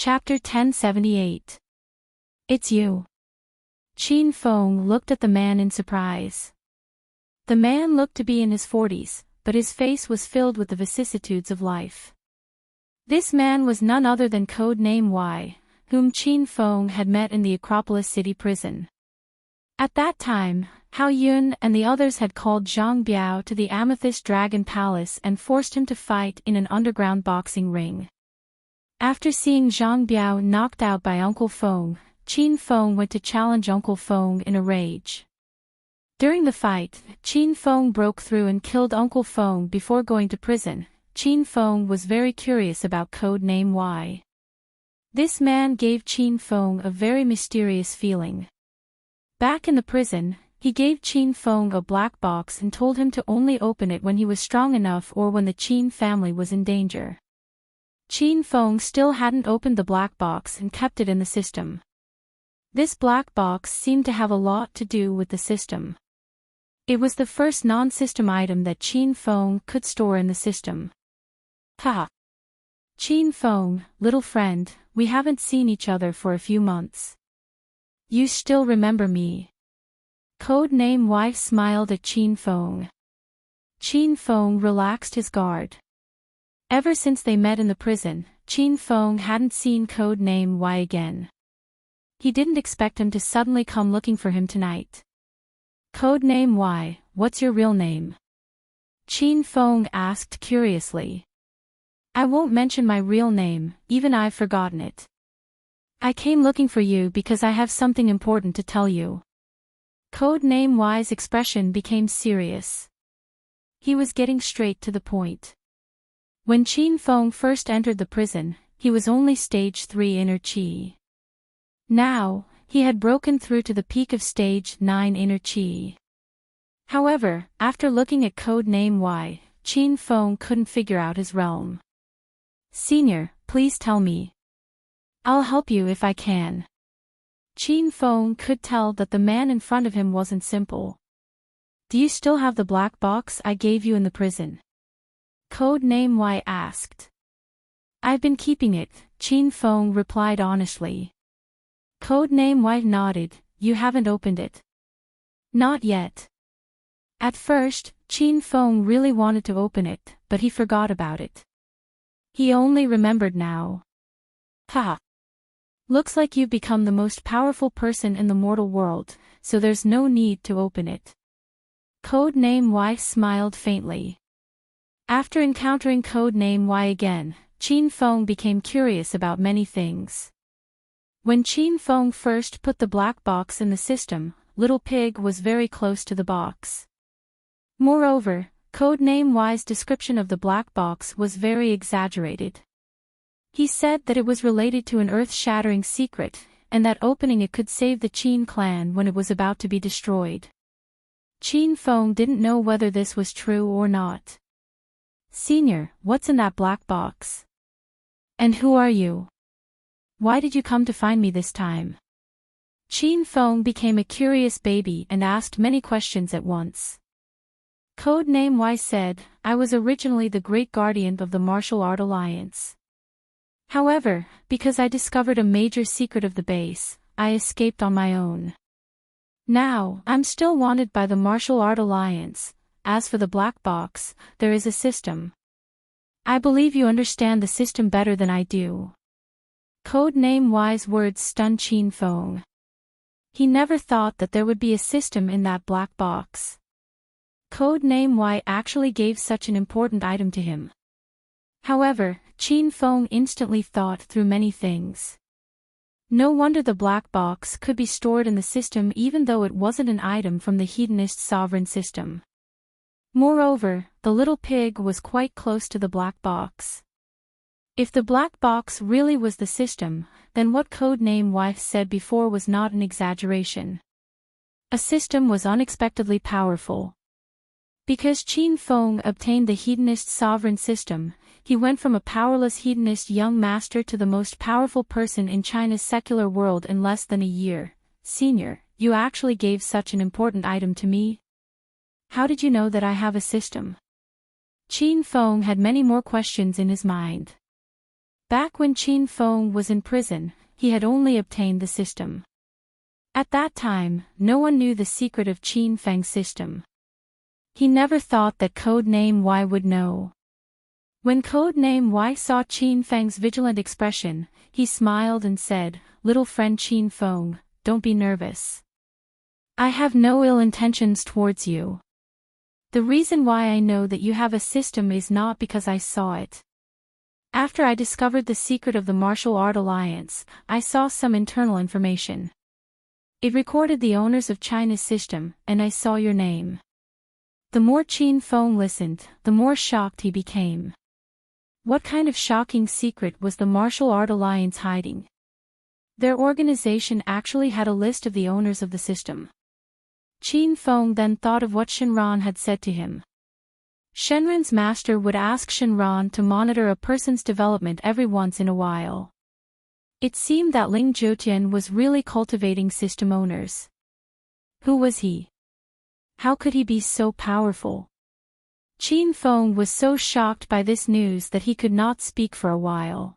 Chapter 1078. It's you. Qin Feng looked at the man in surprise. The man looked to be in his 40s, but his face was filled with the vicissitudes of life. This man was none other than code name Y, whom Qin Feng had met in the Acropolis City prison. At that time, Hao Yun and the others had called Zhang Biao to the Amethyst Dragon Palace and forced him to fight in an underground boxing ring. After seeing Zhang Biao knocked out by Uncle Feng, Qin Feng went to challenge Uncle Feng in a rage. During the fight, Qin Feng broke through and killed Uncle Feng before going to prison. Qin Feng was very curious about code name Y. This man gave Qin Feng a very mysterious feeling. Back in the prison, he gave Qin Feng a black box and told him to only open it when he was strong enough or when the Qin family was in danger. Qin Feng still hadn't opened the black box and kept it in the system. This black box seemed to have a lot to do with the system. It was the first non-system item that Qin Feng could store in the system. Ha! Qin Feng, little friend, we haven't seen each other for a few months. You still remember me? Code name Y smiled at Qin Feng. Qin Feng relaxed his guard. Ever since they met in the prison, Qin Feng hadn't seen code name Y again. He didn't expect him to suddenly come looking for him tonight. Code name Y, what's your real name? Qin Feng asked curiously. I won't mention my real name, even I've forgotten it. I came looking for you because I have something important to tell you. Code name Y's expression became serious. He was getting straight to the point. When Qin Feng first entered the prison, he was only stage 3 inner qi. Now, he had broken through to the peak of stage 9 inner qi. However, after looking at code name Y, Qin Feng couldn't figure out his realm. Senior, please tell me. I'll help you if I can. Qin Feng could tell that the man in front of him wasn't simple. Do you still have the black box I gave you in the prison? Code name Y asked. I've been keeping it, Qin Feng replied honestly. Code name Y nodded, you haven't opened it? Not yet. At first, Qin Feng really wanted to open it, but he forgot about it. He only remembered now. Ha! Looks like you've become the most powerful person in the mortal world, so there's no need to open it. Code name Y smiled faintly. After encountering code name Y again, Qin Feng became curious about many things. When Qin Feng first put the black box in the system, Little Pig was very close to the box. Moreover, code name Y's description of the black box was very exaggerated. He said that it was related to an earth-shattering secret, and that opening it could save the Qin clan when it was about to be destroyed. Qin Feng didn't know whether this was true or not. Senior, what's in that black box? And who are you? Why did you come to find me this time? Qin Feng became a curious baby and asked many questions at once. Code name Y said, I was originally the great guardian of the Martial Art Alliance. However, because I discovered a major secret of the base, I escaped on my own. Now, I'm still wanted by the Martial Art Alliance. As for the black box, there is a system. I believe you understand the system better than I do. Code name Y's words stunned Qin Feng. He never thought that there would be a system in that black box. Code name Y actually gave such an important item to him. However, Qin Feng instantly thought through many things. No wonder the black box could be stored in the system even though it wasn't an item from the Hedonist sovereign system. Moreover, the little pig was quite close to the black box. If the black box really was the system, then what code name Y said before was not an exaggeration. A system was unexpectedly powerful. Because Qin Feng obtained the Hedonist sovereign system, he went from a powerless hedonist young master to the most powerful person in China's secular world in less than a year. Senior, you actually gave such an important item to me? How did you know that I have a system? Qin Feng had many more questions in his mind. Back when Qin Feng was in prison, he had only obtained the system. At that time, no one knew the secret of Qin Feng's system. He never thought that Codename Y would know. When Codename Y saw Qin Feng's vigilant expression, he smiled and said, "Little friend Qin Feng, don't be nervous. I have no ill intentions towards you. The reason why I know that you have a system is not because I saw it. After I discovered the secret of the Martial Art Alliance, I saw some internal information. It recorded the owners of China's system, and I saw your name." The more Qin Feng listened, the more shocked he became. What kind of shocking secret was the Martial Art Alliance hiding? Their organization actually had a list of the owners of the system. Qin Feng then thought of what Shenron had said to him. Shenron's master would ask Shenron to monitor a person's development every once in a while. It seemed that Ling Jiutian was really cultivating system owners. Who was he? How could he be so powerful? Qin Feng was so shocked by this news that he could not speak for a while.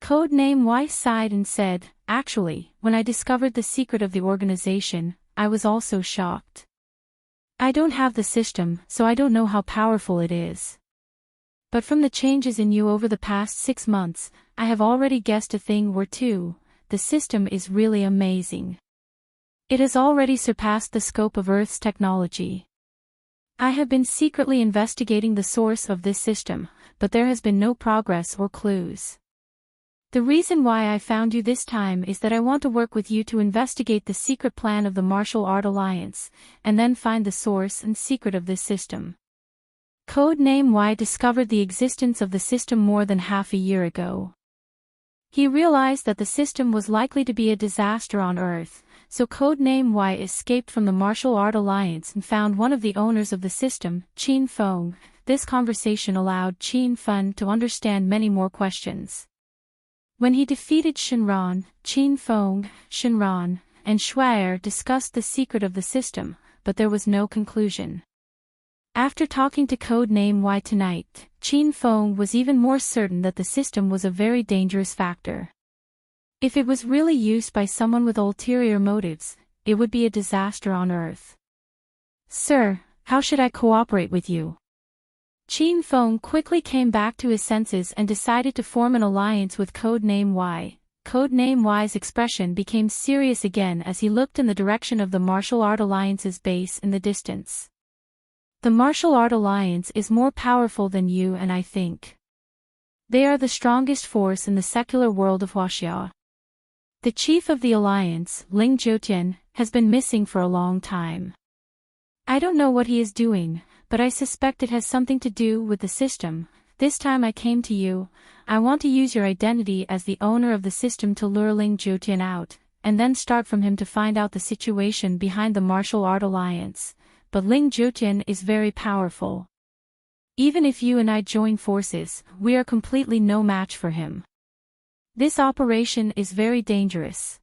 Codename Y sighed and said, "Actually, when I discovered the secret of the organization, I was also shocked. I don't have the system, so I don't know how powerful it is. But from the changes in you over the past 6 months, I have already guessed a thing or two. The system is really amazing. It has already surpassed the scope of Earth's technology. I have been secretly investigating the source of this system, but there has been no progress or clues. The reason why I found you this time is that I want to work with you to investigate the secret plan of the Martial Art Alliance, and then find the source and secret of this system." Codename Y discovered the existence of the system more than half a year ago. He realized that the system was likely to be a disaster on Earth, so Codename Y escaped from the Martial Art Alliance and found one of the owners of the system, Qin Feng. This conversation allowed Qin Feng to understand many more questions. When he defeated Shenron, Qin Feng, Shenron, and Shuai discussed the secret of the system, but there was no conclusion. After talking to Codename Y tonight, Qin Feng was even more certain that the system was a very dangerous factor. If it was really used by someone with ulterior motives, it would be a disaster on Earth. "Sir, how should I cooperate with you?" Qin Feng quickly came back to his senses and decided to form an alliance with Codename Y. Codename Y's expression became serious again as he looked in the direction of the Martial Art Alliance's base in the distance. "The Martial Art Alliance is more powerful than you and I think. They are the strongest force in the secular world of Huaxia. The chief of the alliance, Ling Jiutian, has been missing for a long time. I don't know what he is doing, but I suspect it has something to do with the system. This time I came to you. I want to use your identity as the owner of the system to lure Ling Jiutian out, and then start from him to find out the situation behind the Martial Art Alliance. But Ling Jiutian is very powerful. Even if you and I join forces, we are completely no match for him. This operation is very dangerous.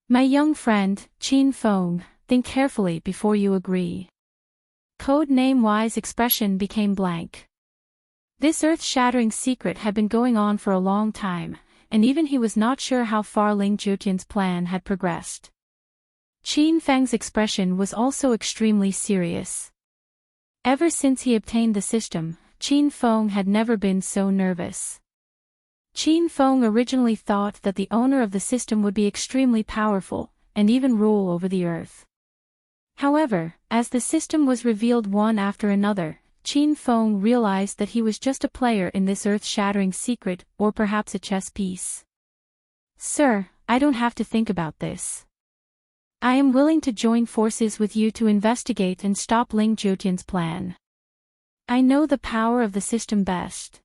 My young friend, Qin Feng, think carefully before you agree." Codename Y's expression became blank. This earth-shattering secret had been going on for a long time, and even he was not sure how far Ling Jiutian's plan had progressed. Qin Feng's expression was also extremely serious. Ever since he obtained the system, Qin Feng had never been so nervous. Qin Feng originally thought that the owner of the system would be extremely powerful, and even rule over the earth. However, as the system was revealed one after another, Qin Feng realized that he was just a player in this earth-shattering secret, or perhaps a chess piece. "Sir, I don't have to think about this. I am willing to join forces with you to investigate and stop Ling Jiutian's plan. I know the power of the system best.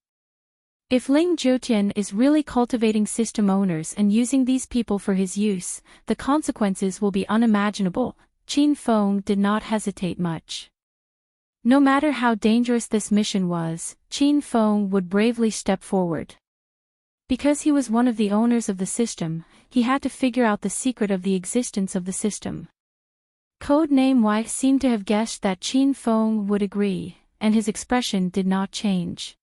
If Ling Jiutian is really cultivating system owners and using these people for his use, the consequences will be unimaginable." Qin Feng did not hesitate much. No matter how dangerous this mission was, Qin Feng would bravely step forward. Because he was one of the owners of the system, he had to figure out the secret of the existence of the system. Codename Y seemed to have guessed that Qin Feng would agree, and his expression did not change.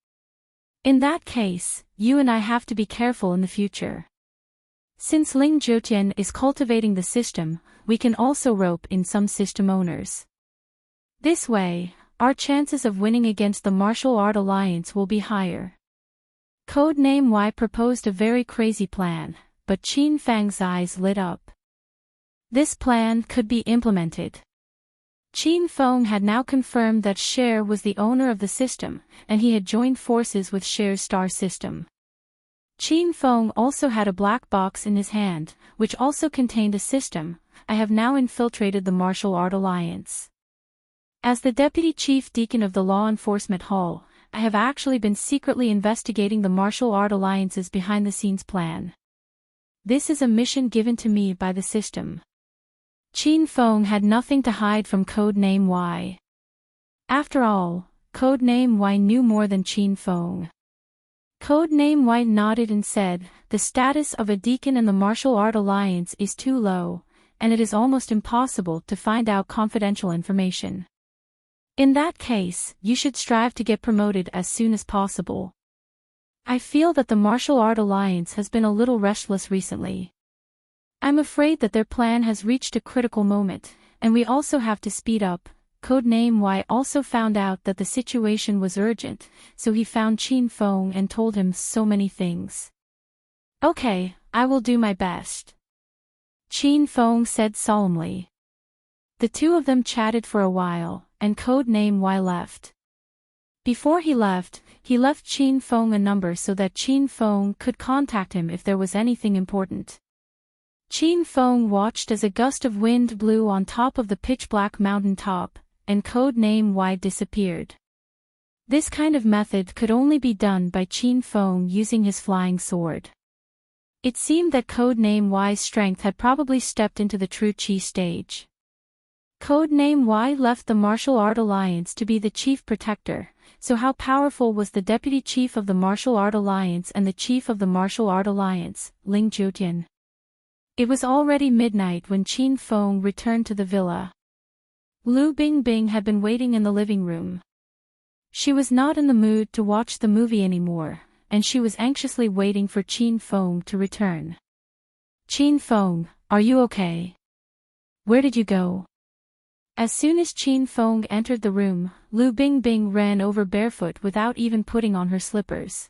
In that case, you and I have to be careful in the future. Since Ling Jiutian is cultivating the system, we can also rope in some system owners. This way, our chances of winning against the Martial Art Alliance will be higher. Codename Y proposed a very crazy plan, but Qin Fang's eyes lit up. This plan could be implemented. Qin Feng had now confirmed that Cher was the owner of the system, and he had joined forces with Cher's star system. Qin Feng also had a black box in his hand, which also contained a system. I have now infiltrated the Martial Art Alliance. As the Deputy Chief Deacon of the Law Enforcement Hall, I have actually been secretly investigating the Martial Art Alliance's behind-the-scenes plan. This is a mission given to me by the system. Qin Feng had nothing to hide from Codename Y. After all, Codename Y knew more than Qin Feng. Codename Y nodded and said, "The status of a deacon in the Martial Art Alliance is too low, and it is almost impossible to find out confidential information. In that case, you should strive to get promoted as soon as possible. I feel that the Martial Art Alliance has been a little restless recently. I'm afraid that their plan has reached a critical moment, and we also have to speed up." Codename Y also found out that the situation was urgent, so he found Qin Feng and told him so many things. "Okay, I will do my best," Qin Feng said solemnly. The two of them chatted for a while, and Codename Y left. Before he left Qin Feng a number so that Qin Feng could contact him if there was anything important. Qin Feng watched as a gust of wind blew on top of the pitch-black mountain top, and Codename Y disappeared. This kind of method could only be done by Qin Feng using his flying sword. It seemed that Codename Y's strength had probably stepped into the true Qi stage. Codename Y left the Martial Art Alliance to be the chief protector, so how powerful was the deputy chief of the Martial Art Alliance and the chief of the Martial Art Alliance, Ling Jiutian? It was already midnight when Qin Feng returned to the villa. Lu Bingbing had been waiting in the living room. She was not in the mood to watch the movie anymore, and she was anxiously waiting for Qin Feng to return. "Qin Feng, are you okay? Where did you go?" As soon as Qin Feng entered the room, Lu Bingbing ran over barefoot without even putting on her slippers.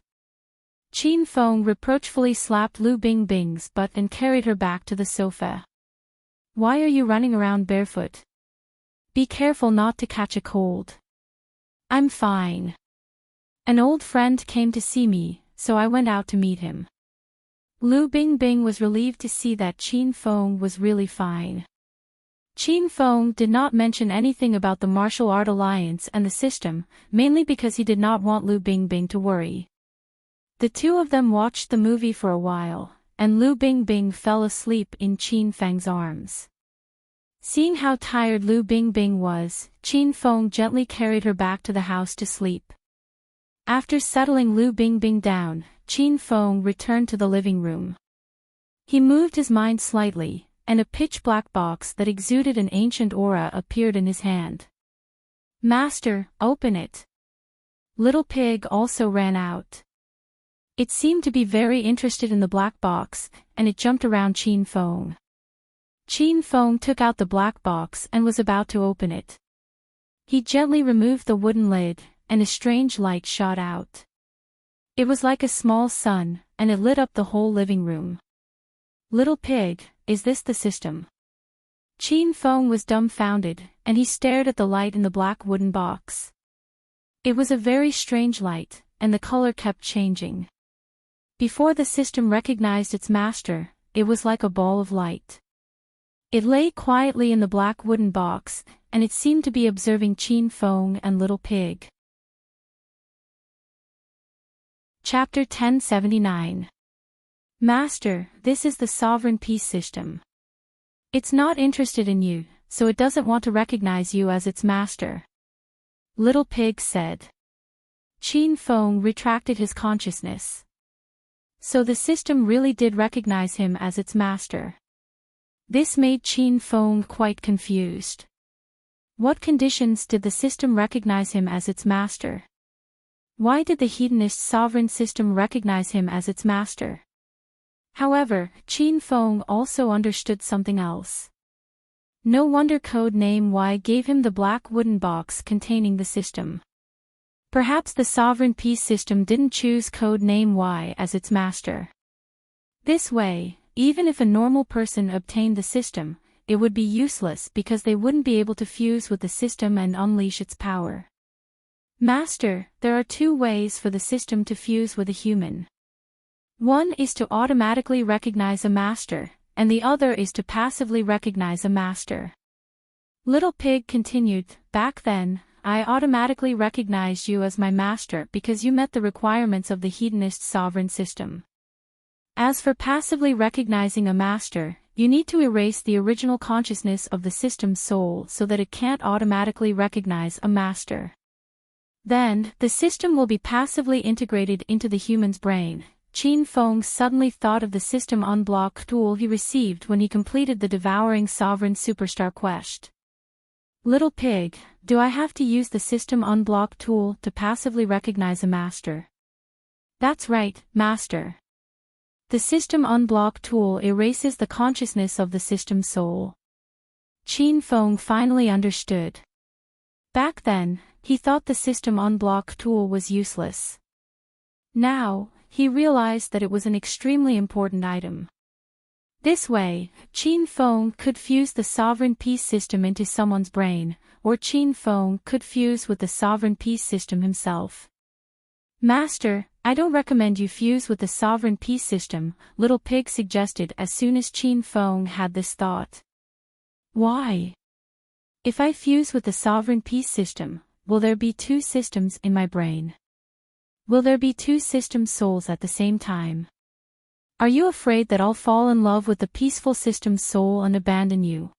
Qin Feng reproachfully slapped Lu Bingbing's butt and carried her back to the sofa. "Why are you running around barefoot? Be careful not to catch a cold." "I'm fine. An old friend came to see me, so I went out to meet him." Lu Bingbing was relieved to see that Qin Feng was really fine. Qin Feng did not mention anything about the Martial Art Alliance and the system, mainly because he did not want Lu Bingbing to worry. The two of them watched the movie for a while, and Lu Bingbing fell asleep in Qin Feng's arms. Seeing how tired Lu Bingbing was, Qin Feng gently carried her back to the house to sleep. After settling Lu Bingbing down, Qin Feng returned to the living room. He moved his mind slightly, and a pitch-black box that exuded an ancient aura appeared in his hand. "Master, open it." Little Pig also ran out. It seemed to be very interested in the black box, and it jumped around Qin Feng. Qin Feng took out the black box and was about to open it. He gently removed the wooden lid, and a strange light shot out. It was like a small sun, and it lit up the whole living room. "Little Pig, is this the system?" Qin Feng was dumbfounded, and he stared at the light in the black wooden box. It was a very strange light, and the color kept changing. Before the system recognized its master, it was like a ball of light. It lay quietly in the black wooden box, and it seemed to be observing Qin Feng and Little Pig. Chapter 1079. Master, this is the sovereign peace system. It's not interested in you, so it doesn't want to recognize you as its master. Little Pig said. Qin Feng retracted his consciousness. So the system really did recognize him as its master. This made Qin Feng quite confused. What conditions did the system recognize him as its master? Why did the hedonist sovereign system recognize him as its master? However, Qin Feng also understood something else. No wonder code name Y gave him the black wooden box containing the system. Perhaps the sovereign peace system didn't choose code name Y as its master. This way, even if a normal person obtained the system, it would be useless because they wouldn't be able to fuse with the system and unleash its power. Master, there are two ways for the system to fuse with a human. One is to automatically recognize a master, and the other is to passively recognize a master. Little Pig continued, back then, I automatically recognized you as my master because you met the requirements of the hedonist sovereign system. As for passively recognizing a master, you need to erase the original consciousness of the system's soul so that it can't automatically recognize a master. Then, the system will be passively integrated into the human's brain. Qin Feng suddenly thought of the system unblock tool he received when he completed the Devouring Sovereign Superstar quest. Little Pig, do I have to use the system unblock tool to passively recognize a master? That's right, master. The system unblock tool erases the consciousness of the system's soul. Qin Feng finally understood. Back then, he thought the system unblock tool was useless. Now, he realized that it was an extremely important item. This way, Qin Feng could fuse the sovereign peace system into someone's brain, or Qin Feng could fuse with the sovereign peace system himself. Master, I don't recommend you fuse with the sovereign peace system, Little Pig suggested as soon as Qin Feng had this thought. Why? If I fuse with the sovereign peace system, will there be two systems in my brain? Will there be two system souls at the same time? Are you afraid that I'll fall in love with the peaceful system's soul and abandon you?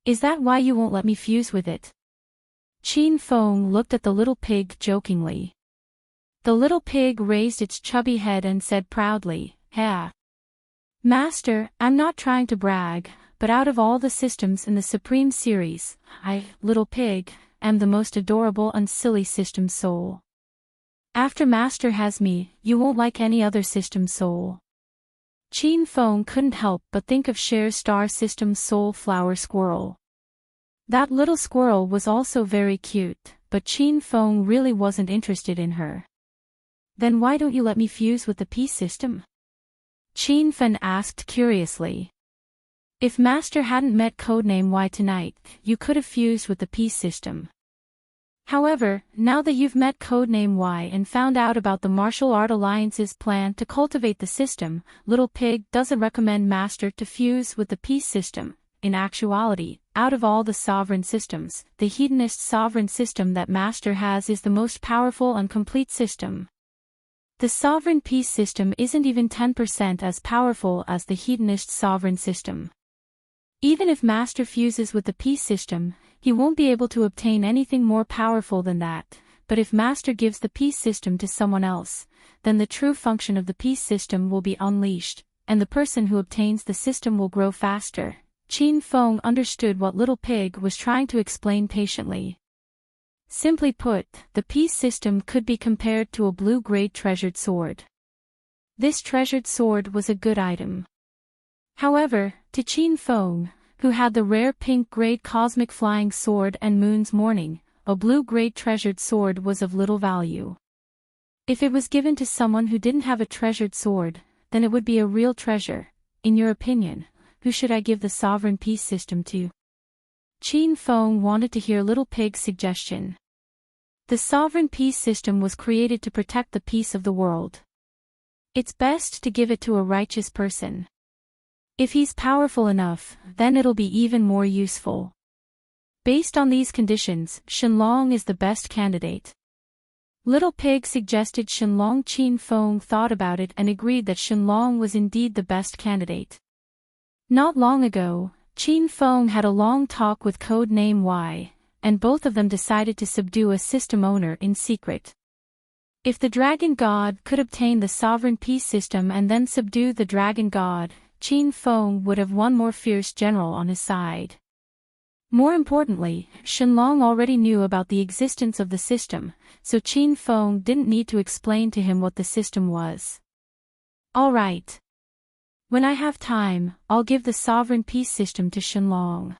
Is that why you won't let me fuse with it? Qin Feng looked at the little pig jokingly. The little pig raised its chubby head and said proudly, "Yeah. Master, I'm not trying to brag, but out of all the systems in the Supreme Series, I, Little Pig, am the most adorable and silly system soul. After Master has me, you won't like any other system soul." Qin Feng couldn't help but think of Cher's star system's soul flower squirrel. That little squirrel was also very cute, but Qin Feng really wasn't interested in her. Then why don't you let me fuse with the peace system? Qin Feng asked curiously. If Master hadn't met codename Y tonight, you could have fused with the peace system. However, now that you've met codename Y and found out about the Martial Art Alliance's plan to cultivate the system, Little Pig doesn't recommend Master to fuse with the peace system. In actuality, out of all the sovereign systems, the hedonist sovereign system that Master has is the most powerful and complete system. The sovereign peace system isn't even 10% as powerful as the hedonist sovereign system. Even if Master fuses with the peace system, he won't be able to obtain anything more powerful than that, but if Master gives the peace system to someone else, then the true function of the peace system will be unleashed, and the person who obtains the system will grow faster. Qin Feng understood what Little Pig was trying to explain patiently. Simply put, the peace system could be compared to a blue-grade treasured sword. This treasured sword was a good item. However, to Qin Feng, who had the rare pink-grade cosmic flying sword and Moon's Morning, a blue-grade treasured sword was of little value. If it was given to someone who didn't have a treasured sword, then it would be a real treasure. In your opinion, who should I give the sovereign peace system to? Qin Feng wanted to hear Little Pig's suggestion. The sovereign peace system was created to protect the peace of the world. It's best to give it to a righteous person. If he's powerful enough, then it'll be even more useful. Based on these conditions, Shenlong is the best candidate. Little Pig suggested Shenlong. Qin Feng thought about it and agreed that Shenlong was indeed the best candidate. Not long ago, Qin Feng had a long talk with codename Y, and both of them decided to subdue a system owner in secret. If the Dragon God could obtain the sovereign peace system and then subdue the Dragon God, Qin Feng would have one more fierce general on his side. More importantly, Shenlong already knew about the existence of the system, so Qin Feng didn't need to explain to him what the system was. All right. When I have time, I'll give the sovereign peace system to Shenlong.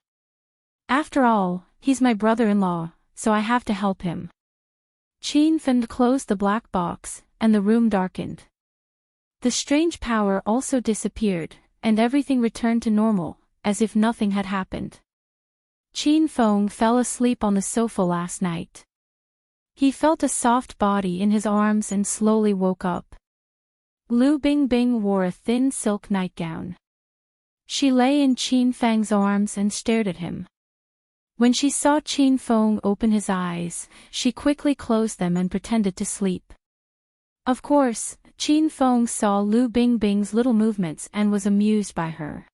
After all, he's my brother-in-law, so I have to help him. Qin Feng closed the black box, and the room darkened. The strange power also disappeared, and everything returned to normal, as if nothing had happened. Qin Feng fell asleep on the sofa last night. He felt a soft body in his arms and slowly woke up. Lu Bingbing wore a thin silk nightgown. She lay in Qin Feng's arms and stared at him. When she saw Qin Feng open his eyes, she quickly closed them and pretended to sleep. Of course, Qin Feng saw Lu Bingbing's little movements and was amused by her.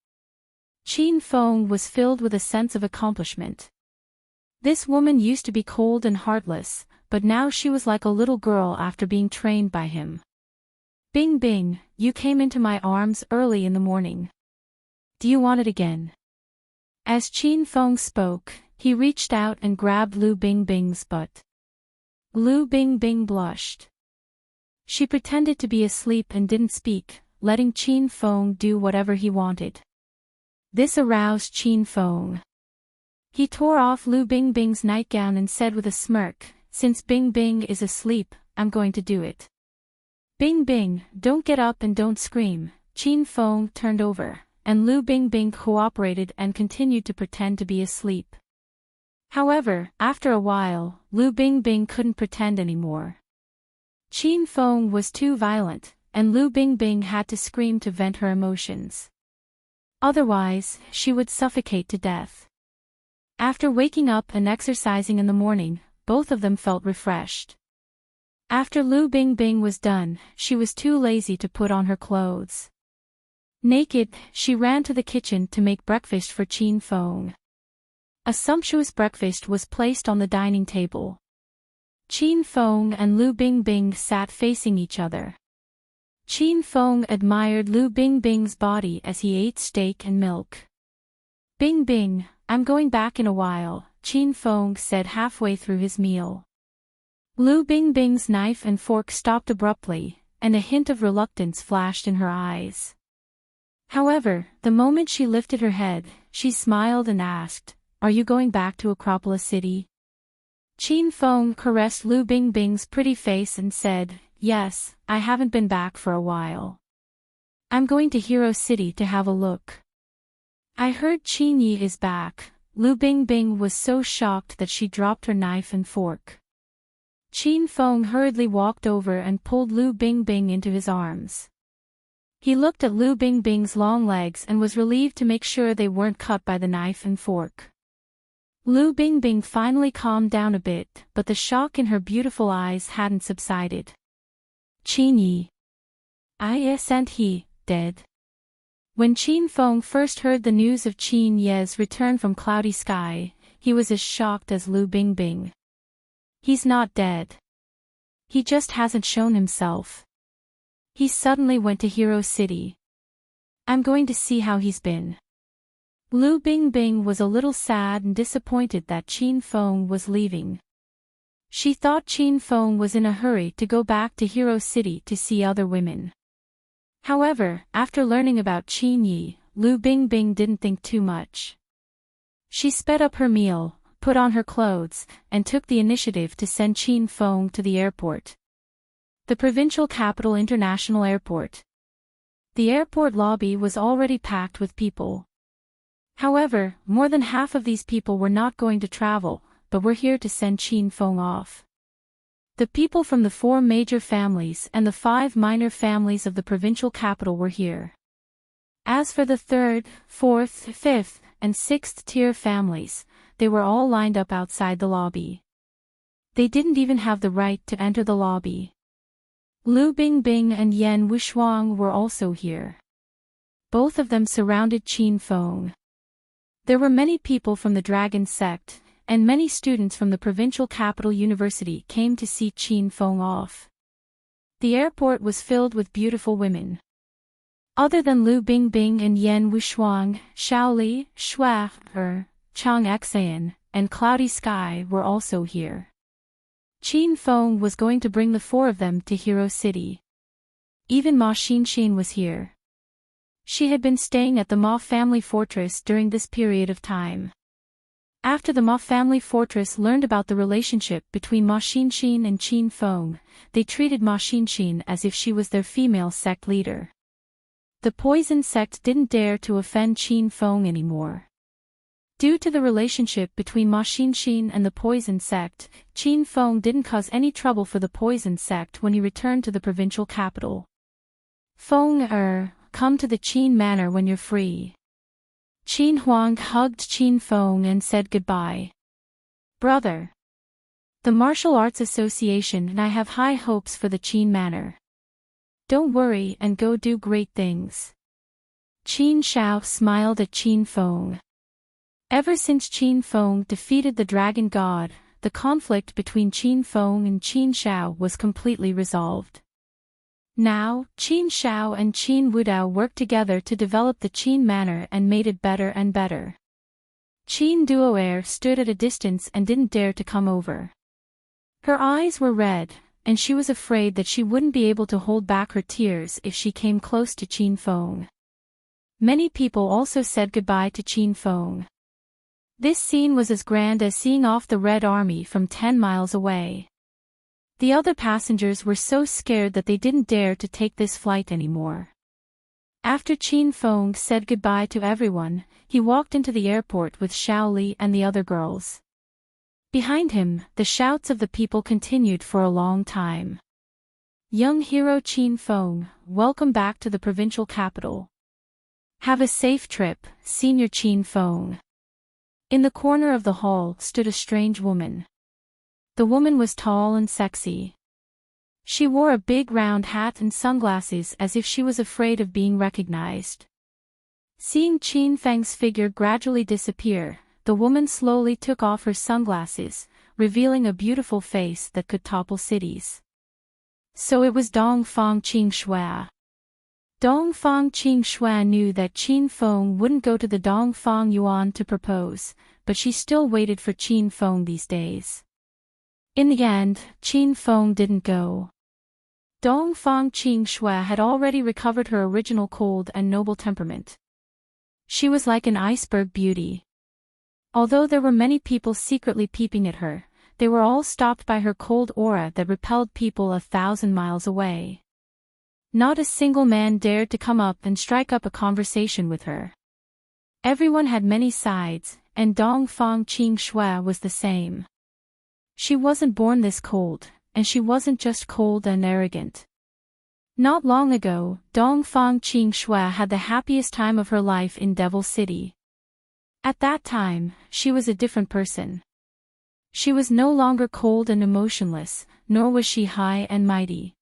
Qin Feng was filled with a sense of accomplishment. This woman used to be cold and heartless, but now she was like a little girl after being trained by him. Bingbing, you came into my arms early in the morning. Do you want it again? As Qin Feng spoke, he reached out and grabbed Lu Bingbing's butt. Lu Bingbing blushed. She pretended to be asleep and didn't speak, letting Qin Feng do whatever he wanted. This aroused Qin Feng. He tore off Lu Bingbing's nightgown and said with a smirk, "Since Bingbing is asleep, I'm going to do it." "Bingbing, don't get up and don't scream." Qin Feng turned over, and Lu Bingbing cooperated and continued to pretend to be asleep. However, after a while, Lu Bingbing couldn't pretend anymore. Qin Feng was too violent, and Lu Bingbing had to scream to vent her emotions. Otherwise, she would suffocate to death. After waking up and exercising in the morning, both of them felt refreshed. After Lu Bingbing was done, she was too lazy to put on her clothes. Naked, she ran to the kitchen to make breakfast for Qin Feng. A sumptuous breakfast was placed on the dining table. Qin Feng and Lu Bingbing sat facing each other. Qin Feng admired Lu Bingbing's body as he ate steak and milk. "Bingbing, I'm going back in a while," Qin Feng said halfway through his meal. Lu Bingbing's knife and fork stopped abruptly, and a hint of reluctance flashed in her eyes. However, the moment she lifted her head, she smiled and asked, "Are you going back to Acropolis City?" Qin Feng caressed Lu Bingbing's pretty face and said, "Yes, I haven't been back for a while. I'm going to Hero City to have a look." "I heard Qin Yi is back." Lu Bingbing was so shocked that she dropped her knife and fork. Qin Feng hurriedly walked over and pulled Lu Bingbing into his arms. He looked at Lu Bingbing's long legs and was relieved to make sure they weren't cut by the knife and fork. Lu Bingbing finally calmed down a bit, but the shock in her beautiful eyes hadn't subsided. "Qin Yi. Isn't he dead?" When Qin Feng first heard the news of Qin Ye's return from Cloudy Sky, he was as shocked as Lu Bingbing. "He's not dead. He just hasn't shown himself. He suddenly went to Hero City. I'm going to see how he's been." Lu Bingbing was a little sad and disappointed that Qin Feng was leaving. She thought Qin Feng was in a hurry to go back to Hero City to see other women. However, after learning about Qin Yi, Lu Bingbing didn't think too much. She sped up her meal, put on her clothes, and took the initiative to send Qin Feng to the airport. The provincial capital international airport. The airport lobby was already packed with people. However, more than half of these people were not going to travel, but were here to send Qin Feng off. The people from the 4 major families and the 5 minor families of the provincial capital were here. As for the 3rd, 4th, 5th, and 6th tier families, they were all lined up outside the lobby. They didn't even have the right to enter the lobby. Lu Bingbing and Yan Wushuang were also here. Both of them surrounded Qin Feng. There were many people from the Dragon sect, and many students from the provincial capital university came to see Qin Feng off. The airport was filled with beautiful women. Other than Lu Bingbing and Yan Wushuang, Xiaoli, Shuai, Enchanting, and Cloudy Sky were also here. Qin Feng was going to bring the four of them to Hero City. Even Ma Xin was here. She had been staying at the Ma family fortress during this period of time. After the Ma family fortress learned about the relationship between Ma Xin and Qin Feng, they treated Ma Xin as if she was their female sect leader. The poison sect didn't dare to offend Qin Feng anymore. Due to the relationship between Ma Xin and the poison sect, Qin Feng didn't cause any trouble for the poison sect when he returned to the provincial capital. Feng come to the Qin Manor when you're free. Qin Huang hugged Qin Feng and said goodbye. Brother. The Martial Arts Association and I have high hopes for the Qin Manor. Don't worry and go do great things. Qin Shao smiled at Qin Feng. Ever since Qin Feng defeated the Dragon God, the conflict between Qin Feng and Qin Shao was completely resolved. Now, Qin Shao and Qin Wudao worked together to develop the Qin Manor and made it better and better. Qin Duoer stood at a distance and didn't dare to come over. Her eyes were red, and she was afraid that she wouldn't be able to hold back her tears if she came close to Qin Feng. Many people also said goodbye to Qin Feng. This scene was as grand as seeing off the Red Army from 10 miles away. The other passengers were so scared that they didn't dare to take this flight anymore. After Qin Feng said goodbye to everyone, he walked into the airport with Xiaoli and the other girls. Behind him, the shouts of the people continued for a long time. Young hero Qin Feng, welcome back to the provincial capital. Have a safe trip, Senior Qin Feng. In the corner of the hall stood a strange woman. The woman was tall and sexy. She wore a big round hat and sunglasses as if she was afraid of being recognized. Seeing Qin Feng's figure gradually disappear, the woman slowly took off her sunglasses, revealing a beautiful face that could topple cities. So it was Dongfang Qingshui. Dongfang Qingshui knew that Qin Feng wouldn't go to the Dongfang Yuan to propose, but she still waited for Qin Feng these days. In the end, Qin Feng didn't go. Dongfang Qingshui had already recovered her original cold and noble temperament. She was like an iceberg beauty. Although there were many people secretly peeping at her, they were all stopped by her cold aura that repelled people 1,000 miles away. Not a single man dared to come up and strike up a conversation with her. Everyone had many sides, and Dongfang Qingshui was the same. She wasn't born this cold, and she wasn't just cold and arrogant. Not long ago, Dongfang Qingshui had the happiest time of her life in Devil City. At that time, she was a different person. She was no longer cold and emotionless, nor was she high and mighty.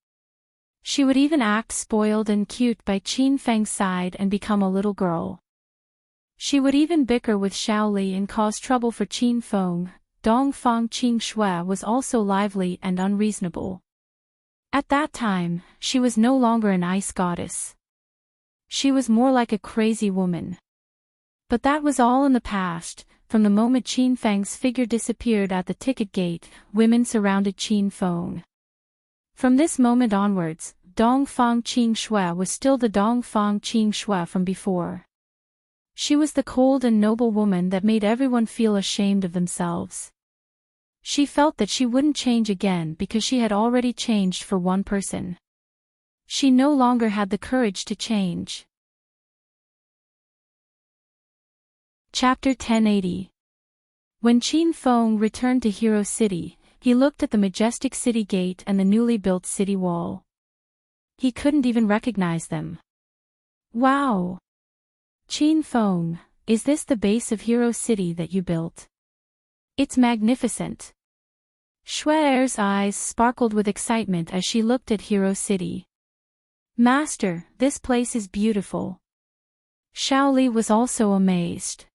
She would even act spoiled and cute by Qin Feng's side and become a little girl. She would even bicker with Xiaoli and cause trouble for Qin Feng. Dongfang Qingshui was also lively and unreasonable. At that time, she was no longer an ice goddess. She was more like a crazy woman. But that was all in the past. From the moment Qin Feng's figure disappeared at the ticket gate, women surrounded Qin Feng. From this moment onwards, Dongfang Qingshui was still the Dongfang Qingshui from before. She was the cold and noble woman that made everyone feel ashamed of themselves. She felt that she wouldn't change again because she had already changed for one person. She no longer had the courage to change. Chapter 1080. When Qin Feng returned to Hero City, he looked at the majestic city gate and the newly built city wall. He couldn't even recognize them. Wow! Qin Feng, is this the base of Hero City that you built? It's magnificent. Shui'er's eyes sparkled with excitement as she looked at Hero City. Master, this place is beautiful. Xiaoli was also amazed.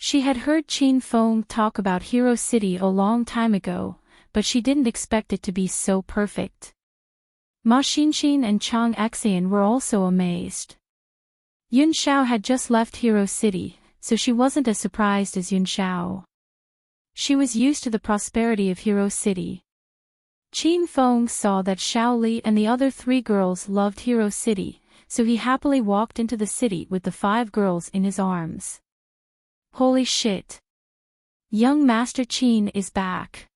She had heard Qin Feng talk about Hero City a long time ago, but she didn't expect it to be so perfect. Ma Xin and Chang Exian were also amazed. Yun Xiao had just left Hero City, so she wasn't as surprised as Yun Xiao. She was used to the prosperity of Hero City. Qin Feng saw that Xiao Li and the other 3 girls loved Hero City, so he happily walked into the city with the 5 girls in his arms. Holy shit! Young Master Qin is back.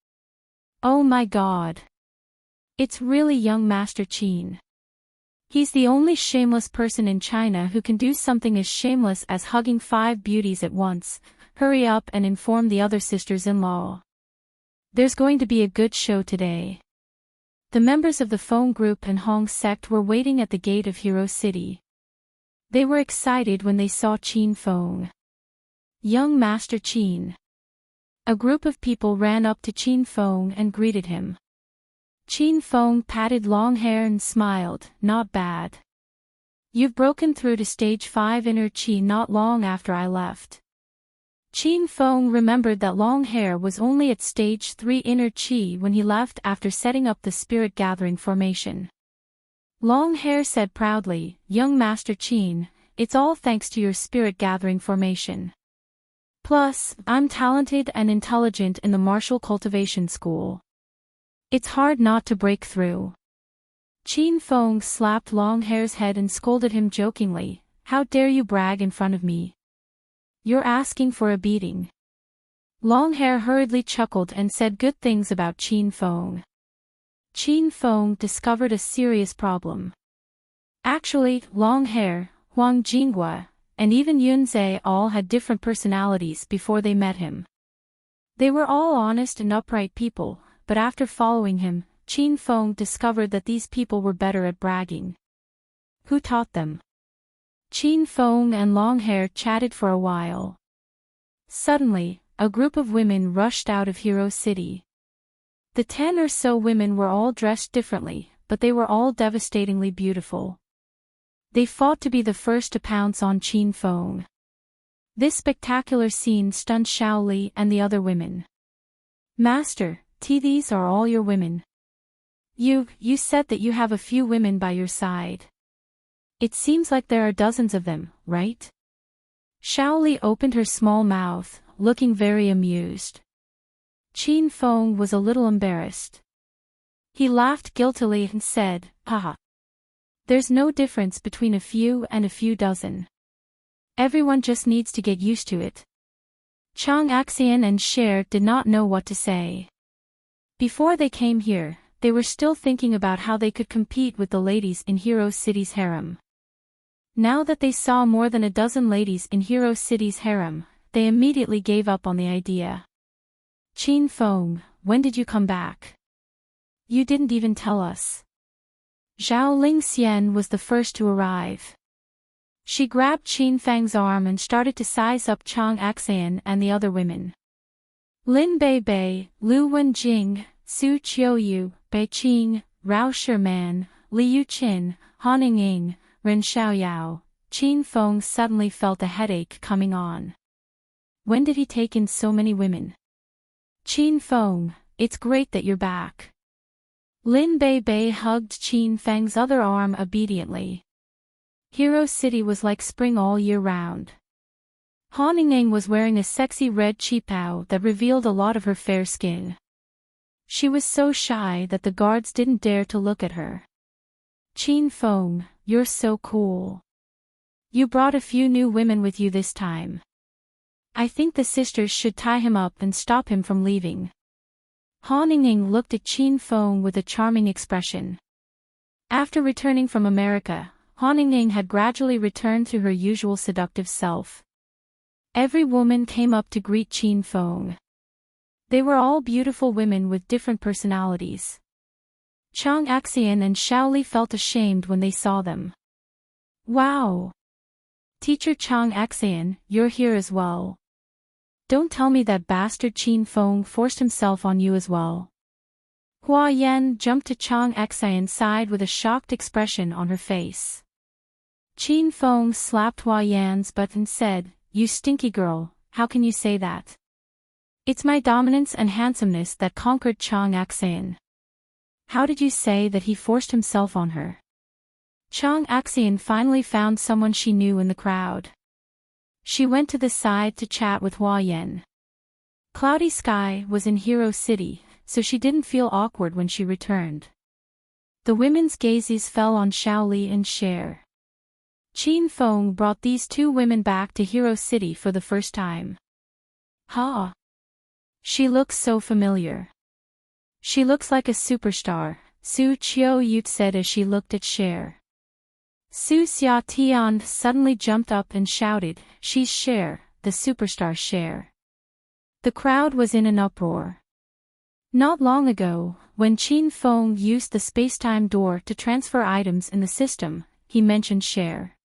Oh my god. It's really young Master Qin. He's the only shameless person in China who can do something as shameless as hugging 5 beauties at once. Hurry up and inform the other sisters-in-law. There's going to be a good show today. The members of the Feng group and Hong sect were waiting at the gate of Hero City. They were excited when they saw Qin Feng. Young Master Qin. A group of people ran up to Qin Feng and greeted him. Qin Feng patted long hair and smiled, not bad. You've broken through to stage 5 inner chi not long after I left. Qin Feng remembered that long hair was only at stage 3 inner chi when he left after setting up the spirit gathering formation. Long hair said proudly, Young Master Qin, it's all thanks to your spirit gathering formation. Plus, I'm talented and intelligent in the martial cultivation school. It's hard not to break through. Qin Feng slapped Long Hair's head and scolded him jokingly, how dare you brag in front of me? You're asking for a beating. Long Hair hurriedly chuckled and said good things about Qin Feng. Qin Feng discovered a serious problem. Actually, Long Hair, Huang Jinghua, and even Yun Zhe all had different personalities before they met him. They were all honest and upright people, but after following him, Qin Feng discovered that these people were better at bragging. Who taught them? Qin Feng and Long Hair chatted for a while. Suddenly, a group of women rushed out of Hero City. The 10 or so women were all dressed differently, but they were all devastatingly beautiful. They fought to be the first to pounce on Qin Feng. This spectacular scene stunned Xiao Li and the other women. Master, these are all your women. You said that you have a few women by your side. It seems like there are dozens of them, right? Xiao Li opened her small mouth, looking very amused. Qin Feng was a little embarrassed. He laughed guiltily and said, haha. There's no difference between a few and a few dozen. Everyone just needs to get used to it. Chang Axian and Cher did not know what to say. Before they came here, they were still thinking about how they could compete with the ladies in Hero City's harem. Now that they saw more than a dozen ladies in Hero City's harem, they immediately gave up on the idea. Qin Feng, when did you come back? You didn't even tell us. Zhao Lingxian was the first to arrive. She grabbed Qin Feng's arm and started to size up Chang Axian and the other women. Lin Beibei, Lu Wenjing, Su Qiuyu, Bei Qing, Rao Sherman, Li Yuqin, Han Ying, Ren Xiaoyao. Qin Feng suddenly felt a headache coming on. When did he take in so many women? Qin Feng, it's great that you're back. Lin Beibei hugged Qin Feng's other arm obediently. Hero City was like spring all year round. Han Ying was wearing a sexy red qipao that revealed a lot of her fair skin. She was so shy that the guards didn't dare to look at her. Qin Feng, you're so cool. You brought a few new women with you this time. I think the sisters should tie him up and stop him from leaving. Han Ying looked at Qin Feng with a charming expression. After returning from America, Han Ying had gradually returned to her usual seductive self. Every woman came up to greet Qin Feng. They were all beautiful women with different personalities. Chang Axian and Xiao Li felt ashamed when they saw them. Wow! Teacher Chang Axian, you're here as well. Don't tell me that bastard Qin Feng forced himself on you as well. Hua Yan jumped to Chang Axian's side with a shocked expression on her face. Qin Feng slapped Hua Yan's butt and said, You stinky girl, how can you say that? It's my dominance and handsomeness that conquered Chang Axian. How did you say that he forced himself on her? Chang Axian finally found someone she knew in the crowd. She went to the side to chat with Hua Yan. Cloudy Sky was in Hero City, so she didn't feel awkward when she returned. The women's gazes fell on Xiaoli and Cher. Qin Feng brought these two women back to Hero City for the first time. Ha! She looks so familiar. She looks like a superstar, Su Qiu said as she looked at Cher. Su Xiatian suddenly jumped up and shouted, "She's Cher, the superstar Cher." The crowd was in an uproar. Not long ago, when Qin Feng used the spacetime door to transfer items in the system, he mentioned Cher.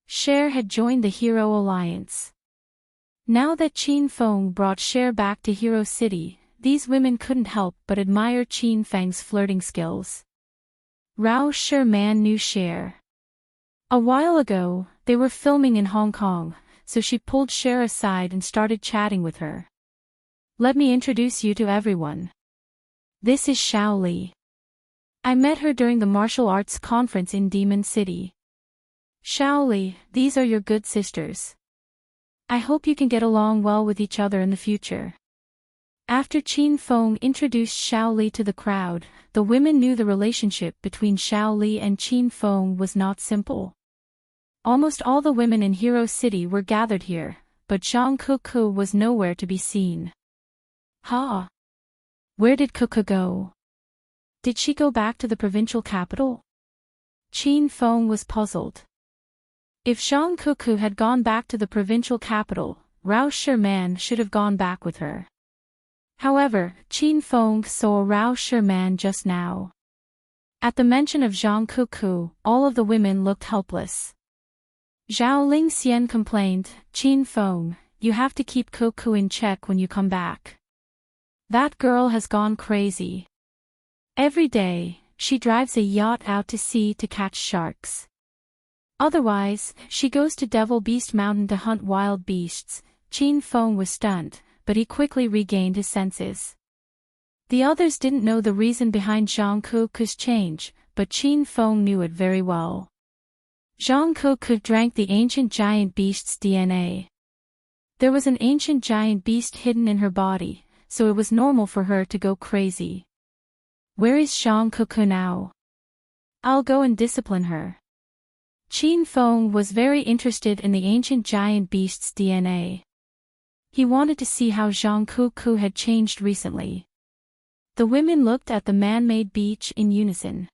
Cher had joined the Hero Alliance. Now that Qin Feng brought Cher back to Hero City, these women couldn't help but admire Qin Feng's flirting skills. Rao Sherman knew Cher. A while ago, they were filming in Hong Kong, so she pulled Cher aside and started chatting with her. "Let me introduce you to everyone. This is Xiaoli. I met her during the martial arts conference in Demon City. Xiaoli, these are your good sisters. I hope you can get along well with each other in the future." After Qin Feng introduced Xiaoli to the crowd, the women knew the relationship between Xiaoli and Qin Feng was not simple. Almost all the women in Hero City were gathered here, but Zhang Kuku was nowhere to be seen. Ha! Where did Kuku go? Did she go back to the provincial capital? Qin Feng was puzzled. If Zhang Kuku had gone back to the provincial capital, Rao Sherman should have gone back with her. However, Qin Feng saw Rao Sherman just now. At the mention of Zhang Kuku, all of the women looked helpless. Zhao Lingxian complained, "Qin Feng, you have to keep Kuku in check when you come back. That girl has gone crazy. Every day, she drives a yacht out to sea to catch sharks. Otherwise, she goes to Devil Beast Mountain to hunt wild beasts." Qin Feng was stunned, but he quickly regained his senses. The others didn't know the reason behind Zhang Kuku's change, but Qin Feng knew it very well. Zhang Kuku drank the ancient giant beast's DNA. There was an ancient giant beast hidden in her body, so it was normal for her to go crazy. Where is Zhang Kuku now? I'll go and discipline her. Qin Feng was very interested in the ancient giant beast's DNA. He wanted to see how Zhang Kuku had changed recently. The women looked at the man-made beach in unison.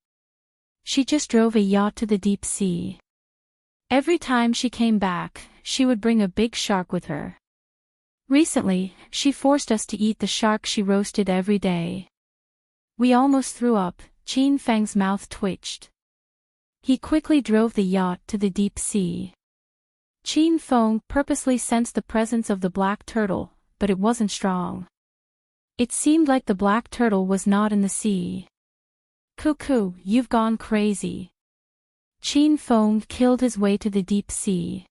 She just drove a yacht to the deep sea. Every time she came back, she would bring a big shark with her. Recently, she forced us to eat the shark she roasted every day. We almost threw up. Qin Feng's mouth twitched. He quickly drove the yacht to the deep sea. Qin Feng purposely sensed the presence of the black turtle, but it wasn't strong. It seemed like the black turtle was not in the sea. "Kuku, you've gone crazy." Qin Feng killed his way to the deep sea.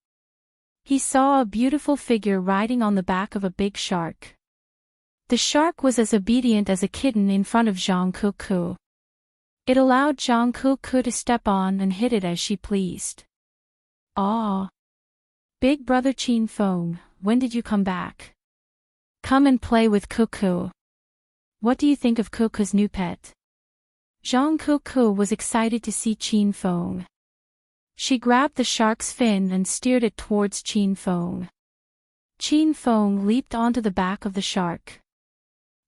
He saw a beautiful figure riding on the back of a big shark. The shark was as obedient as a kitten in front of Zhang Kuku. It allowed Zhang Kuku to step on and hit it as she pleased. "Ah! Big brother Qin Feng, when did you come back? Come and play with Kuku. What do you think of Kuku's new pet?" Zhang Kuku was excited to see Qin Feng. She grabbed the shark's fin and steered it towards Qin Feng. Qin Feng leaped onto the back of the shark.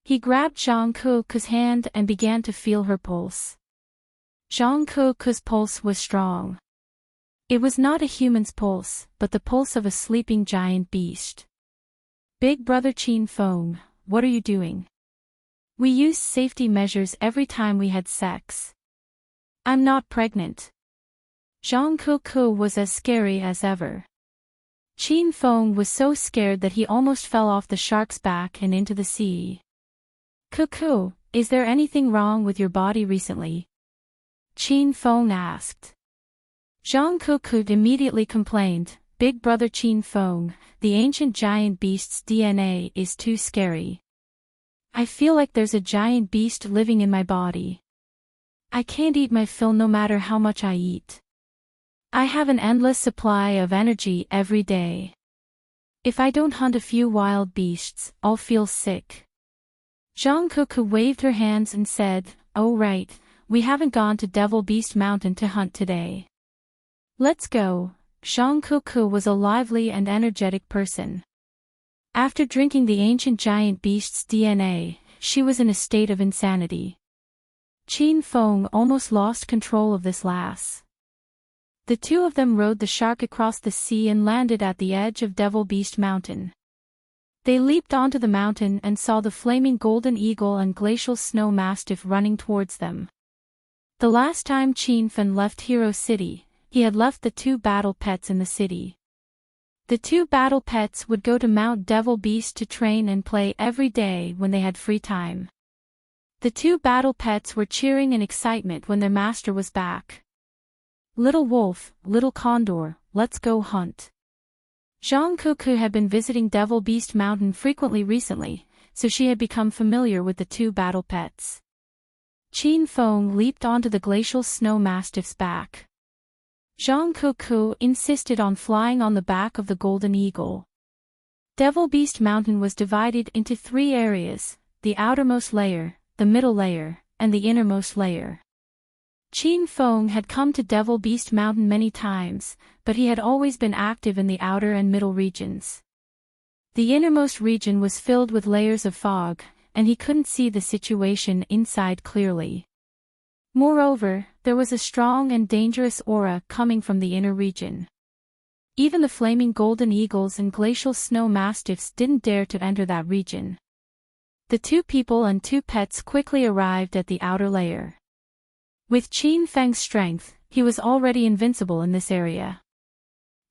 He grabbed Zhang Kuku's hand and began to feel her pulse. Zhang Kuku's pulse was strong. It was not a human's pulse, but the pulse of a sleeping giant beast. "Big brother Qin Feng, what are you doing? We used safety measures every time we had sex. I'm not pregnant." Zhang Kuku was as scary as ever. Qin Feng was so scared that he almost fell off the shark's back and into the sea. "Kuku, is there anything wrong with your body recently?" Qin Feng asked. Zhang Kuku immediately complained, "Big brother Qin Feng, the ancient giant beast's DNA is too scary. I feel like there's a giant beast living in my body. I can't eat my fill no matter how much I eat. I have an endless supply of energy every day. If I don't hunt a few wild beasts, I'll feel sick. Zhang Kuku waved her hands and said, "Oh right, we haven't gone to Devil Beast Mountain to hunt today. Let's go." Zhang Kuku was a lively and energetic person. After drinking the ancient giant beast's DNA, she was in a state of insanity. Qin Feng almost lost control of this lass. The two of them rode the shark across the sea and landed at the edge of Devil Beast Mountain. They leaped onto the mountain and saw the flaming golden eagle and glacial snow mastiff running towards them. The last time Qin Feng left Hero City, he had left the two battle pets in the city. The two battle pets would go to Mount Devil Beast to train and play every day when they had free time. The two battle pets were cheering in excitement when their master was back. "Little wolf, little condor, let's go hunt." Zhang Kuku had been visiting Devil Beast Mountain frequently recently, so she had become familiar with the two battle pets. Qin Feng leaped onto the glacial snow mastiff's back. Zhang Kuku insisted on flying on the back of the golden eagle. Devil Beast Mountain was divided into 3 areas, the outermost layer, the middle layer, and the innermost layer. Qin Feng had come to Devil Beast Mountain many times, but he had always been active in the outer and middle regions. The innermost region was filled with layers of fog, and he couldn't see the situation inside clearly. Moreover, there was a strong and dangerous aura coming from the inner region. Even the flaming golden eagles and glacial snow mastiffs didn't dare to enter that region. The two people and two pets quickly arrived at the outer layer. With Qin Feng's strength, he was already invincible in this area.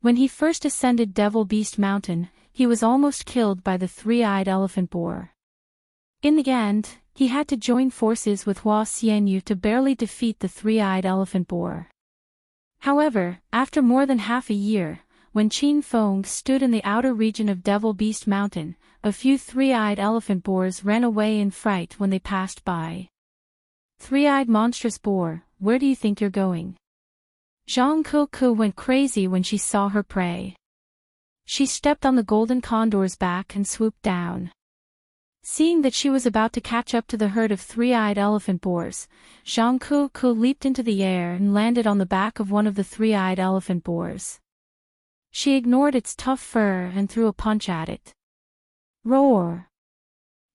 When he first ascended Devil Beast Mountain, he was almost killed by the three-eyed elephant boar. In the end, he had to join forces with Hua Xianyu to barely defeat the three-eyed elephant boar. However, after more than half a year, when Qin Feng stood in the outer region of Devil Beast Mountain, a few three-eyed elephant boars ran away in fright when they passed by. "Three-eyed monstrous boar, where do you think you're going?" Zhang Kuku went crazy when she saw her prey. She stepped on the golden condor's back and swooped down. Seeing that she was about to catch up to the herd of three-eyed elephant boars, Zhang Kuku leaped into the air and landed on the back of one of the three-eyed elephant boars. She ignored its tough fur and threw a punch at it. Roar!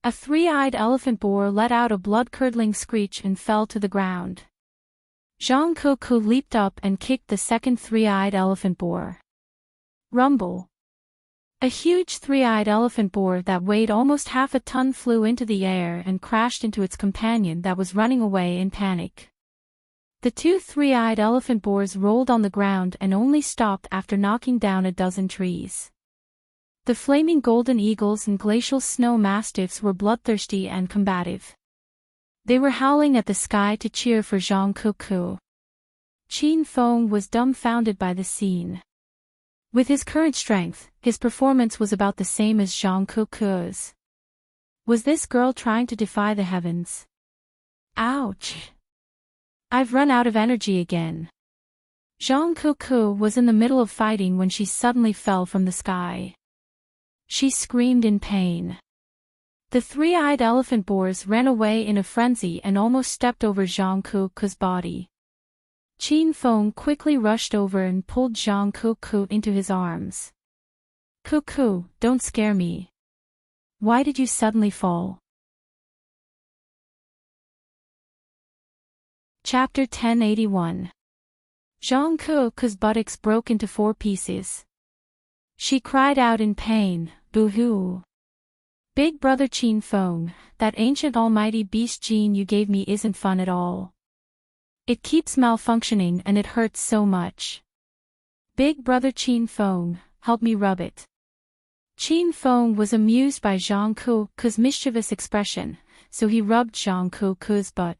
A three-eyed elephant boar let out a blood-curdling screech and fell to the ground. Zhang Kuku leaped up and kicked the second three-eyed elephant boar. Rumble! A huge three-eyed elephant boar that weighed almost half a ton flew into the air and crashed into its companion that was running away in panic. The two three-eyed elephant boars rolled on the ground and only stopped after knocking down a dozen trees. The flaming golden eagles and glacial snow mastiffs were bloodthirsty and combative. They were howling at the sky to cheer for Zhang Kuku. Qin Feng was dumbfounded by the scene. With his current strength, his performance was about the same as Zhang Kuku's. Was this girl trying to defy the heavens? Ouch! I've run out of energy again. Zhang Kuku was in the middle of fighting when she suddenly fell from the sky. She screamed in pain. The three-eyed elephant boars ran away in a frenzy and almost stepped over Zhang Kuku's body. Qin Feng quickly rushed over and pulled Zhang Kuku into his arms. "Kuku, don't scare me. Why did you suddenly fall?" Chapter 1081. Zhang Kuku's buttocks broke into 4 pieces. She cried out in pain, "Boo-hoo! Big brother Qin Feng, that ancient almighty beast gene you gave me isn't fun at all. It keeps malfunctioning and it hurts so much. Big brother Qin Feng, help me rub it." Qin Feng was amused by Zhang Kuku's mischievous expression, so he rubbed Zhang Kuku's butt.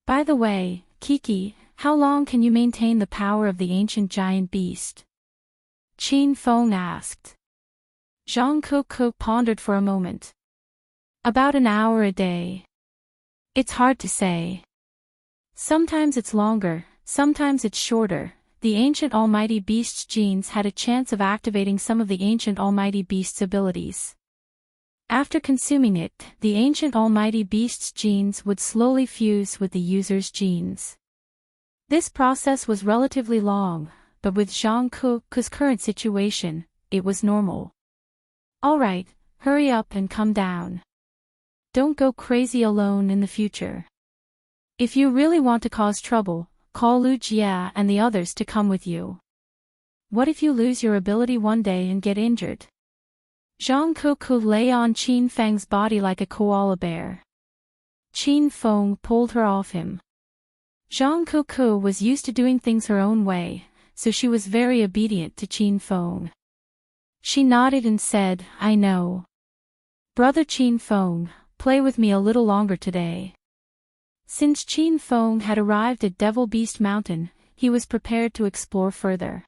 "By the way, Kiki, how long can you maintain the power of the ancient giant beast?" Qin Feng asked. Zhang Kuku pondered for a moment. "About an hour a day. It's hard to say. Sometimes it's longer, sometimes it's shorter, the ancient almighty beast's genes had a chance of activating some of the ancient almighty beast's abilities. After consuming it, the ancient almighty beast's genes would slowly fuse with the user's genes. This process was relatively long, but with Zhang Ku's current situation, it was normal. Alright, hurry up and come down. Don't go crazy alone in the future. If you really want to cause trouble, call Lu Jia and the others to come with you. What if you lose your ability one day and get injured? Zhang Ku lay on Qin Feng's body like a koala bear. Qin Feng pulled her off him. Zhang Ku was used to doing things her own way, so she was very obedient to Qin Feng. She nodded and said, I know. Brother Qin Feng, play with me a little longer today. Since Qin Feng had arrived at Devil Beast Mountain, he was prepared to explore further.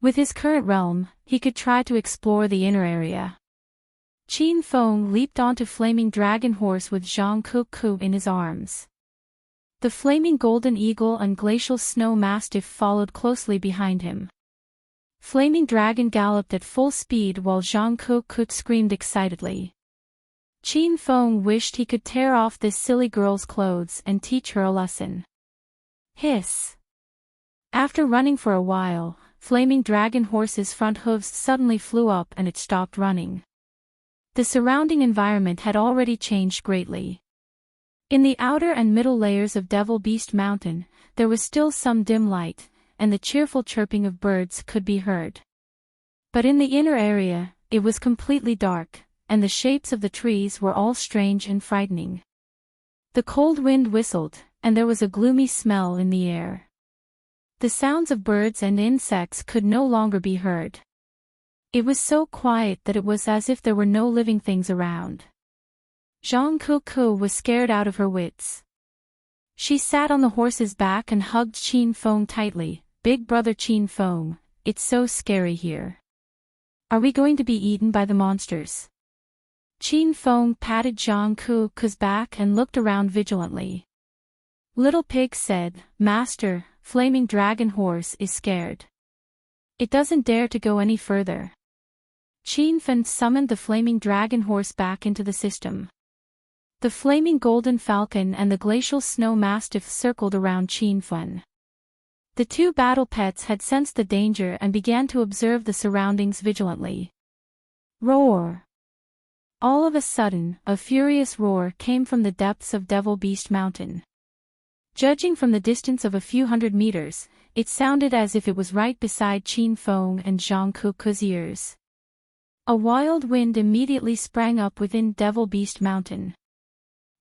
With his current realm, he could try to explore the inner area. Qin Feng leaped onto Flaming Dragon Horse with Zhang Ku in his arms. The Flaming Golden Eagle and Glacial Snow Mastiff followed closely behind him. Flaming Dragon galloped at full speed while Zhang Ku screamed excitedly. Qin Feng wished he could tear off this silly girl's clothes and teach her a lesson. Hiss! After running for a while, Flaming Dragon Horse's front hooves suddenly flew up and it stopped running. The surrounding environment had already changed greatly. In the outer and middle layers of Devil Beast Mountain, there was still some dim light, and the cheerful chirping of birds could be heard. But in the inner area, it was completely dark, and the shapes of the trees were all strange and frightening. The cold wind whistled, and there was a gloomy smell in the air. The sounds of birds and insects could no longer be heard. It was so quiet that it was as if there were no living things around. Zhang Ku was scared out of her wits. She sat on the horse's back and hugged Qin Feng tightly. Big brother Qin Feng, it's so scary here. Are we going to be eaten by the monsters? Qin Feng patted Zhang Ku's back and looked around vigilantly. Little Pig said, Master, Flaming Dragon Horse is scared. It doesn't dare to go any further. Qin Feng summoned the Flaming Dragon Horse back into the system. The Flaming Golden Falcon and the Glacial Snow Mastiff circled around Qin Feng. The two battle pets had sensed the danger and began to observe the surroundings vigilantly. Roar! All of a sudden, a furious roar came from the depths of Devil Beast Mountain. Judging from the distance of a few hundred meters, it sounded as if it was right beside Qin Feng and Zhang Ku's ears. A wild wind immediately sprang up within Devil Beast Mountain.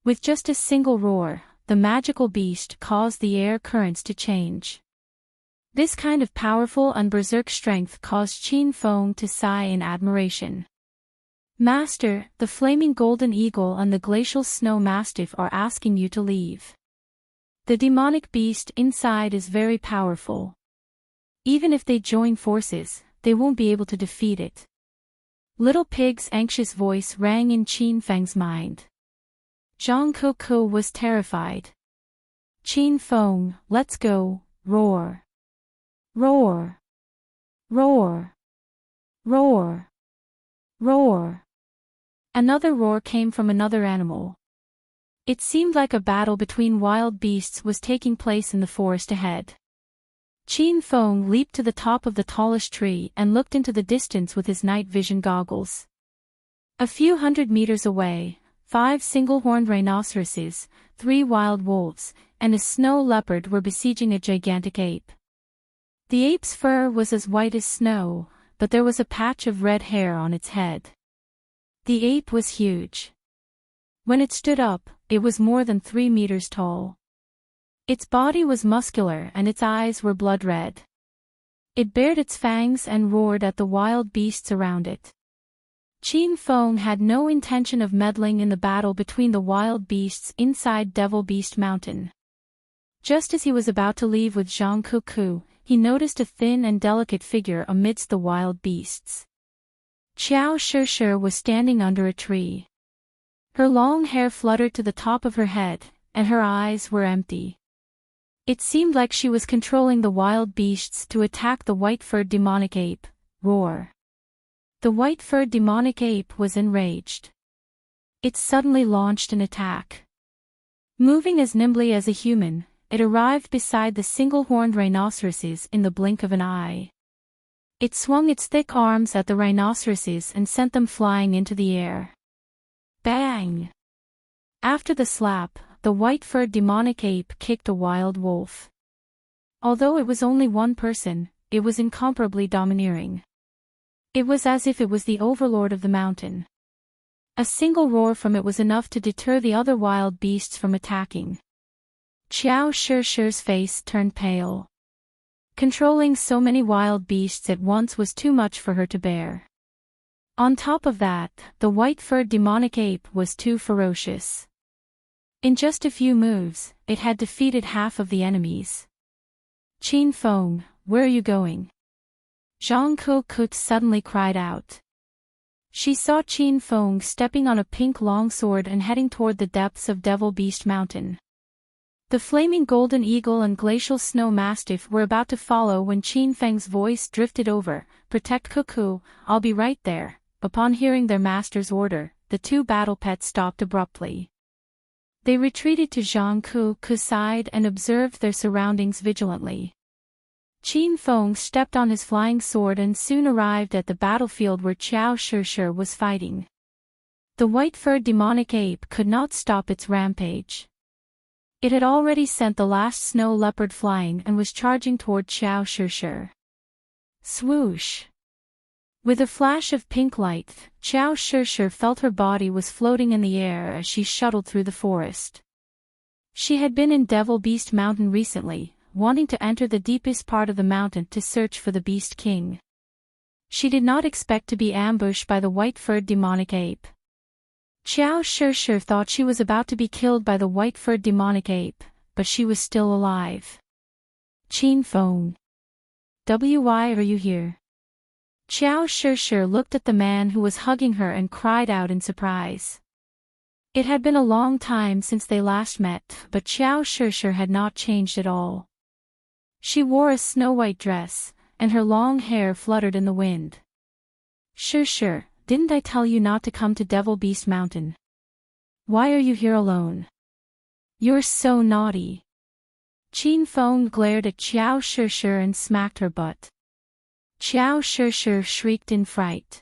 With just a single roar, the magical beast caused the air currents to change. This kind of powerful and berserk strength caused Qin Feng to sigh in admiration. Master, the Flaming Golden Eagle and the Glacial Snow Mastiff are asking you to leave. The demonic beast inside is very powerful. Even if they join forces, they won't be able to defeat it. Little Pig's anxious voice rang in Qin Feng's mind. Zhang Ku was terrified. Qin Feng, let's go, roar. Roar. Roar. Roar. Roar. Another roar came from another animal. It seemed like a battle between wild beasts was taking place in the forest ahead. Qin Feng leaped to the top of the tallest tree and looked into the distance with his night vision goggles. A few hundred meters away, 5 single-horned rhinoceroses, 3 wild wolves, and a snow leopard were besieging a gigantic ape. The ape's fur was as white as snow, but there was a patch of red hair on its head. The ape was huge. When it stood up, it was more than 3 meters tall. Its body was muscular and its eyes were blood red. It bared its fangs and roared at the wild beasts around it. Qin Feng had no intention of meddling in the battle between the wild beasts inside Devil Beast Mountain. Just as he was about to leave with Zhang Ku, he noticed a thin and delicate figure amidst the wild beasts. Qiao Shishir was standing under a tree. Her long hair fluttered to the top of her head, and her eyes were empty. It seemed like she was controlling the wild beasts to attack the white-furred demonic ape. Roar. The white-furred demonic ape was enraged. It suddenly launched an attack. Moving as nimbly as a human, it arrived beside the single-horned rhinoceroses in the blink of an eye. It swung its thick arms at the rhinoceroses and sent them flying into the air. Bang! After the slap, the white-furred demonic ape kicked a wild wolf. Although it was only one person, it was incomparably domineering. It was as if it was the overlord of the mountain. A single roar from it was enough to deter the other wild beasts from attacking. Xiao Shishir's face turned pale. Controlling so many wild beasts at once was too much for her to bear. On top of that, the white-furred demonic ape was too ferocious. In just a few moves, it had defeated half of the enemies. Qin Feng, where are you going? Zhang Kut suddenly cried out. She saw Qin Feng stepping on a pink longsword and heading toward the depths of Devil Beast Mountain. The flaming golden eagle and glacial snow mastiff were about to follow when Qin Feng's voice drifted over, "Protect Cuckoo, I'll be right there." Upon hearing their master's order, the two battle pets stopped abruptly. They retreated to Zhang Ku's side and observed their surroundings vigilantly. Qin Feng stepped on his flying sword and soon arrived at the battlefield where Xiao Shishir was fighting. The white-furred demonic ape could not stop its rampage. It had already sent the last snow leopard flying and was charging toward Xiao Shishir. Swoosh! With a flash of pink light, Xiao Shishir felt her body was floating in the air as she shuttled through the forest. She had been in Devil Beast Mountain recently, wanting to enter the deepest part of the mountain to search for the Beast King. She did not expect to be ambushed by the white-furred demonic ape. Xiao Shishir thought she was about to be killed by the white-furred demonic ape, but she was still alive. Qin Feng. Why are you here? Xiao Shishir looked at the man who was hugging her and cried out in surprise. It had been a long time since they last met, but Xiao Shishir had not changed at all. She wore a snow-white dress, and her long hair fluttered in the wind. Shishir, didn't I tell you not to come to Devil Beast Mountain? Why are you here alone? You're so naughty. Qin Feng glared at Xiao Shishir and smacked her butt. Xiao Shishir shrieked in fright.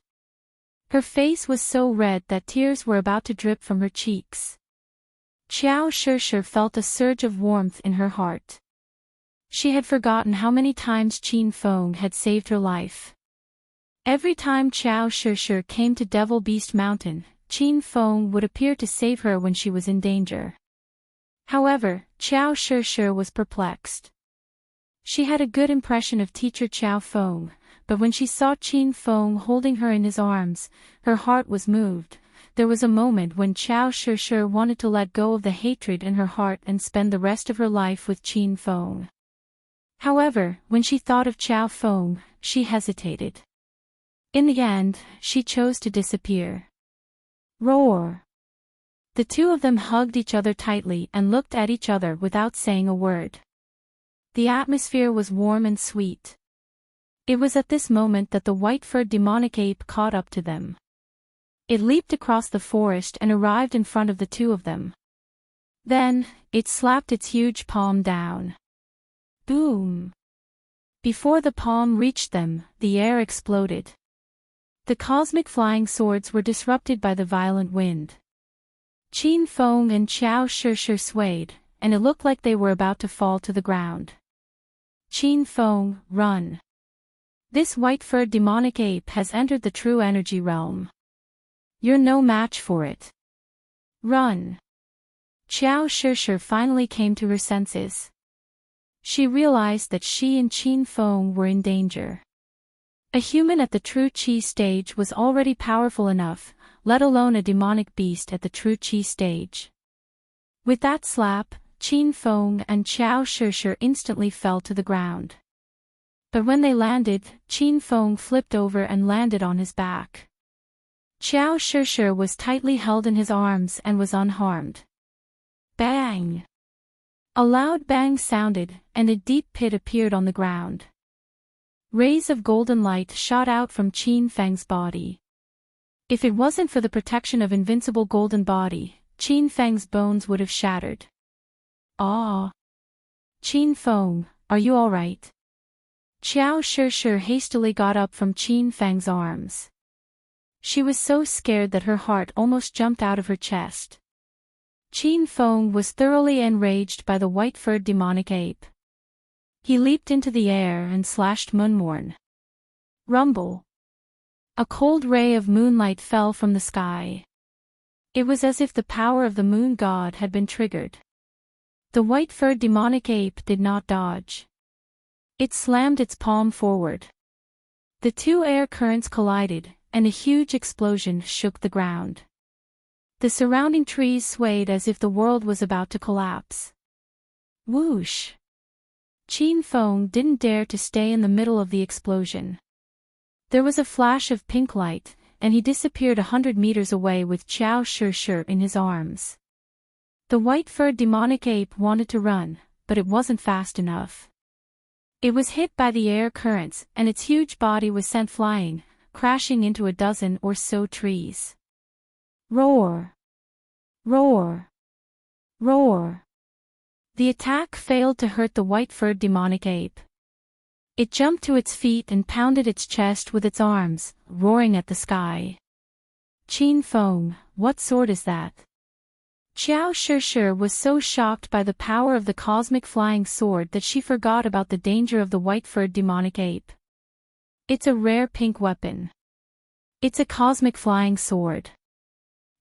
Her face was so red that tears were about to drip from her cheeks. Xiao Shishir felt a surge of warmth in her heart. She had forgotten how many times Qin Feng had saved her life. Every time Xiao Shishir came to Devil Beast Mountain, Qin Feng would appear to save her when she was in danger. However, Xiao Shishir was perplexed. She had a good impression of teacher Xiao Feng, but when she saw Qin Feng holding her in his arms, her heart was moved. There was a moment when Xiao Shishir wanted to let go of the hatred in her heart and spend the rest of her life with Qin Feng. However, when she thought of Xiao Feng, she hesitated. In the end, she chose to disappear. Roar! The two of them hugged each other tightly and looked at each other without saying a word. The atmosphere was warm and sweet. It was at this moment that the white-furred demonic ape caught up to them. It leaped across the forest and arrived in front of the two of them. Then, it slapped its huge palm down. Boom! Before the palm reached them, the air exploded. The cosmic flying swords were disrupted by the violent wind. Qin Feng and Xiao Shishir swayed, and it looked like they were about to fall to the ground. Qin Feng, run! This white-furred demonic ape has entered the true energy realm. You're no match for it. Run! Xiao Shishir finally came to her senses. She realized that she and Qin Feng were in danger. A human at the true Qi stage was already powerful enough, let alone a demonic beast at the true Qi stage. With that slap, Qin Feng and Xiao Shishir instantly fell to the ground. But when they landed, Qin Feng flipped over and landed on his back. Xiao Shishir was tightly held in his arms and was unharmed. Bang! A loud bang sounded, and a deep pit appeared on the ground. Rays of golden light shot out from Qin Feng's body. If it wasn't for the protection of invincible golden body, Qin Feng's bones would have shattered. Ah! Qin Feng, are you all right? Qiao Shishir hastily got up from Qin Feng's arms. She was so scared that her heart almost jumped out of her chest. Qin Feng was thoroughly enraged by the white-furred demonic ape. He leaped into the air and slashed Moonmorn. Rumble! A cold ray of moonlight fell from the sky. It was as if the power of the moon god had been triggered. The white-furred demonic ape did not dodge. It slammed its palm forward. The two air currents collided, and a huge explosion shook the ground. The surrounding trees swayed as if the world was about to collapse. Whoosh! Qin Feng didn't dare to stay in the middle of the explosion. There was a flash of pink light, and he disappeared 100 meters away with Qiao Shishir in his arms. The white-furred demonic ape wanted to run, but it wasn't fast enough. It was hit by the air currents, and its huge body was sent flying, crashing into a dozen or so trees. Roar! Roar! Roar! The attack failed to hurt the white-furred demonic ape. It jumped to its feet and pounded its chest with its arms, roaring at the sky. Qin Feng, what sword is that? Qiao Shishir was so shocked by the power of the cosmic flying sword that she forgot about the danger of the white-furred demonic ape. It's a rare pink weapon. It's a cosmic flying sword.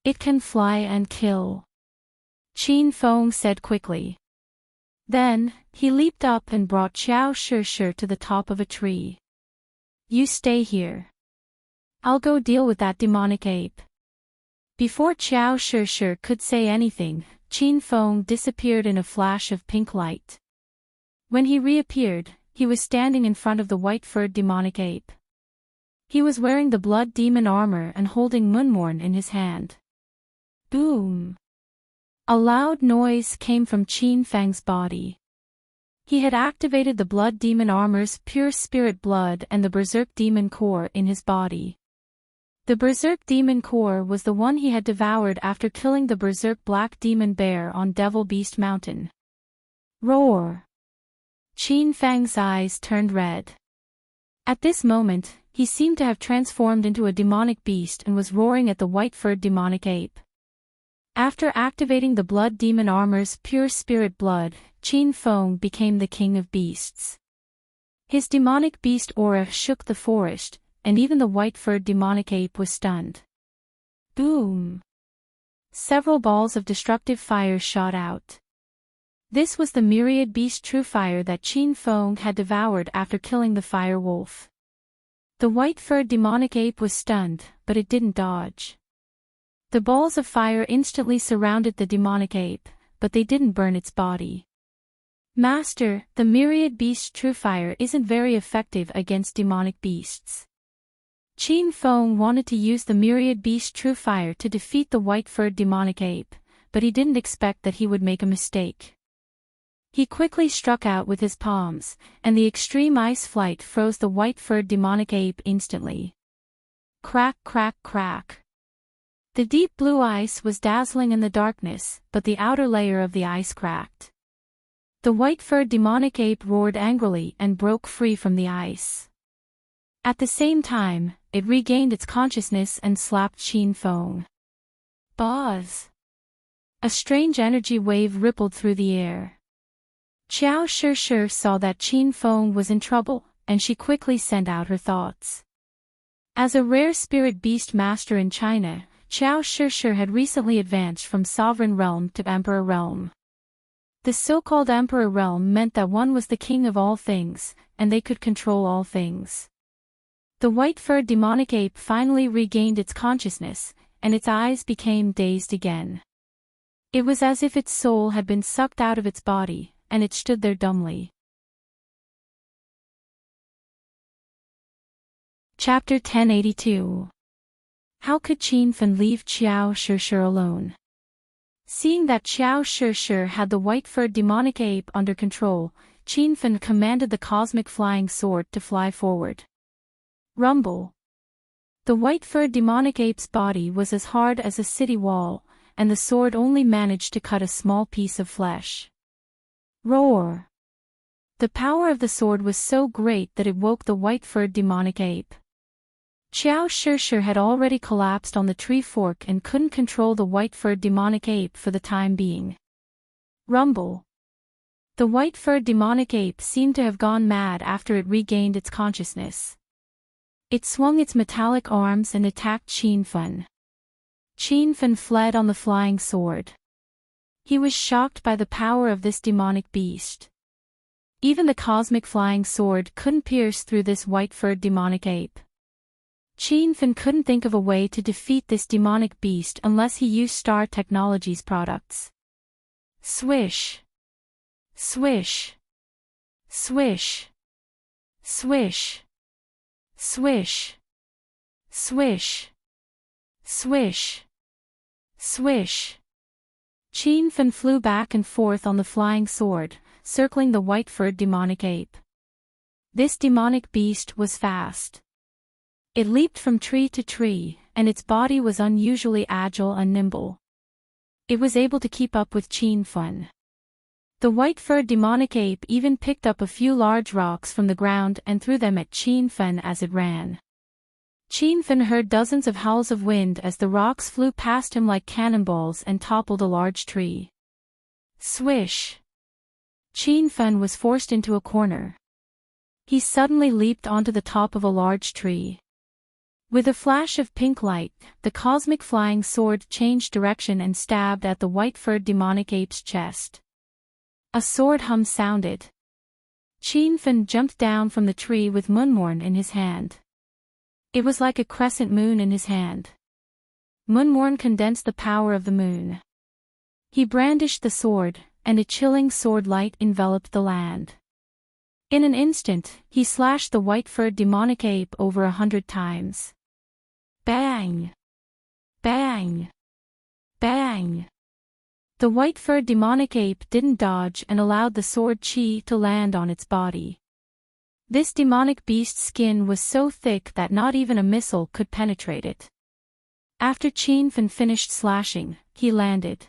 It can fly and kill. Qin Feng said quickly. Then, he leaped up and brought Qiao Shishir to the top of a tree. You stay here. I'll go deal with that demonic ape. Before Qiao Shishir could say anything, Qin Feng disappeared in a flash of pink light. When he reappeared, he was standing in front of the white-furred demonic ape. He was wearing the blood demon armor and holding Moonmorn in his hand. Boom! A loud noise came from Qin Feng's body. He had activated the blood demon armor's pure spirit blood and the berserk demon core in his body. The berserk demon core was the one he had devoured after killing the berserk black demon bear on Devil Beast Mountain. Roar! Qin Feng's eyes turned red. At this moment, he seemed to have transformed into a demonic beast and was roaring at the white-furred demonic ape. After activating the blood demon armor's pure spirit blood, Qin Feng became the king of beasts. His demonic beast aura shook the forest, and even the white-furred demonic ape was stunned. Boom! Several balls of destructive fire shot out. This was the myriad beast true fire that Qin Feng had devoured after killing the fire wolf. The white-furred demonic ape was stunned, but it didn't dodge. The balls of fire instantly surrounded the demonic ape, but they didn't burn its body. Master, the myriad beast true fire isn't very effective against demonic beasts. Qin Feng wanted to use the myriad beast true fire to defeat the white-furred demonic ape, but he didn't expect that he would make a mistake. He quickly struck out with his palms, and the extreme ice flight froze the white-furred demonic ape instantly. Crack, crack, crack. The deep blue ice was dazzling in the darkness, but the outer layer of the ice cracked. The white-furred demonic ape roared angrily and broke free from the ice. At the same time, it regained its consciousness and slapped Qin Feng. Buzz! A strange energy wave rippled through the air. Qiao Shishir saw that Qin Feng was in trouble, and she quickly sent out her thoughts. As a rare spirit beast master in China, Qiao Shishir had recently advanced from Sovereign Realm to Emperor Realm. The so-called Emperor Realm meant that one was the king of all things, and they could control all things. The white-furred demonic ape finally regained its consciousness, and its eyes became dazed again. It was as if its soul had been sucked out of its body, and it stood there dumbly. Chapter 1082. How could Qin Feng leave Qiao Shishir alone? Seeing that Xiao Shishir had the white-furred demonic ape under control, Qin Fan commanded the cosmic flying sword to fly forward. Rumble. The white-furred demonic ape's body was as hard as a city wall, and the sword only managed to cut a small piece of flesh. Roar. The power of the sword was so great that it woke the white-furred demonic ape. Xiao Shishir had already collapsed on the tree fork and couldn't control the white-furred demonic ape for the time being. Rumble. The white-furred demonic ape seemed to have gone mad after it regained its consciousness. It swung its metallic arms and attacked Qin Fan. Qin Fan fled on the flying sword. He was shocked by the power of this demonic beast. Even the cosmic flying sword couldn't pierce through this white-furred demonic ape. Qin Fan couldn't think of a way to defeat this demonic beast unless he used Star Technologies products. Swish. Swish. Swish. Swish. Swish. Swish. Swish. Swish. Qin Fan flew back and forth on the flying sword, circling the white-furred demonic ape. This demonic beast was fast. It leaped from tree to tree, and its body was unusually agile and nimble. It was able to keep up with Qin Fan. The white-furred demonic ape even picked up a few large rocks from the ground and threw them at Qin Fan as it ran. Qin Fan heard dozens of howls of wind as the rocks flew past him like cannonballs and toppled a large tree. Swish! Qin Fan was forced into a corner. He suddenly leaped onto the top of a large tree. With a flash of pink light, the cosmic flying sword changed direction and stabbed at the white-furred demonic ape's chest. A sword hum sounded. Qin Fan jumped down from the tree with Moonmorn in his hand. It was like a crescent moon in his hand. Moonmorn condensed the power of the moon. He brandished the sword, and a chilling sword light enveloped the land. In an instant, he slashed the white-furred demonic ape over 100 times. Bang! Bang! Bang! The white-furred demonic ape didn't dodge and allowed the sword chi to land on its body. This demonic beast's skin was so thick that not even a missile could penetrate it. After Qin Fan finished slashing, he landed.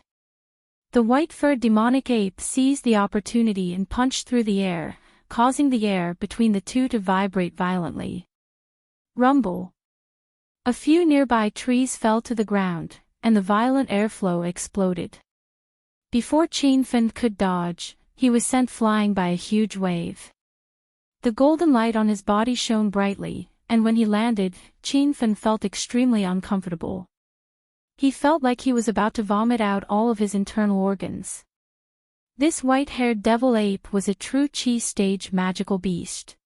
The white-furred demonic ape seized the opportunity and punched through the air, causing the air between the two to vibrate violently. Rumble. A few nearby trees fell to the ground, and the violent airflow exploded. Before Qin Fan could dodge, he was sent flying by a huge wave. The golden light on his body shone brightly, and when he landed, Qin Fan felt extremely uncomfortable. He felt like he was about to vomit out all of his internal organs. This white-haired devil ape was a true Qi stage magical beast.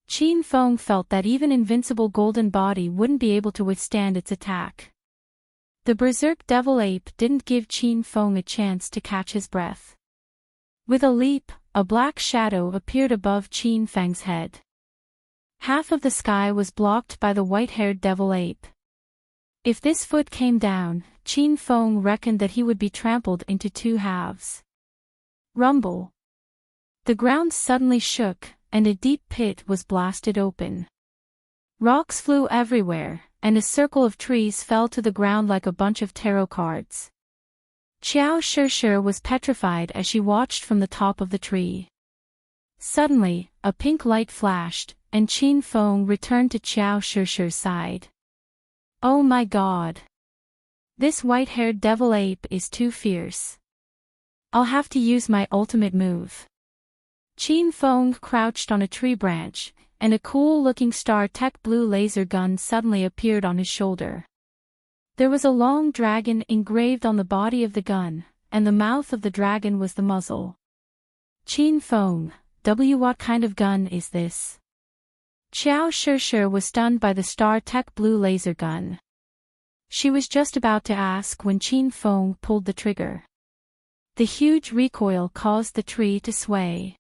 Qin Feng felt that even invincible golden body wouldn't be able to withstand its attack. The berserk devil ape didn't give Qin Feng a chance to catch his breath. With a leap, a black shadow appeared above Qin Feng's head. Half of the sky was blocked by the white-haired devil ape. If this foot came down, Qin Feng reckoned that he would be trampled into two halves. Rumble. The ground suddenly shook, and a deep pit was blasted open. Rocks flew everywhere, and a circle of trees fell to the ground like a bunch of tarot cards. Xiao Shishir was petrified as she watched from the top of the tree. Suddenly, a pink light flashed, and Qin Feng returned to Xiao Shishir's side. Oh my god! This white-haired devil ape is too fierce. I'll have to use my ultimate move. Qin Feng crouched on a tree branch, and a cool-looking StarTech blue laser gun suddenly appeared on his shoulder. There was a long dragon engraved on the body of the gun, and the mouth of the dragon was the muzzle. Qin Feng, what kind of gun is this? Xiao Shishir was stunned by the StarTech blue laser gun. She was just about to ask when Qin Feng pulled the trigger. The huge recoil caused the tree to sway.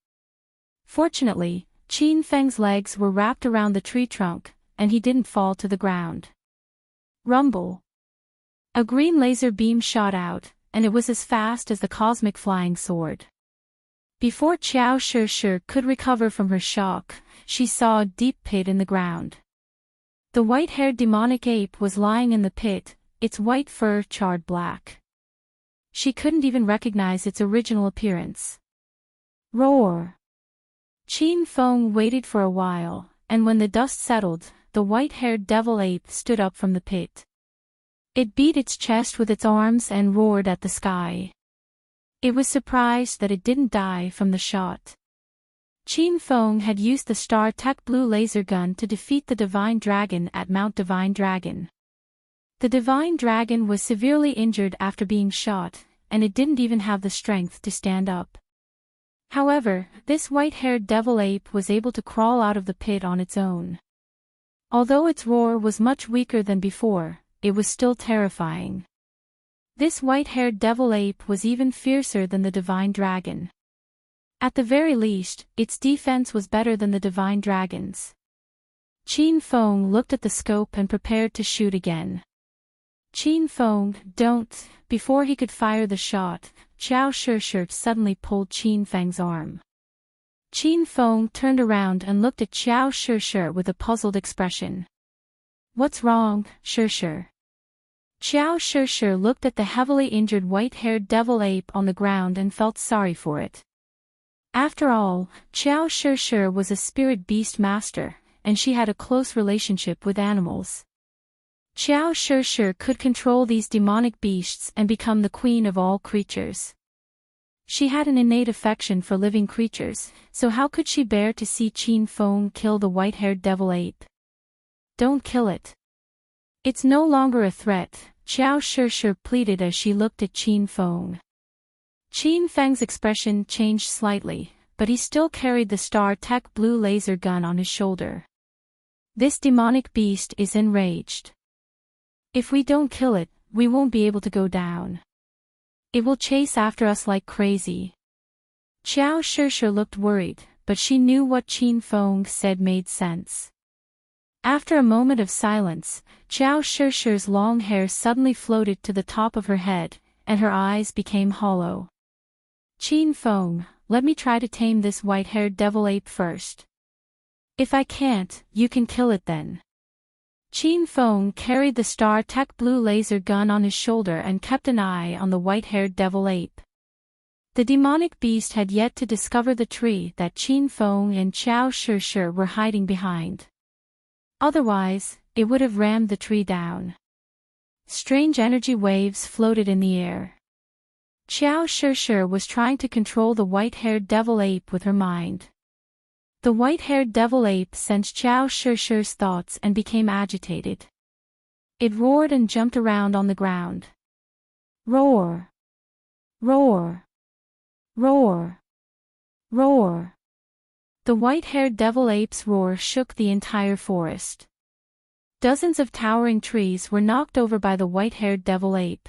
Fortunately, Qin Feng's legs were wrapped around the tree trunk, and he didn't fall to the ground. Rumble. A green laser beam shot out, and it was as fast as the cosmic flying sword. Before Xiao Shi could recover from her shock, she saw a deep pit in the ground. The white-haired demonic ape was lying in the pit, its white fur charred black. She couldn't even recognize its original appearance. Roar! Qin Feng waited for a while, and when the dust settled, the white-haired devil ape stood up from the pit. It beat its chest with its arms and roared at the sky. It was surprised that it didn't die from the shot. Qin Feng had used the Star-Tech blue laser gun to defeat the Divine Dragon at Mount Divine Dragon. The Divine Dragon was severely injured after being shot, and it didn't even have the strength to stand up. However, this white-haired devil ape was able to crawl out of the pit on its own. Although its roar was much weaker than before, it was still terrifying. This white-haired devil ape was even fiercer than the Divine Dragon. At the very least, its defense was better than the Divine Dragon's. Qin Feng looked at the scope and prepared to shoot again. Qin Feng, don't. Before he could fire the shot, Xiao Shi suddenly pulled Qin Feng's arm. Qin Feng turned around and looked at Xiao Shi with a puzzled expression. What's wrong, Shi? Xiao Shi looked at the heavily injured white-haired devil ape on the ground and felt sorry for it. After all, Xiao Shi was a spirit beast master, and she had a close relationship with animals. Xiao Shi could control these demonic beasts and become the queen of all creatures. She had an innate affection for living creatures, so how could she bear to see Qin Feng kill the white-haired devil ape? Don't kill it. It's no longer a threat, Xiao Shi pleaded as she looked at Qin Feng. Qin Feng's expression changed slightly, but he still carried the Star-Tech blue laser gun on his shoulder. This demonic beast is enraged. If we don't kill it, we won't be able to go down. It will chase after us like crazy. Xiao Shi looked worried, but she knew what Qin Feng said made sense. After a moment of silence, Xiao Shi's long hair suddenly floated to the top of her head, and her eyes became hollow. Qin Feng, let me try to tame this white-haired devil ape first. If I can't, you can kill it then. Qin Feng carried the Star-Tech blue laser gun on his shoulder and kept an eye on the white-haired devil ape. The demonic beast had yet to discover the tree that Qin Feng and Xiao Shi were hiding behind. Otherwise, it would have rammed the tree down. Strange energy waves floated in the air. Xiao Shi was trying to control the white-haired devil ape with her mind. The white-haired devil ape sensed Xiao Shi's thoughts and became agitated. It roared and jumped around on the ground. Roar! Roar! Roar! Roar! The white-haired devil ape's roar shook the entire forest. Dozens of towering trees were knocked over by the white-haired devil ape.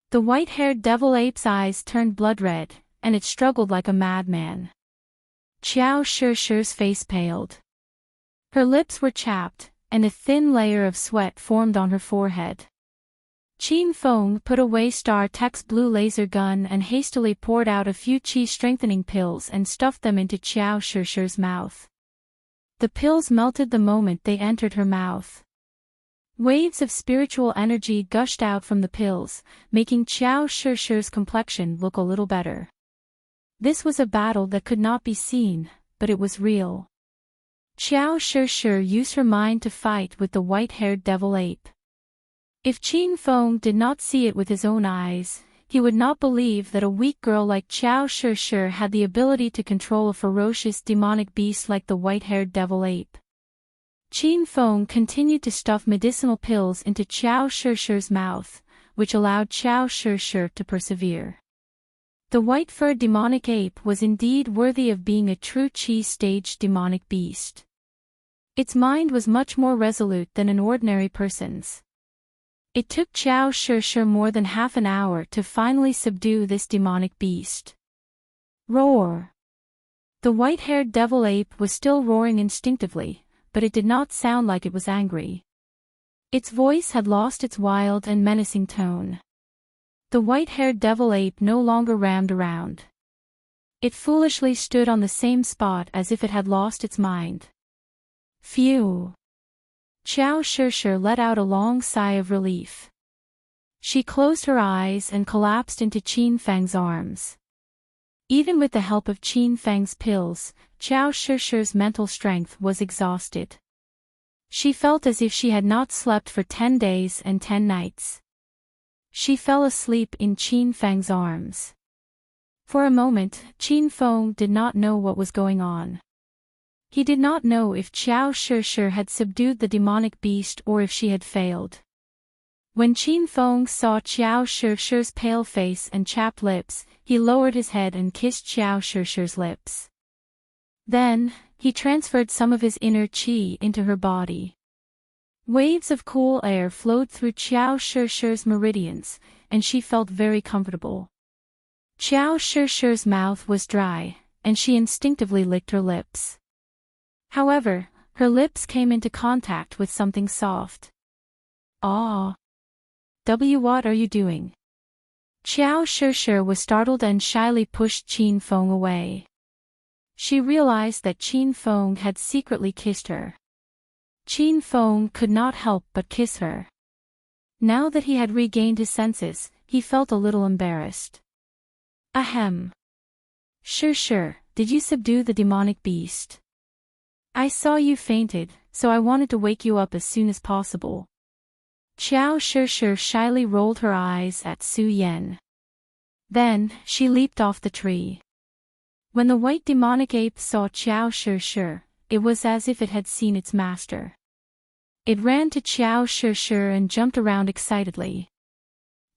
The white-haired devil ape's eyes turned blood red, and it struggled like a madman. Xiao Shi's face paled. Her lips were chapped, and a thin layer of sweat formed on her forehead. Qin Feng put away Star-Tech's blue laser gun and hastily poured out a few qi-strengthening pills and stuffed them into Xiao Shi's mouth. The pills melted the moment they entered her mouth. Waves of spiritual energy gushed out from the pills, making Xiao Shi's complexion look a little better. This was a battle that could not be seen, but it was real. Xiao Shi used her mind to fight with the white-haired devil ape. If Qin Feng did not see it with his own eyes, he would not believe that a weak girl like Xiao Shi had the ability to control a ferocious demonic beast like the white-haired devil ape. Qin Feng continued to stuff medicinal pills into Xiao Shi's mouth, which allowed Xiao Shi to persevere. The white-furred demonic ape was indeed worthy of being a true qi-staged demonic beast. Its mind was much more resolute than an ordinary person's. It took Xiao Shi more than half an hour to finally subdue this demonic beast. Roar! The white-haired devil ape was still roaring instinctively, but it did not sound like it was angry. Its voice had lost its wild and menacing tone. The white-haired devil ape no longer rammed around. It foolishly stood on the same spot as if it had lost its mind. Phew! Xiao Shishir let out a long sigh of relief. She closed her eyes and collapsed into Qin Feng's arms. Even with the help of Qin Feng's pills, Xiao Shishir's mental strength was exhausted. She felt as if she had not slept for 10 days and 10 nights. She fell asleep in Qin Feng's arms. For a moment, Qin Feng did not know what was going on. He did not know if Xiao Shishir had subdued the demonic beast or if she had failed. When Qin Feng saw Xiao Shishir's pale face and chapped lips, he lowered his head and kissed Xiao Shishir's lips. Then, he transferred some of his inner qi into her body. Waves of cool air flowed through Xiao Shishir's meridians, and she felt very comfortable. Xiao Shishir's mouth was dry, and she instinctively licked her lips. However, her lips came into contact with something soft. "Ah! What are you doing?" Xiao Shishir was startled and shyly pushed Qin Feng away. She realized that Qin Feng had secretly kissed her. Qin Feng could not help but kiss her. Now that he had regained his senses, he felt a little embarrassed. Ahem. Shishir, did you subdue the demonic beast? I saw you fainted, so I wanted to wake you up as soon as possible. Xiao Shishir shyly rolled her eyes at Su Yan. Then, she leaped off the tree. When the white demonic ape saw Xiao Shishir, it was as if it had seen its master. It ran to Xiao Shishir and jumped around excitedly.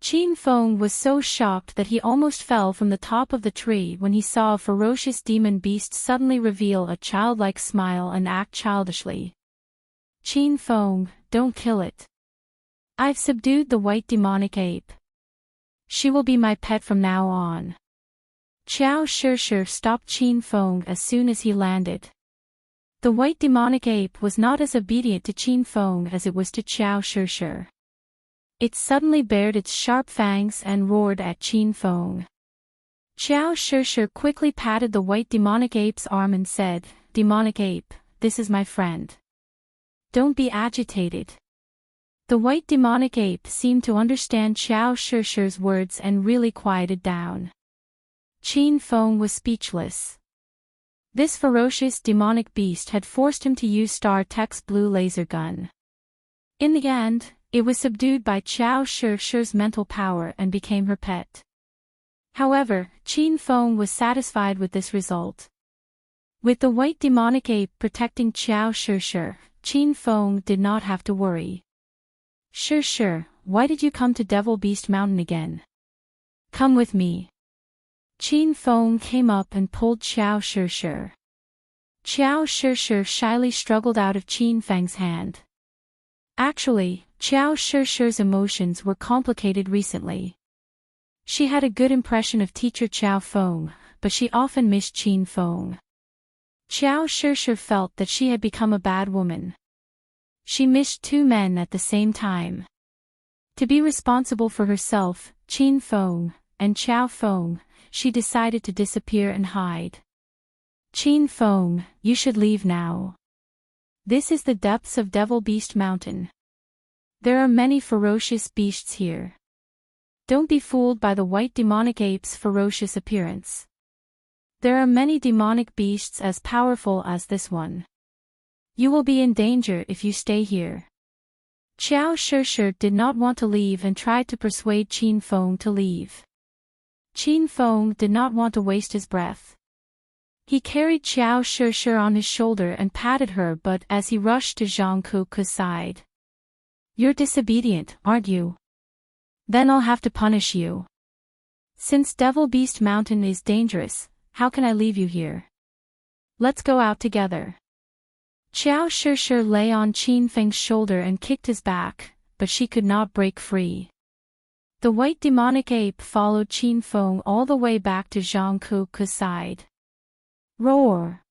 Qin Feng was so shocked that he almost fell from the top of the tree when he saw a ferocious demon beast suddenly reveal a childlike smile and act childishly. Qin Feng, don't kill it. I've subdued the white demonic ape. She will be my pet from now on. Xiao Shishir stopped Qin Feng as soon as he landed. The white demonic ape was not as obedient to Qin Feng as it was to Xiao Shishir. It suddenly bared its sharp fangs and roared at Qin Feng. Xiao Shishir quickly patted the white demonic ape's arm and said, "Demonic ape, this is my friend. Don't be agitated." The white demonic ape seemed to understand Xiao Shishir's words and really quieted down. Qin Feng was speechless. This ferocious demonic beast had forced him to use Star Tech's blue laser gun. In the end, it was subdued by Xiao Shishir's mental power and became her pet. However, Qin Feng was satisfied with this result. With the white demonic ape protecting Xiao Shishir, Qin Feng did not have to worry. "Shishir, why did you come to Devil Beast Mountain again? Come with me." Qin Feng came up and pulled Xiao Shishir. Xiao Shishir shyly struggled out of Qin Feng's hand. Actually, Xiao Shishir's emotions were complicated recently. She had a good impression of teacher Xiao Feng, but she often missed Qin Feng. Xiao Shishir felt that she had become a bad woman. She missed two men at the same time. To be responsible for herself, Qin Feng, and Xiao Feng, she decided to disappear and hide. "Qin Feng, you should leave now. This is the depths of Devil Beast Mountain. There are many ferocious beasts here. Don't be fooled by the white demonic ape's ferocious appearance. There are many demonic beasts as powerful as this one. You will be in danger if you stay here." Xiao Shishir did not want to leave and tried to persuade Qin Feng to leave. Qin Feng did not want to waste his breath. He carried Xiao Shishir on his shoulder and patted her, but as he rushed to Zhang Kuku's side. "You're disobedient, aren't you? Then I'll have to punish you. Since Devil Beast Mountain is dangerous, how can I leave you here? Let's go out together." Xiao Shishir lay on Qin Feng's shoulder and kicked his back, but she could not break free. The white demonic ape followed Qin Feng all the way back to Zhang Kuku's side. Roar!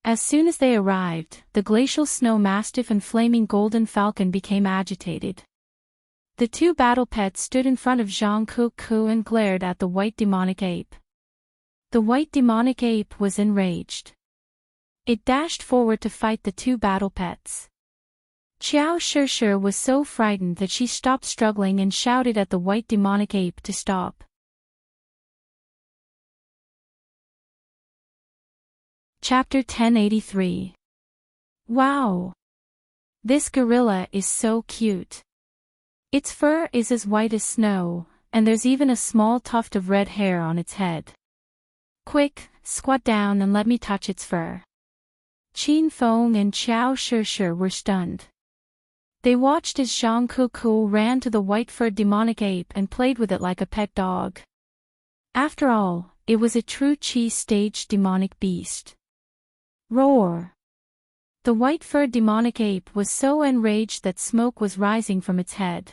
As soon as they arrived, the glacial snow mastiff and flaming golden falcon became agitated. The two battle pets stood in front of Zhang Kuku and glared at the white demonic ape. The white demonic ape was enraged. It dashed forward to fight the two battle pets. Xiao Shishir was so frightened that she stopped struggling and shouted at the white demonic ape to stop. Chapter 1083. Wow! This gorilla is so cute. Its fur is as white as snow, and there's even a small tuft of red hair on its head. Quick, squat down and let me touch its fur. Qin Feng and Xiao Shishir were stunned. They watched as Zhang Kuku ran to the white-furred demonic ape and played with it like a pet dog. After all, it was a true Qi-staged demonic beast. Roar! The white-furred demonic ape was so enraged that smoke was rising from its head.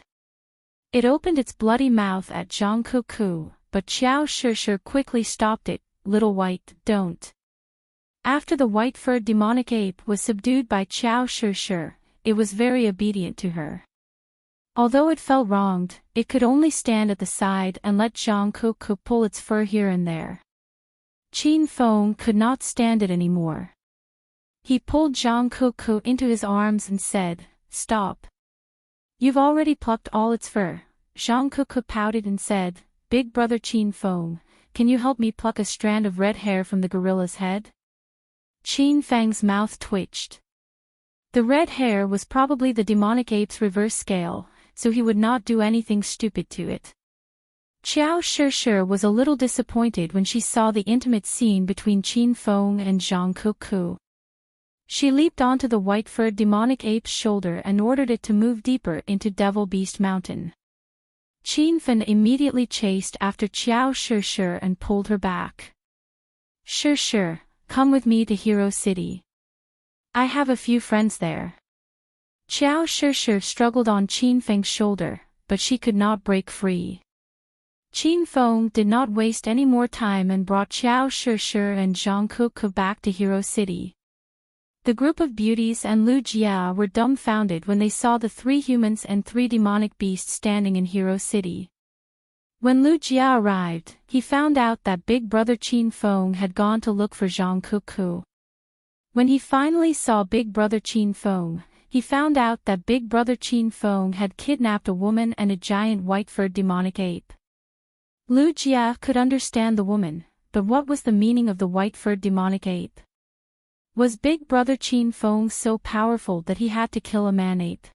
It opened its bloody mouth at Zhang Kuku, but Xiao Shishir quickly stopped it. Little white, don't. After the white-furred demonic ape was subdued by Xiao Shishir, it was very obedient to her. Although it felt wronged, it could only stand at the side and let Zhang Kuku pull its fur here and there. Qin Feng could not stand it anymore. He pulled Zhang Kuku into his arms and said, "Stop. You've already plucked all its fur." Zhang Kuku pouted and said, "Big brother Qin Feng, can you help me pluck a strand of red hair from the gorilla's head?" Qin Feng's mouth twitched. The red hair was probably the demonic ape's reverse scale, so he would not do anything stupid to it. Xiao Shishir was a little disappointed when she saw the intimate scene between Qin Feng and Zhang Kuku. She leaped onto the white-furred demonic ape's shoulder and ordered it to move deeper into Devil Beast Mountain. Qin Feng immediately chased after Xiao Shishir and pulled her back. "Shishir, come with me to Hero City. I have a few friends there." Xiao Shishir struggled on Qin Feng's shoulder, but she could not break free. Qin Feng did not waste any more time and brought Xiao Shishir and Zhang Kuku back to Hero City. The group of beauties and Lu Jia were dumbfounded when they saw the 3 humans and 3 demonic beasts standing in Hero City. When Lu Jia arrived, he found out that big brother Qin Feng had gone to look for Zhang Kuku. When he finally saw big brother Qin Feng, he found out that big brother Qin Feng had kidnapped a woman and a giant white-furred demonic ape. Lu Jia could understand the woman, but what was the meaning of the white-furred demonic ape? Was big brother Qin Feng so powerful that he had to kill a man-ape?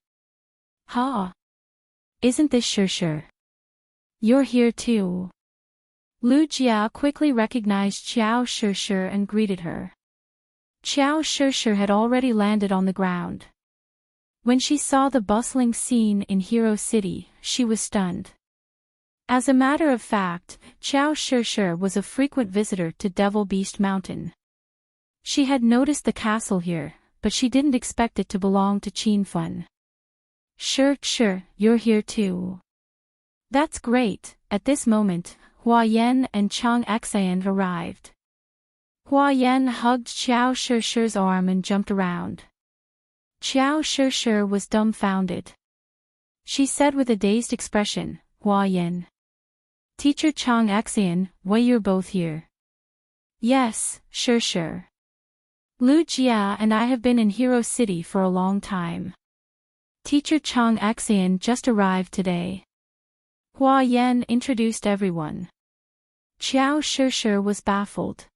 Ha! Isn't this Shishir? You're here too. Lu Jia quickly recognized Xiao Shishir and greeted her. Xiao Shishir had already landed on the ground. When she saw the bustling scene in Hero City, she was stunned. As a matter of fact, Xiao Shishir was a frequent visitor to Devil Beast Mountain. She had noticed the castle here, but she didn't expect it to belong to Qin Feng. Sure, you're here too. That's great." At this moment, Hua Yan and Chang Xian arrived. Hua Yan hugged Xiao Shishir's arm and jumped around. Xiao Shishir was dumbfounded. She said with a dazed expression, "Hua Yan. Teacher Chang Xian, why you're both here?" "Yes, Shishir. Lu Jia and I have been in Hero City for a long time. Teacher Chang Xian just arrived today." Hua Yan introduced everyone. Xiao Shishir was baffled.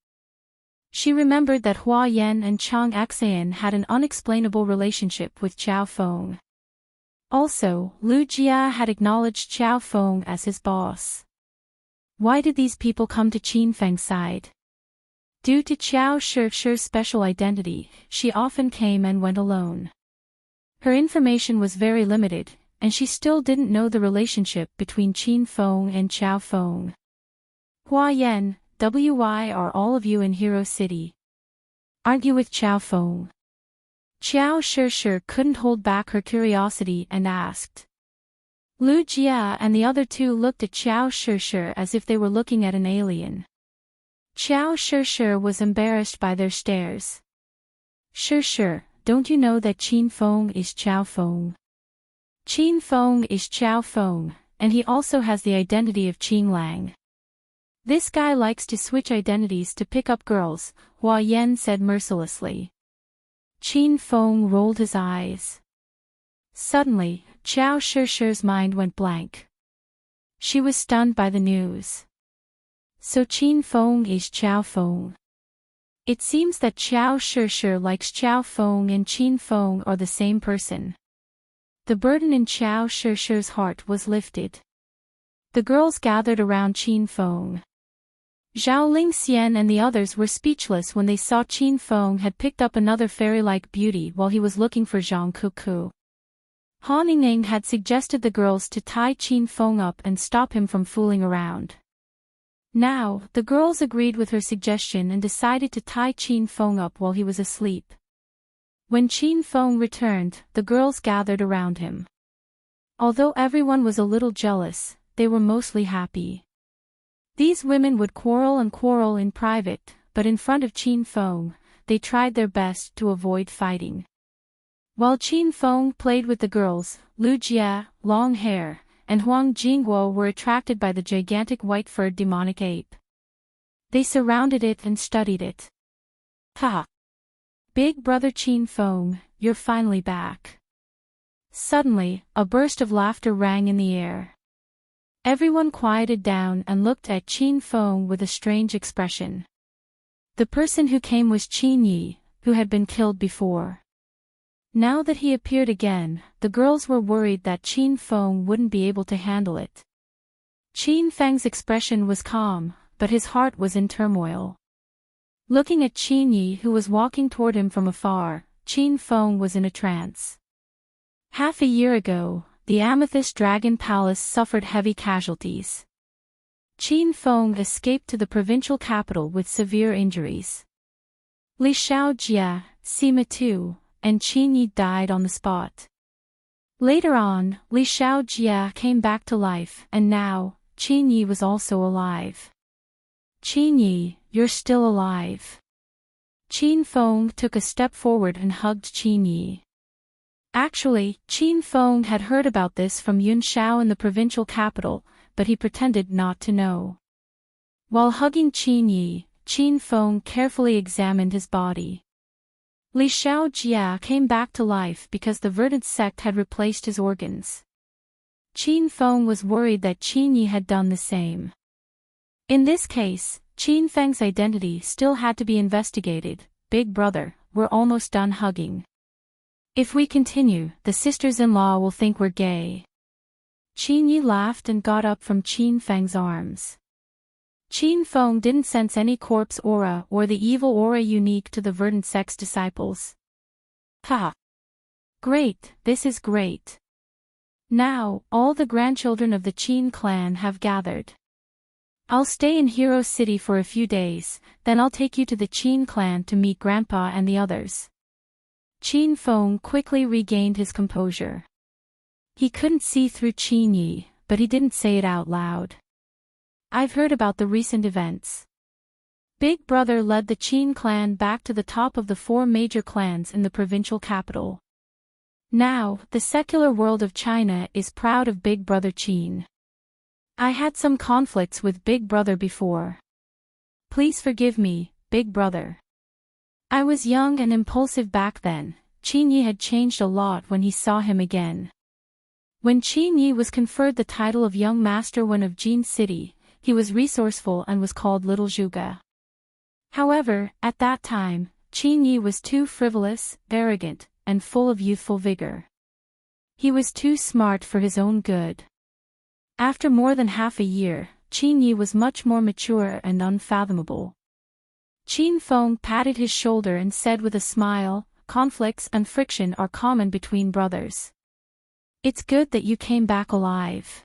She remembered that Hua Yan and Chang Xian had an unexplainable relationship with Xiao Feng. Also, Lu Jia had acknowledged Xiao Feng as his boss. Why did these people come to Qin Feng's side? Due to Xiao Shishir's special identity, she often came and went alone. Her information was very limited, and she still didn't know the relationship between Qin Feng and Xiao Feng. "Hua Yan, why are all of you in Hero City? Aren't you with Xiao Feng?" Xiao Shishir couldn't hold back her curiosity and asked. Lu Jia and the other two looked at Xiao Shishir as if they were looking at an alien. Xiao Shishir was embarrassed by their stares. "Shishir, don't you know that Qin Feng is Xiao Feng? Qin Feng is Qiao Feng, and he also has the identity of Qin Lang. This guy likes to switch identities to pick up girls, Hua Yan said mercilessly. Qin Feng rolled his eyes. Suddenly, Qiao Shishi's mind went blank. She was stunned by the news. So Qin Feng is Qiao Feng. It seems that Qiao Shishi likes Qiao Feng and Qin Feng are the same person. The burden in Qiao Shishi's heart was lifted. The girls gathered around Qin Feng. Zhao Lingxian and the others were speechless when they saw Qin Feng had picked up another fairy-like beauty while he was looking for Zhang Kuku. Han Yingning had suggested the girls to tie Qin Feng up and stop him from fooling around. Now, the girls agreed with her suggestion and decided to tie Qin Feng up while he was asleep. When Qin Feng returned, the girls gathered around him. Although everyone was a little jealous, they were mostly happy. These women would quarrel in private, but in front of Qin Feng, they tried their best to avoid fighting. While Qin Feng played with the girls, Lu Jie, long hair, and Huang Jingguo were attracted by the gigantic white-furred demonic ape. They surrounded it and studied it. Ha! Big brother Qin Feng, you're finally back. Suddenly, a burst of laughter rang in the air. Everyone quieted down and looked at Qin Feng with a strange expression. The person who came was Qin Yi, who had been killed before. Now that he appeared again, the girls were worried that Qin Feng wouldn't be able to handle it. Qin Feng's expression was calm, but his heart was in turmoil. Looking at Qin Yi who was walking toward him from afar, Qin Feng was in a trance. Half a year ago, the Amethyst Dragon Palace suffered heavy casualties. Qin Feng escaped to the provincial capital with severe injuries. Li Xiaojie, Sima Tu, and Qin Yi died on the spot. Later on, Li Xiaojie came back to life and now, Qin Yi was also alive. Qin Yi, you're still alive. Qin Feng took a step forward and hugged Qin Yi. Actually, Qin Feng had heard about this from Yun Shao in the provincial capital, but he pretended not to know. While hugging Qin Yi, Qin Feng carefully examined his body. Li Xiaojie came back to life because the verdant sect had replaced his organs. Qin Feng was worried that Qin Yi had done the same. In this case, Qin Feng's identity still had to be investigated. Big brother, we're almost done hugging. If we continue, the sisters-in-law will think we're gay. Qin Yi laughed and got up from Qin Feng's arms. Qin Feng didn't sense any corpse aura or the evil aura unique to the verdant sect's disciples. Ha! Great, this is great. Now, all the grandchildren of the Qin clan have gathered. I'll stay in Hero City for a few days, then I'll take you to the Qin clan to meet Grandpa and the others. Qin Feng quickly regained his composure. He couldn't see through Qin Yi, but he didn't say it out loud. I've heard about the recent events. Big Brother led the Qin clan back to the top of the 4 major clans in the provincial capital. Now, the secular world of China is proud of Big Brother Qin. I had some conflicts with Big Brother before. Please forgive me, Big Brother. I was young and impulsive back then. Qin Yi had changed a lot when he saw him again. When Qin Yi was conferred the title of Young Master One of Jin City, he was resourceful and was called Little Zhuge. However, at that time, Qin Yi was too frivolous, arrogant, and full of youthful vigor. He was too smart for his own good. After more than half a year, Qin Yi was much more mature and unfathomable. Qin Feng patted his shoulder and said with a smile, conflicts and friction are common between brothers. It's good that you came back alive.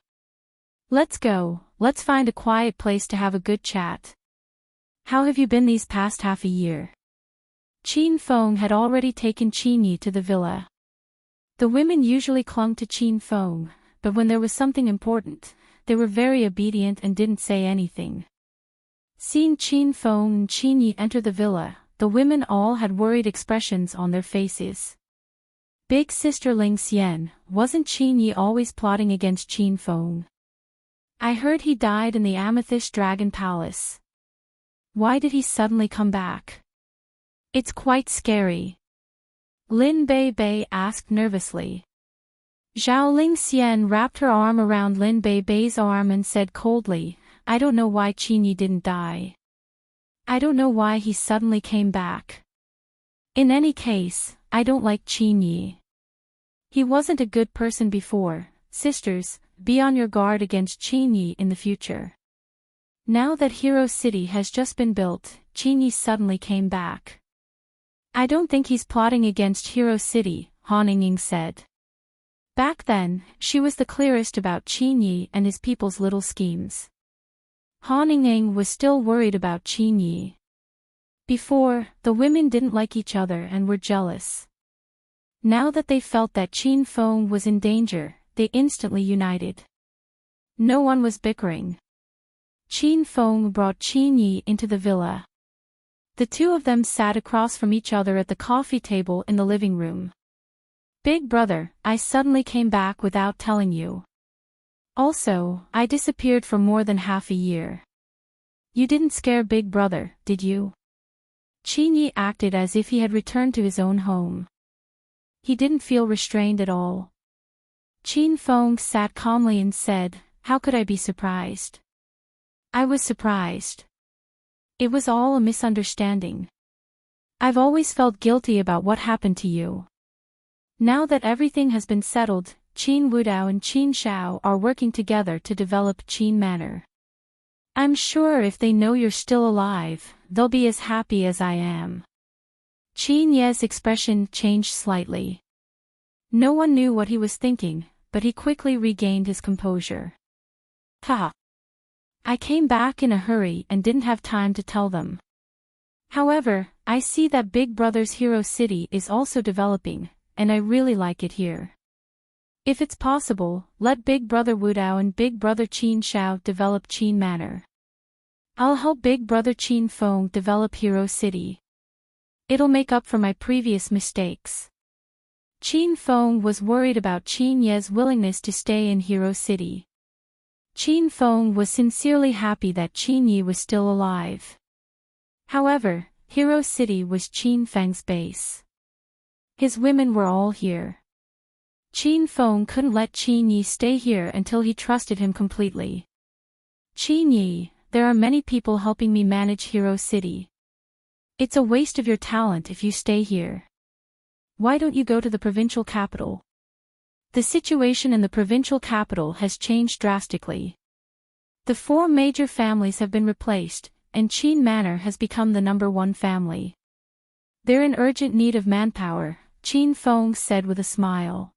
Let's go, let's find a quiet place to have a good chat. How have you been these past half a year? Qin Feng had already taken Qin Yi to the villa. The women usually clung to Qin Feng, but when there was something important, they were very obedient and didn't say anything. Seeing Qin Feng and Qin Yi enter the villa, the women all had worried expressions on their faces. Big sister Ling Xian, wasn't Qin Yi always plotting against Qin Feng? I heard he died in the Amethyst Dragon Palace. Why did he suddenly come back? It's quite scary. Lin Bei Bei asked nervously. Zhao Ling Xian wrapped her arm around Lin Bei Bei's arm and said coldly, I don't know why Qin Yi didn't die. I don't know why he suddenly came back. In any case, I don't like Qin Yi. He wasn't a good person before. Sisters, be on your guard against Qin Yi in the future. Now that Hero City has just been built, Qin Yi suddenly came back. I don't think he's plotting against Hero City, Han Ying said. Back then, she was the clearest about Qin Yi and his people's little schemes. Han Ying was still worried about Qin Yi. Before, the women didn't like each other and were jealous. Now that they felt that Qin Feng was in danger, they instantly united. No one was bickering. Qin Feng brought Qin Yi into the villa. The two of them sat across from each other at the coffee table in the living room. Big brother, I suddenly came back without telling you. Also, I disappeared for more than half a year. You didn't scare Big brother, did you? Qin Yi acted as if he had returned to his own home. He didn't feel restrained at all. Qin Feng sat calmly and said, How could I be surprised? I was surprised. It was all a misunderstanding. I've always felt guilty about what happened to you. Now that everything has been settled, Qin Wudao and Qin Shao are working together to develop Qin Manor. I'm sure if they know you're still alive, they'll be as happy as I am. Qin Ye's expression changed slightly. No one knew what he was thinking, but he quickly regained his composure. Ha! I came back in a hurry and didn't have time to tell them. However, I see that Big Brother's Hero City is also developing, and I really like it here. If it's possible, let Big Brother Wudao and Big Brother Qin Shao develop Qin Manor. I'll help Big Brother Qin Feng develop Hero City. It'll make up for my previous mistakes. Qin Feng was worried about Qin Ye's willingness to stay in Hero City. Qin Feng was sincerely happy that Qin Yi was still alive. However, Hero City was Qin Feng's base. His women were all here. Qin Feng couldn't let Qin Yi stay here until he trusted him completely. Qin Yi, there are many people helping me manage Hero City. It's a waste of your talent if you stay here. Why don't you go to the provincial capital? The situation in the provincial capital has changed drastically. The 4 major families have been replaced, and Qin Manor has become the #1 family. They're in urgent need of manpower, Qin Feng said with a smile.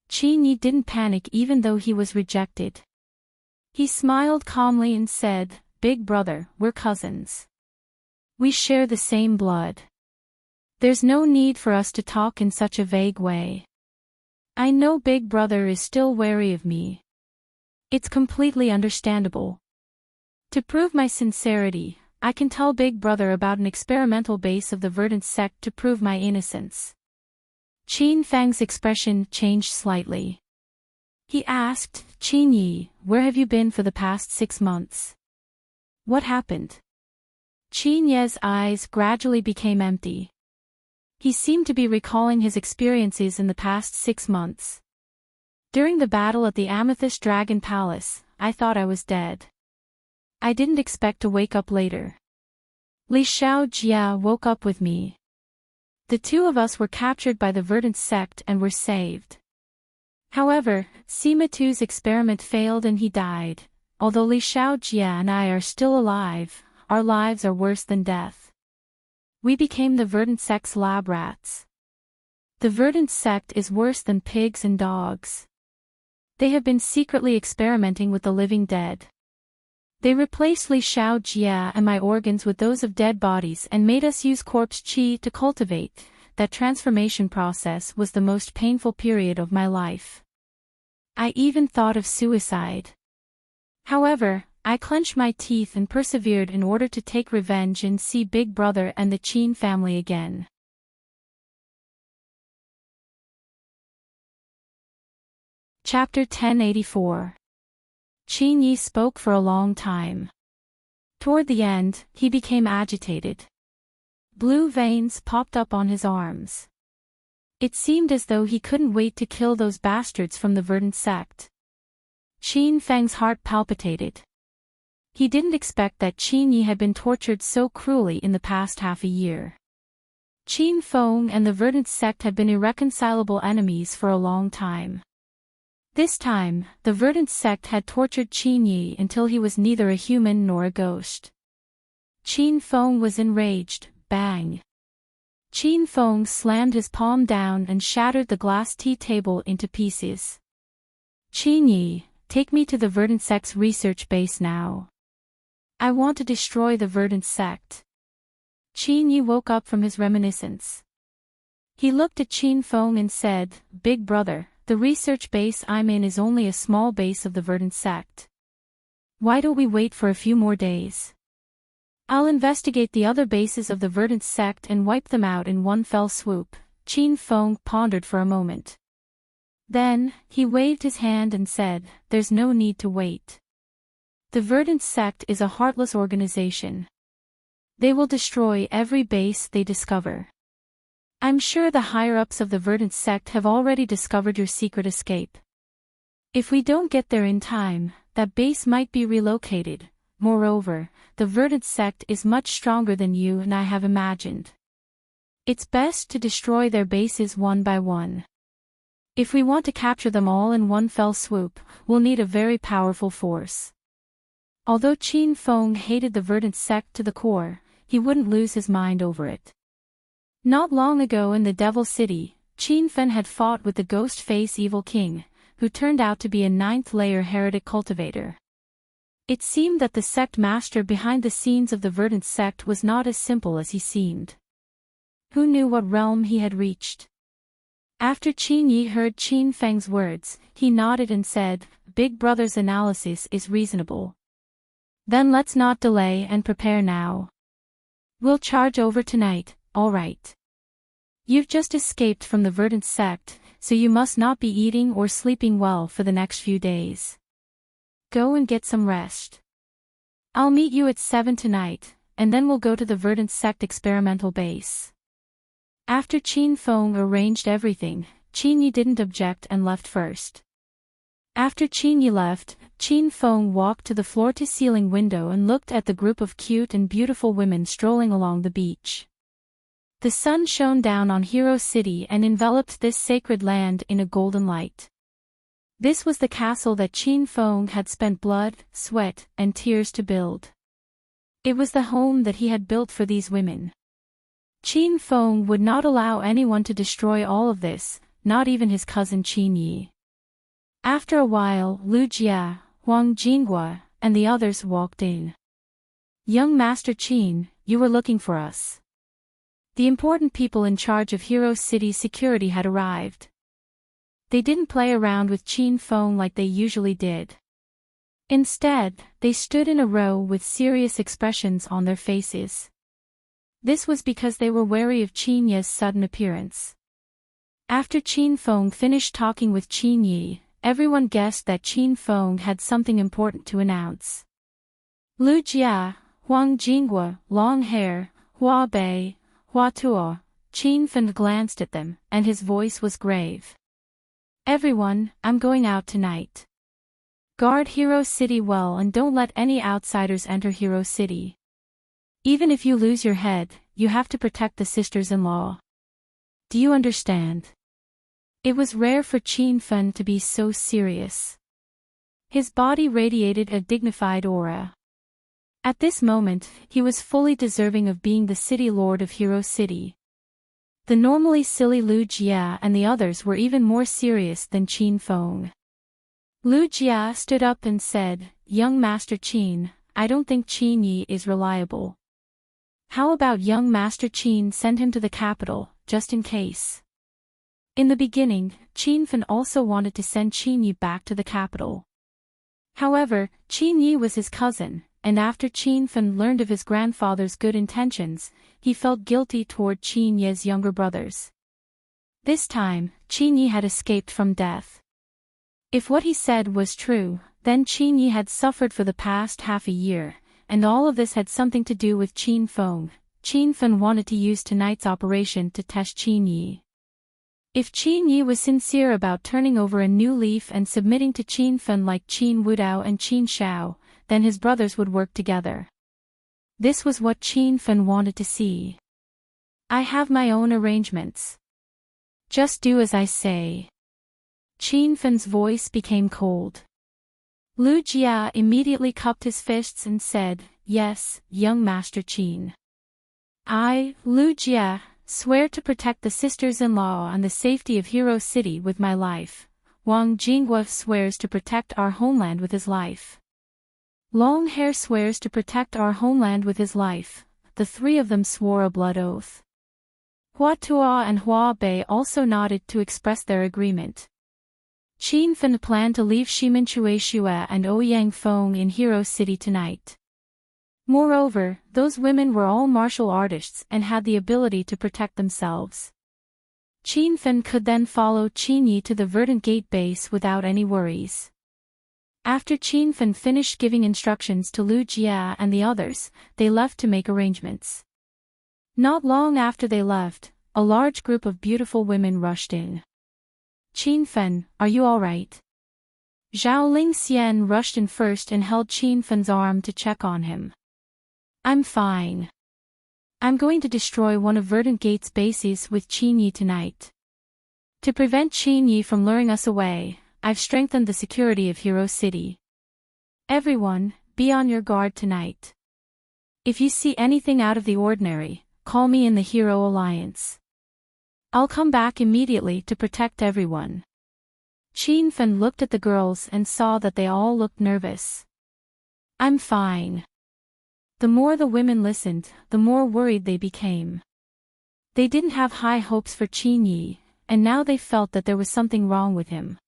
Qin Yi didn't panic even though he was rejected. He smiled calmly and said, Big brother, we're cousins. We share the same blood. There's no need for us to talk in such a vague way. I know Big brother is still wary of me. It's completely understandable. To prove my sincerity, I can tell Big brother about an experimental base of the Verdant sect to prove my innocence. Qin Feng's expression changed slightly. He asked, Qin Yi, where have you been for the past 6 months? What happened? Qin Ye's eyes gradually became empty. He seemed to be recalling his experiences in the past 6 months. During the battle at the Amethyst Dragon Palace, I thought I was dead. I didn't expect to wake up later. Li Xiao Jia woke up with me. The 2 of us were captured by the Verdant sect and were saved. However, Sima Tu's experiment failed and he died. Although Li Xiao Jia and I are still alive, our lives are worse than death. We became the Verdant sect's lab rats. The Verdant sect is worse than pigs and dogs. They have been secretly experimenting with the living dead. They replaced Li Xiao Jia and my organs with those of dead bodies and made us use corpse qi to cultivate. That transformation process was the most painful period of my life. I even thought of suicide. However, I clenched my teeth and persevered in order to take revenge and see Big Brother and the Qin family again. Chapter 1084. Qin Yi spoke for a long time. Toward the end, he became agitated. Blue veins popped up on his arms. It seemed as though he couldn't wait to kill those bastards from the verdant sect. Qin Feng's heart palpitated. He didn't expect that Qin Yi had been tortured so cruelly in the past half a year. Qin Feng and the verdant sect had been irreconcilable enemies for a long time. This time, the verdant sect had tortured Qin Yi until he was neither a human nor a ghost. Qin Feng was enraged. Bang! Qin Feng slammed his palm down and shattered the glass tea table into pieces. Qin Yi, take me to the verdant sect's research base now. I want to destroy the verdant sect. Qin Yi woke up from his reminiscence. He looked at Qin Feng and said, Big brother, the research base I'm in is only a small base of the verdant sect. Why don't we wait for a few more days? I'll investigate the other bases of the verdant sect and wipe them out in one fell swoop. Qin Feng pondered for a moment. Then, he waved his hand and said, There's no need to wait. The verdant sect is a heartless organization. They will destroy every base they discover. I'm sure the higher-ups of the verdant sect have already discovered your secret escape. If we don't get there in time, that base might be relocated. Moreover, the verdant sect is much stronger than you and I have imagined. It's best to destroy their bases one by one. If we want to capture them all in one fell swoop, we'll need a very powerful force. Although Qin Feng hated the verdant sect to the core, he wouldn't lose his mind over it. Not long ago in the Devil City, Qin Fen had fought with the ghost-face evil king, who turned out to be a ninth-layer heretic cultivator. It seemed that the sect master behind the scenes of the verdant sect was not as simple as he seemed. Who knew what realm he had reached? After Qin Yi heard Qin Feng's words, he nodded and said, Big brother's analysis is reasonable. Then let's not delay and prepare now. We'll charge over tonight, all right. You've just escaped from the verdant sect, so you must not be eating or sleeping well for the next few days. Go and get some rest. I'll meet you at 7 tonight, and then we'll go to the verdant sect experimental base. After Qin Feng arranged everything, Qin Yi didn't object and left first. After Qin Yi left, Qin Feng walked to the floor-to-ceiling window and looked at the group of cute and beautiful women strolling along the beach. The sun shone down on Hero City and enveloped this sacred land in a golden light. This was the castle that Qin Feng had spent blood, sweat, and tears to build. It was the home that he had built for these women. Qin Feng would not allow anyone to destroy all of this, not even his cousin Qin Yi. After a while, Lu Jia, Huang Jinghua, and the others walked in. Young Master Qin, you were looking for us. The important people in charge of Hero City security had arrived. They didn't play around with Qin Feng like they usually did. Instead, they stood in a row with serious expressions on their faces. This was because they were wary of Qin Yi's sudden appearance. After Qin Feng finished talking with Qin Yi, everyone guessed that Qin Feng had something important to announce. Lu Jia, Huang Jinghua, long hair, Hua Bei, Hua Tuo, Qin Feng glanced at them, and his voice was grave. Everyone, I'm going out tonight. Guard Hero City well and don't let any outsiders enter Hero City. Even if you lose your head, you have to protect the sisters-in-law. Do you understand? It was rare for Qin Feng to be so serious. His body radiated a dignified aura. At this moment, he was fully deserving of being the city lord of Hero City. The normally silly Lu Jia and the others were even more serious than Qin Feng. Lu Jia stood up and said, Young Master Qin, I don't think Qin Yi is reliable. How about young Master Qin send him to the capital, just in case? In the beginning, Qin Feng also wanted to send Qin Yi back to the capital. However, Qin Yi was his cousin, and after Qin Feng learned of his grandfather's good intentions, he felt guilty toward Qin Yi's younger brothers. This time, Qin Yi had escaped from death. If what he said was true, then Qin Yi had suffered for the past half a year, and all of this had something to do with Qin Feng. Qin Fen wanted to use tonight's operation to test Qin Yi. If Qin Yi was sincere about turning over a new leaf and submitting to Qin Fen like Qin Wudao and Qin Shao, then his brothers would work together. This was what Qin Fen wanted to see. I have my own arrangements. Just do as I say. Qin Fen's voice became cold. Lu Jia immediately cupped his fists and said, "Yes, young Master Qin. I, Lu Jia, swear to protect the sisters-in-law and the safety of Hero City with my life. Wang Jinghua swears to protect our homeland with his life. Long Hair swears to protect our homeland with his life." The three of them swore a blood oath. Hua Tuo and Hua Bei also nodded to express their agreement. Qin Fen planned to leave Shimin Chueshue and Ouyang Feng in Hero City tonight. Moreover, those women were all martial artists and had the ability to protect themselves. Qin Fen could then follow Qin Yi to the Verdant Gate base without any worries. After Qin Fen finished giving instructions to Lu Jia and the others, they left to make arrangements. Not long after they left, a large group of beautiful women rushed in. "Qin Fen, are you all right?" Zhao Lingxian rushed in first and held Qin Fen's arm to check on him. "I'm fine. I'm going to destroy one of Verdant Gate's bases with Qin Yi tonight. To prevent Qin Yi from luring us away, I've strengthened the security of Hero City. Everyone, be on your guard tonight. If you see anything out of the ordinary, call me in the Hero Alliance. I'll come back immediately to protect everyone." Qin Fen looked at the girls and saw that they all looked nervous. "I'm fine." The more the women listened, the more worried they became. They didn't have high hopes for Qin Yi, and now they felt that there was something wrong with him.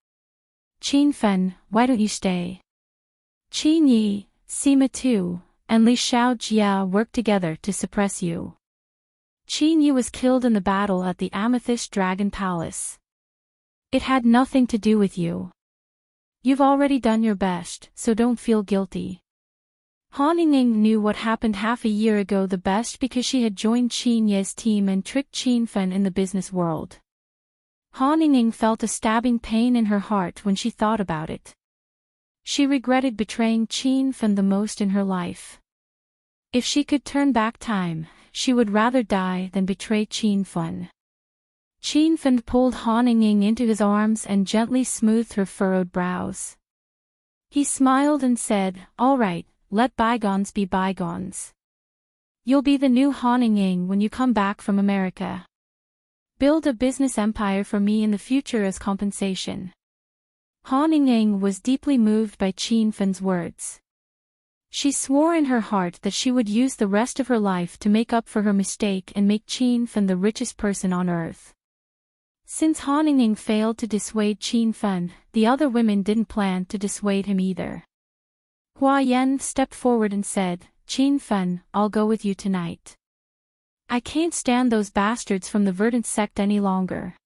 "Qin Fen, why don't you stay?" Qin Yi, Sima Tu, and Li Xiao Jia worked together to suppress you. Qin Yi was killed in the battle at the Amethyst Dragon Palace. It had nothing to do with you. You've already done your best, so don't feel guilty. Han Ying knew what happened half a year ago the best because she had joined Qin Ye's team and tricked Qin Fen in the business world. Han Ying felt a stabbing pain in her heart when she thought about it. She regretted betraying Qin Fen the most in her life. If she could turn back time, she would rather die than betray Qin Fen. Qin Fen pulled Han Ying into his arms and gently smoothed her furrowed brows. He smiled and said, "All right, let bygones be bygones. You'll be the new Han Ying when you come back from America. Build a business empire for me in the future as compensation." Han Ying was deeply moved by Qin Fen's words. She swore in her heart that she would use the rest of her life to make up for her mistake and make Qin Fen the richest person on earth. Since Han Ying failed to dissuade Qin Fen, the other women didn't plan to dissuade him either. Hua Yan stepped forward and said, "Qin Fen, I'll go with you tonight. I can't stand those bastards from the Verdant sect any longer.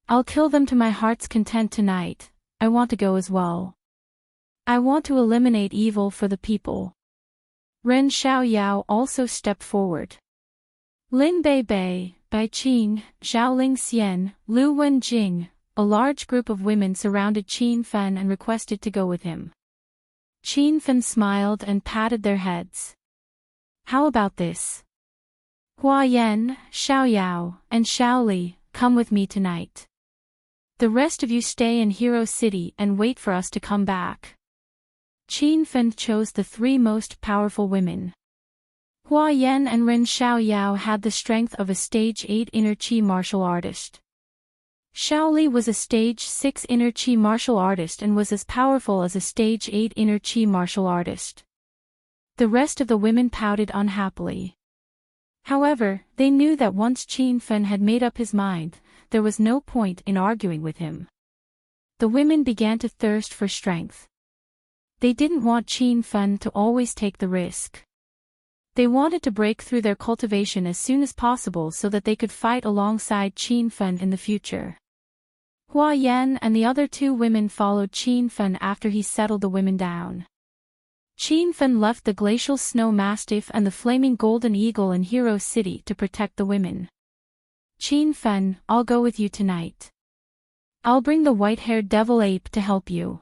I'll kill them to my heart's content tonight. I want to go as well. I want to eliminate evil for the people." Ren Xiaoyao also stepped forward. Lin Bei, Bai Qing, Zhao Lingxian, Lu Wenjing, a large group of women surrounded Qin Fen and requested to go with him. Qin Fen smiled and patted their heads. "How about this? Hua Yan, Xiaoyao, and Xiaoli, come with me tonight. The rest of you stay in Hero City and wait for us to come back." Qin Fen chose the three most powerful women. Hua Yan and Ren Xiaoyao had the strength of a Stage 8 Inner Qi martial artist. Xiaoli was a Stage 6 Inner Qi martial artist and was as powerful as a Stage 8 Inner Qi martial artist. The rest of the women pouted unhappily. However, they knew that once Qin Fen had made up his mind, there was no point in arguing with him. The women began to thirst for strength. They didn't want Qin Fen to always take the risk. They wanted to break through their cultivation as soon as possible so that they could fight alongside Qin Fen in the future. Hua Yan and the other two women followed Qin Fen after he settled the women down. Qin Fen left the glacial snow mastiff and the flaming golden eagle in Hero City to protect the women. Qin Fen, I'll go with you tonight. I'll bring the white-haired devil ape to help you.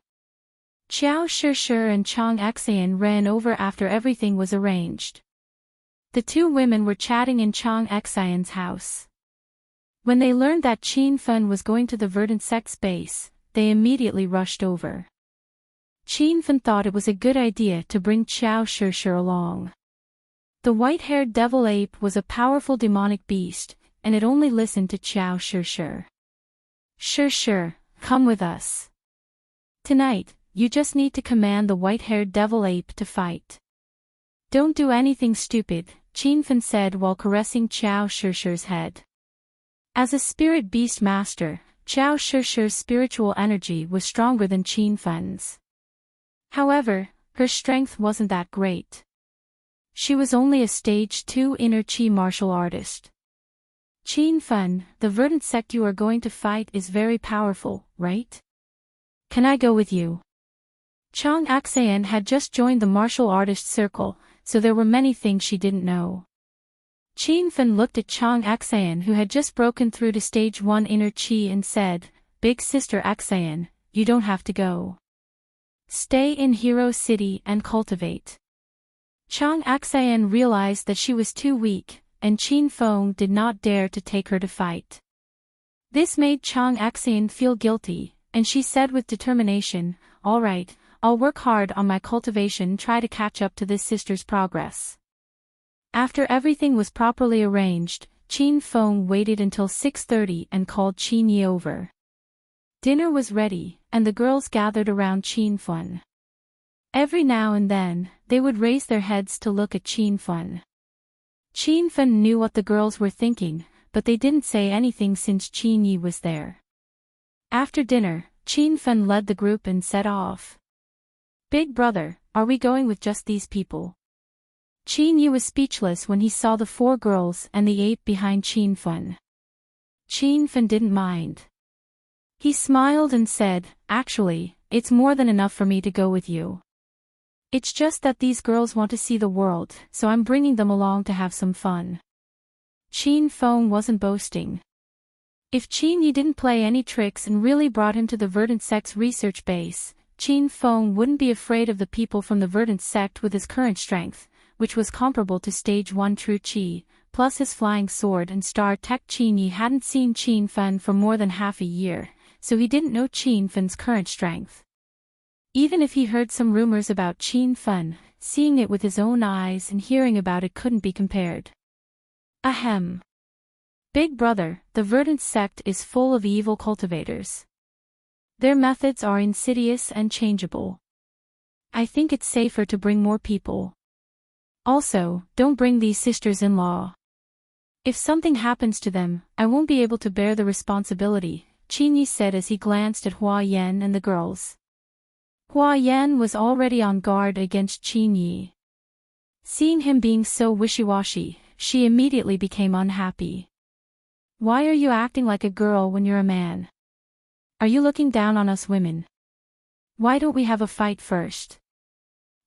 Qiao Shishir and Chang Xian ran over after everything was arranged. The two women were chatting in Chang Xian's house. When they learned that Qin Fen was going to the verdant sect's base, they immediately rushed over. Qin Fen thought it was a good idea to bring Qiao Shishir along. The white-haired devil ape was a powerful demonic beast, and it only listened to Qiao Shishir. Shishir, come with us. Tonight, you just need to command the white-haired devil ape to fight. Don't do anything stupid, Qin Fen said while caressing Qiao Shishir's head. As a spirit beast master, Qiao Shishir's spiritual energy was stronger than Qin Fen's. However, her strength wasn't that great. She was only a stage 2 inner chi martial artist. Qin Fen, the verdant sect you are going to fight is very powerful, right? Can I go with you? Chang Xian had just joined the martial artist circle, so there were many things she didn't know. Qin Fen looked at Chang Xian, who had just broken through to stage 1 inner chi, and said, Big sister Xian, you don't have to go. Stay in Hero City and cultivate. Chang Xian realized that she was too weak, and Qin Feng did not dare to take her to fight. This made Chang Xian feel guilty, and she said with determination, All right, I'll work hard on my cultivation, try to catch up to this sister's progress. After everything was properly arranged, Qin Feng waited until 6:30 and called Qin Yi over. Dinner was ready, and the girls gathered around Qin Fen. Every now and then, they would raise their heads to look at Qin Fen. Qin Fen knew what the girls were thinking, but they didn't say anything since Qin Yi was there. After dinner, Qin Fen led the group and set off. Big brother, are we going with just these people? Qin Yi was speechless when he saw the 4 girls and the ape behind Qin Fen. Qin Fen didn't mind. He smiled and said, Actually, it's more than enough for me to go with you. It's just that these girls want to see the world, so I'm bringing them along to have some fun. Qin Feng wasn't boasting. If Qin Yi didn't play any tricks and really brought him to the verdant sect's research base, Qin Feng wouldn't be afraid of the people from the verdant sect with his current strength, which was comparable to stage 1 true chi, plus his flying sword and star tech. Qin Yi hadn't seen Qin Fen for more than half a year, so he didn't know Qin Fen's current strength. Even if he heard some rumors about Qin Fen, seeing it with his own eyes and hearing about it couldn't be compared. Ahem. Big brother, the verdant sect is full of evil cultivators. Their methods are insidious and changeable. I think it's safer to bring more people. Also, don't bring these sisters-in-law. If something happens to them, I won't be able to bear the responsibility, Qin Yi said as he glanced at Hua Yan and the girls. Hua Yan was already on guard against Qin Yi. Seeing him being so wishy-washy, she immediately became unhappy. Why are you acting like a girl when you're a man? Are you looking down on us women? Why don't we have a fight first?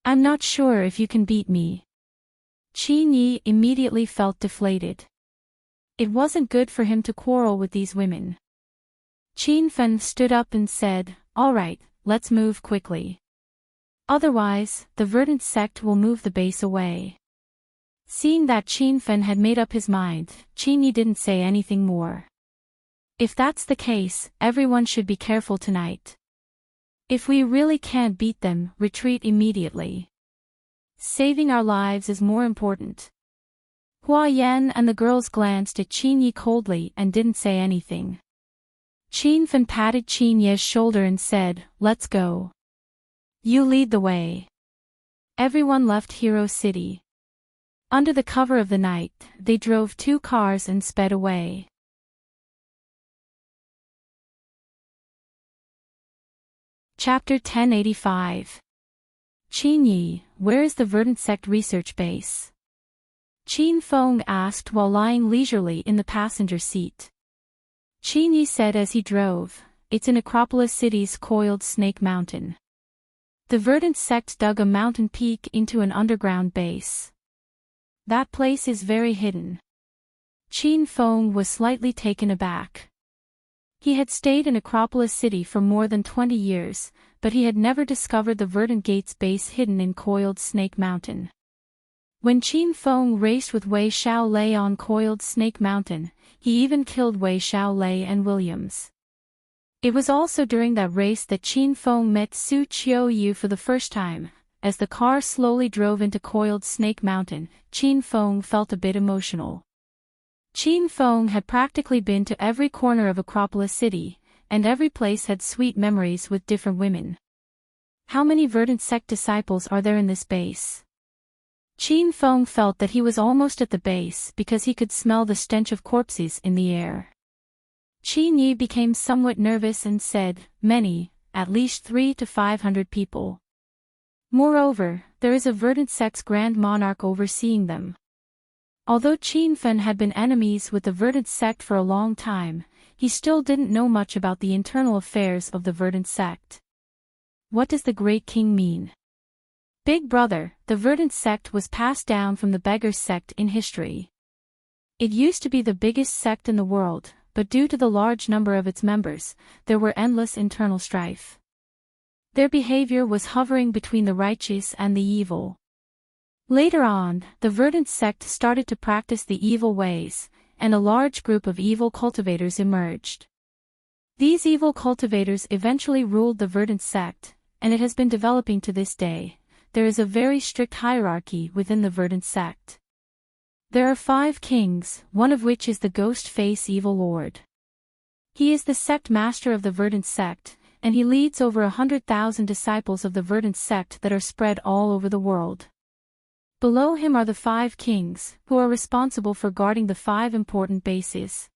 I'm not sure if you can beat me. Qin Yi immediately felt deflated. It wasn't good for him to quarrel with these women. Qin Fen stood up and said, All right, let's move quickly. Otherwise, the verdant sect will move the base away. Seeing that Qin Fen had made up his mind, Qin Yi didn't say anything more. If that's the case, everyone should be careful tonight. If we really can't beat them, retreat immediately. Saving our lives is more important. Hua Yan and the girls glanced at Qin Yi coldly and didn't say anything. Qin Fen patted Qin Yi's shoulder and said, Let's go. You lead the way. Everyone left Hero City. Under the cover of the night, they drove 2 cars and sped away. Chapter 1085. Qin Yi, where is the verdant sect research base? Qin Feng asked while lying leisurely in the passenger seat. Qin Yi said as he drove, it's in Acropolis City's Coiled Snake Mountain. The Verdant sect dug a mountain peak into an underground base. That place is very hidden. Qin Feng was slightly taken aback. He had stayed in Acropolis City for more than 20 years, but he had never discovered the Verdant Gate's base hidden in Coiled Snake Mountain. When Qin Feng raced with Wei Xiaolei on Coiled Snake Mountain, he even killed Wei Xiaolei and Williams. It was also during that race that Qin Feng met Su Qiuyu for the first time. As the car slowly drove into Coiled Snake Mountain, Qin Feng felt a bit emotional. Qin Feng had practically been to every corner of Acropolis City, and every place had sweet memories with different women. How many Verdant sect disciples are there in this base? Qin Feng felt that he was almost at the base because he could smell the stench of corpses in the air. Qin Yi became somewhat nervous and said, "Many, at least 300 to 500 people. Moreover, there is a Verdant sect's Grand Monarch overseeing them." Although Qin Fen had been enemies with the Verdant sect for a long time, he still didn't know much about the internal affairs of the Verdant sect. What does the Great King mean? Big brother, the Verdant sect was passed down from the Beggar sect in history. It used to be the biggest sect in the world, but due to the large number of its members, there were endless internal strife. Their behavior was hovering between the righteous and the evil. Later on, the Verdant sect started to practice the evil ways, and a large group of evil cultivators emerged. These evil cultivators eventually ruled the Verdant sect, and it has been developing to this day. There is a very strict hierarchy within the Verdant sect. There are 5 kings, one of which is the Ghost Face Evil Lord. He is the sect master of the Verdant sect, and he leads over 100,000 disciples of the Verdant sect that are spread all over the world. Below him are the 5 kings, who are responsible for guarding the 5 important bases.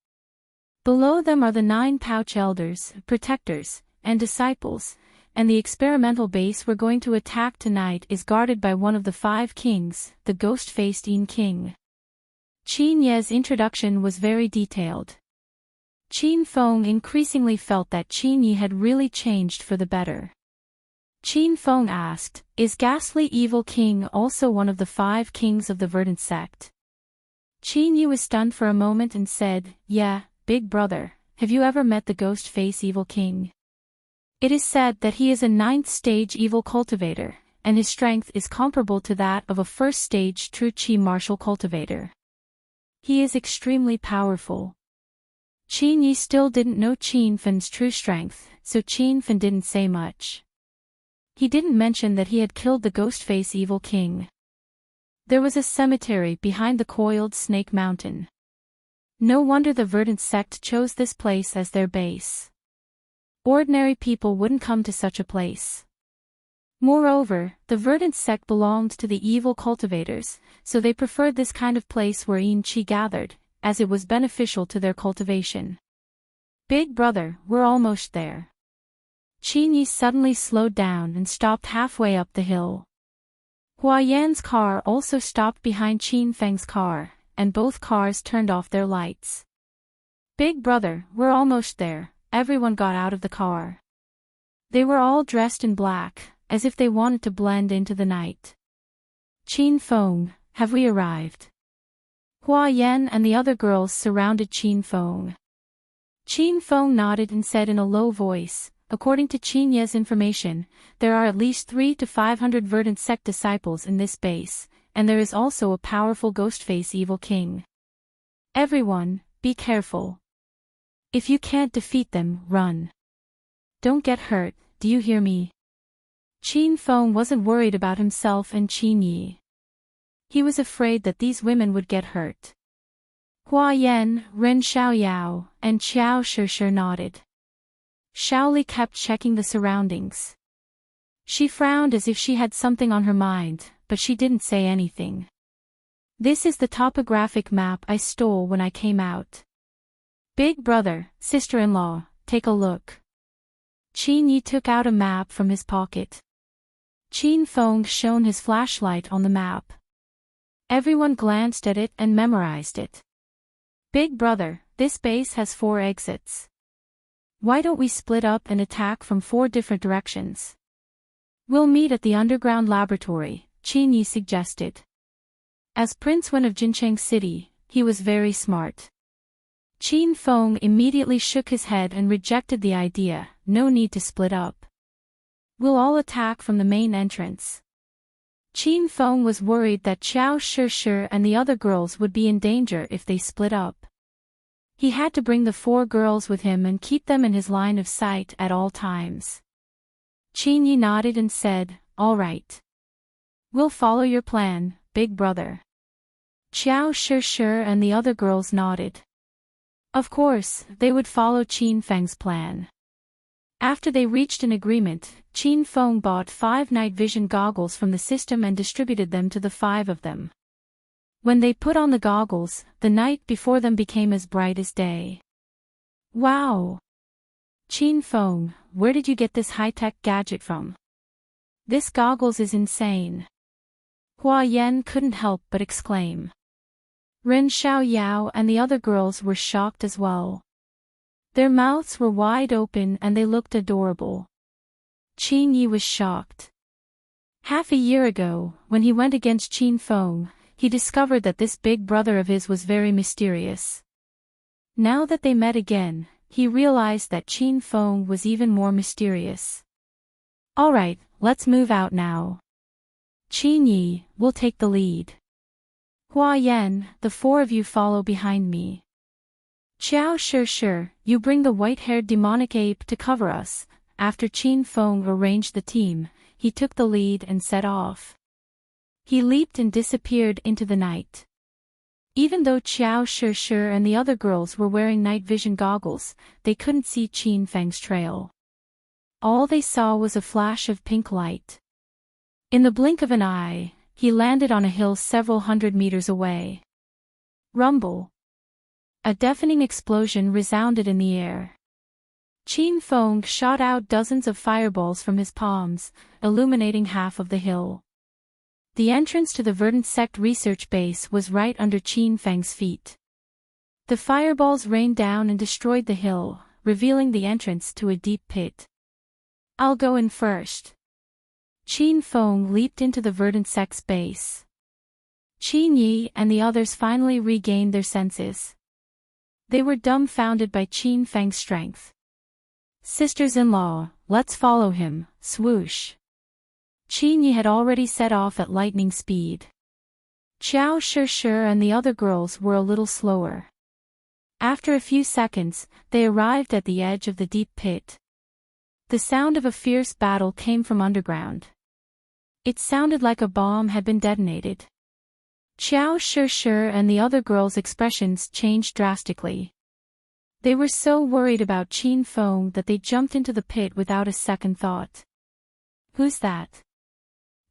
Below them are the 9 pouch elders, protectors, and disciples, and the experimental base we're going to attack tonight is guarded by one of the 5 kings, the ghost-faced Yin King. Qin Ye's introduction was very detailed. Qin Feng increasingly felt that Qin Yi had really changed for the better. Qin Feng asked, "Is Ghastly Evil King also one of the 5 kings of the Verdant sect?" Qin Yi was stunned for a moment and said, "Yeah, big brother, have you ever met the Ghost Face Evil King? It is said that he is a 9th stage evil cultivator, and his strength is comparable to that of a 1st stage true Qi martial cultivator. He is extremely powerful." Qin Yi still didn't know Qin Fen's true strength, so Qin Fen didn't say much. He didn't mention that he had killed the Ghostface Evil King. There was a cemetery behind the Coiled Snake Mountain. No wonder the Verdant sect chose this place as their base. Ordinary people wouldn't come to such a place. Moreover, the Verdant sect belonged to the evil cultivators, so they preferred this kind of place where Yin Qi gathered, as it was beneficial to their cultivation. "Big brother, we're almost there." Qin Yi suddenly slowed down and stopped halfway up the hill. Hua Yan's car also stopped behind Qin Feng's car, and both cars turned off their lights. "Big brother, we're almost there." Everyone got out of the car. They were all dressed in black, as if they wanted to blend into the night. "Qin Feng, have we arrived?" Hua Yan and the other girls surrounded Qin Feng. Qin Feng nodded and said in a low voice, "According to Qin Ye's information, there are at least 300 to 500 Verdant sect disciples in this base, and there is also a powerful Ghostface Evil King. Everyone, be careful. If you can't defeat them, run. Don't get hurt, do you hear me?" Qin Feng wasn't worried about himself and Qin Yi. He was afraid that these women would get hurt. Hua Yan, Ren Xiaoyao, and Qiao Shishir nodded. Shaoli kept checking the surroundings. She frowned as if she had something on her mind, but she didn't say anything. "This is the topographic map I stole when I came out. Big brother, sister-in-law, take a look." Qin Yi took out a map from his pocket. Qin Feng shone his flashlight on the map. Everyone glanced at it and memorized it. "Big brother, this base has 4 exits. Why don't we split up and attack from 4 different directions? We'll meet at the underground laboratory, Qin Yi suggested. As Prince Wen of Jincheng City, he was very smart. Qin Feng immediately shook his head and rejected the idea. No need to split up. We'll all attack from the main entrance. Qin Feng was worried that Xiao Shi and the other girls would be in danger if they split up. He had to bring the 4 girls with him and keep them in his line of sight at all times. Qin Yi nodded and said, "All right. We'll follow your plan, big brother." Xiao Shi and the other girls nodded. Of course, they would follow Qin Feng's plan. After they reached an agreement, Qin Feng bought 5 night vision goggles from the system and distributed them to the 5 of them. When they put on the goggles, the night before them became as bright as day. Wow! Qin Feng, where did you get this high-tech gadget from? This goggles is insane. Hua Yan couldn't help but exclaim. Ren Xiaoyao and the other girls were shocked as well. Their mouths were wide open and they looked adorable. Qin Yi was shocked. Half a year ago, when he went against Qin Feng, he discovered that this big brother of his was very mysterious. Now that they met again, he realized that Qin Feng was even more mysterious. Alright, let's move out now. Qin Yi, we'll take the lead. Hua Yan, the 4 of you follow behind me. Xiao Shi, you bring the white-haired demonic ape to cover us. After Qin Feng arranged the team, he took the lead and set off. He leaped and disappeared into the night. Even though Xiao Shi and the other girls were wearing night vision goggles, they couldn't see Qin Feng's trail. All they saw was a flash of pink light. In the blink of an eye, he landed on a hill several hundred meters away. Rumble. A deafening explosion resounded in the air. Qin Feng shot out dozens of fireballs from his palms, illuminating half of the hill. The entrance to the Verdant Sect research base was right under Qin Feng's feet. The fireballs rained down and destroyed the hill, revealing the entrance to a deep pit. I'll go in first. Qin Feng leaped into the Verdant Sect's base. Qin Yi and the others finally regained their senses. They were dumbfounded by Qin Feng's strength. Sisters-in-law, let's follow him, swoosh. Qin Yi had already set off at lightning speed. Xiao Shi and the other girls were a little slower. After a few seconds, they arrived at the edge of the deep pit. The sound of a fierce battle came from underground. It sounded like a bomb had been detonated. Xiao Shi and the other girls' expressions changed drastically. They were so worried about Qin Feng that they jumped into the pit without a second thought. Who's that?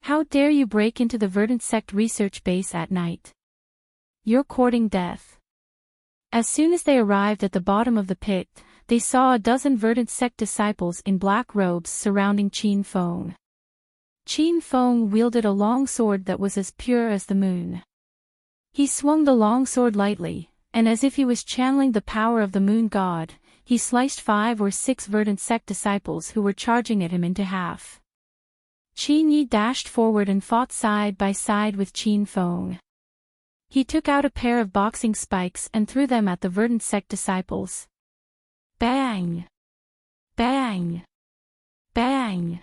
How dare you break into the Verdant Sect research base at night? You're courting death. As soon as they arrived at the bottom of the pit, they saw a dozen Verdant Sect disciples in black robes surrounding Qin Feng. Qin Feng wielded a long sword that was as pure as the moon. He swung the long sword lightly, and as if he was channeling the power of the moon god, he sliced 5 or 6 Verdant Sect disciples who were charging at him into half. Qin Yi dashed forward and fought side by side with Qin Feng. He took out a pair of boxing spikes and threw them at the Verdant Sect disciples. Bang! Bang! Bang!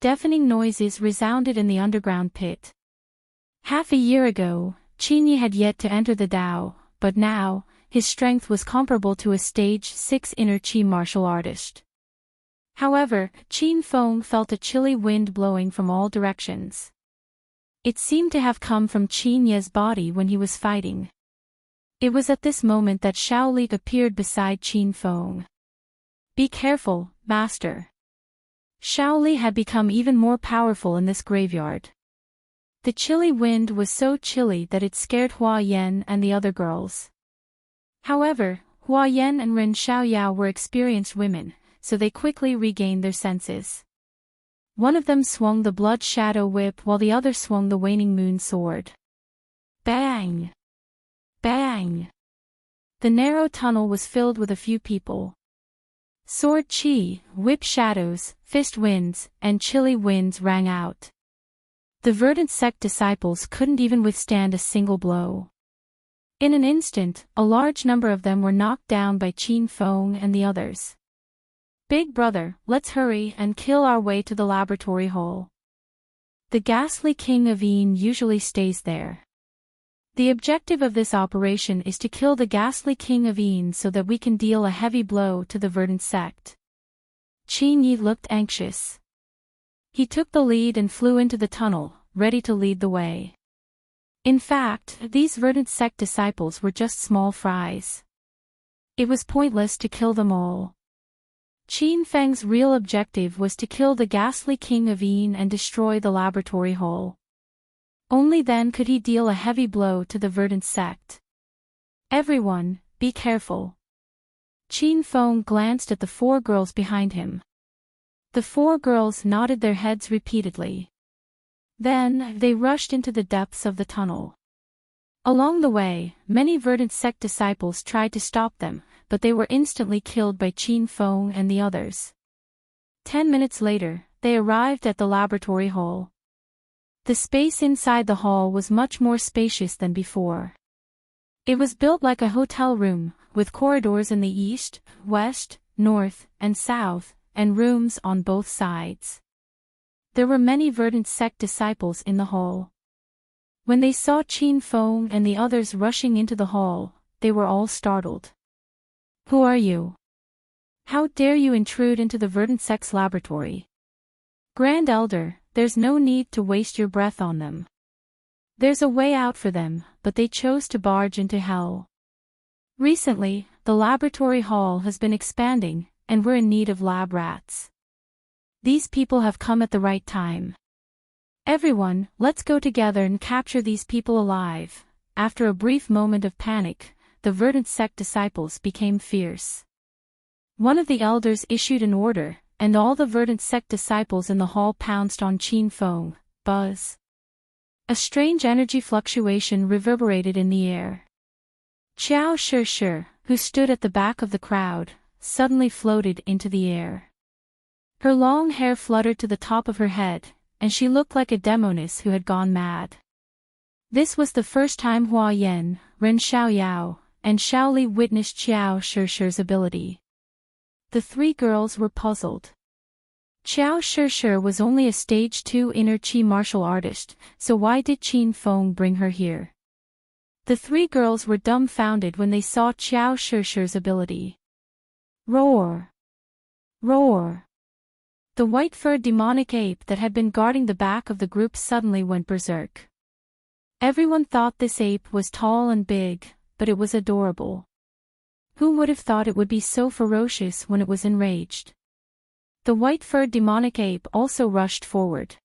Deafening noises resounded in the underground pit. Half a year ago, Qin Yi had yet to enter the Dao, but now, his strength was comparable to a stage 6 inner Qi martial artist. However, Qin Feng felt a chilly wind blowing from all directions. It seemed to have come from Qin Ye's body when he was fighting. It was at this moment that Shaoli appeared beside Qin Feng. Be careful, master. Shaoli had become even more powerful in this graveyard. The chilly wind was so chilly that it scared Hua Yan and the other girls. However, Hua Yan and Ren Xiaoyao were experienced women, so they quickly regained their senses. One of them swung the blood shadow whip while the other swung the waning moon sword. Bang! Bang! The narrow tunnel was filled with a few people. Sword chi, whip shadows, fist winds, and chilly winds rang out. The verdant sect disciples couldn't even withstand a single blow. In an instant, a large number of them were knocked down by Qin Feng and the others. Big brother, let's hurry and kill our way to the laboratory hole. The ghastly king of Yin usually stays there. The objective of this operation is to kill the ghastly king of Yin so that we can deal a heavy blow to the verdant sect. Qin Yi looked anxious. He took the lead and flew into the tunnel, ready to lead the way. In fact, these verdant sect disciples were just small fries. It was pointless to kill them all. Qin Feng's real objective was to kill the ghastly king of Yin and destroy the laboratory hole. Only then could he deal a heavy blow to the verdant sect. Everyone, be careful. Qin Feng glanced at the 4 girls behind him. The 4 girls nodded their heads repeatedly. Then, they rushed into the depths of the tunnel. Along the way, many verdant sect disciples tried to stop them, but they were instantly killed by Qin Feng and the others. 10 minutes later, they arrived at the laboratory hall. The space inside the hall was much more spacious than before. It was built like a hotel room, with corridors in the east, west, north, and south, and rooms on both sides. There were many verdant sect disciples in the hall. When they saw Qin Feng and the others rushing into the hall, they were all startled. Who are you? How dare you intrude into the verdant sect's laboratory? Grand Elder, there's no need to waste your breath on them. There's a way out for them, but they chose to barge into hell. Recently, the laboratory hall has been expanding, and we're in need of lab rats. These people have come at the right time. Everyone, let's go together and capture these people alive. After a brief moment of panic, the verdant sect disciples became fierce. One of the elders issued an order, and all the verdant sect disciples in the hall pounced on Qin Feng. Buzz. A strange energy fluctuation reverberated in the air. Qiao Shi, who stood at the back of the crowd, suddenly floated into the air. Her long hair fluttered to the top of her head, and she looked like a demoness who had gone mad. This was the first time Hua Yan, Ren Xiaoyao, and Shaoli witnessed Qiao Shi's ability. The 3 girls were puzzled. Qiao Shi was only a stage 2 inner chi martial artist, so why did Qin Feng bring her here? The 3 girls were dumbfounded when they saw Qiao Shi's ability. Roar! Roar! The white-furred demonic ape that had been guarding the back of the group suddenly went berserk. Everyone thought this ape was tall and big, but it was adorable. Who would have thought it would be so ferocious when it was enraged? The white-furred demonic ape also rushed forward.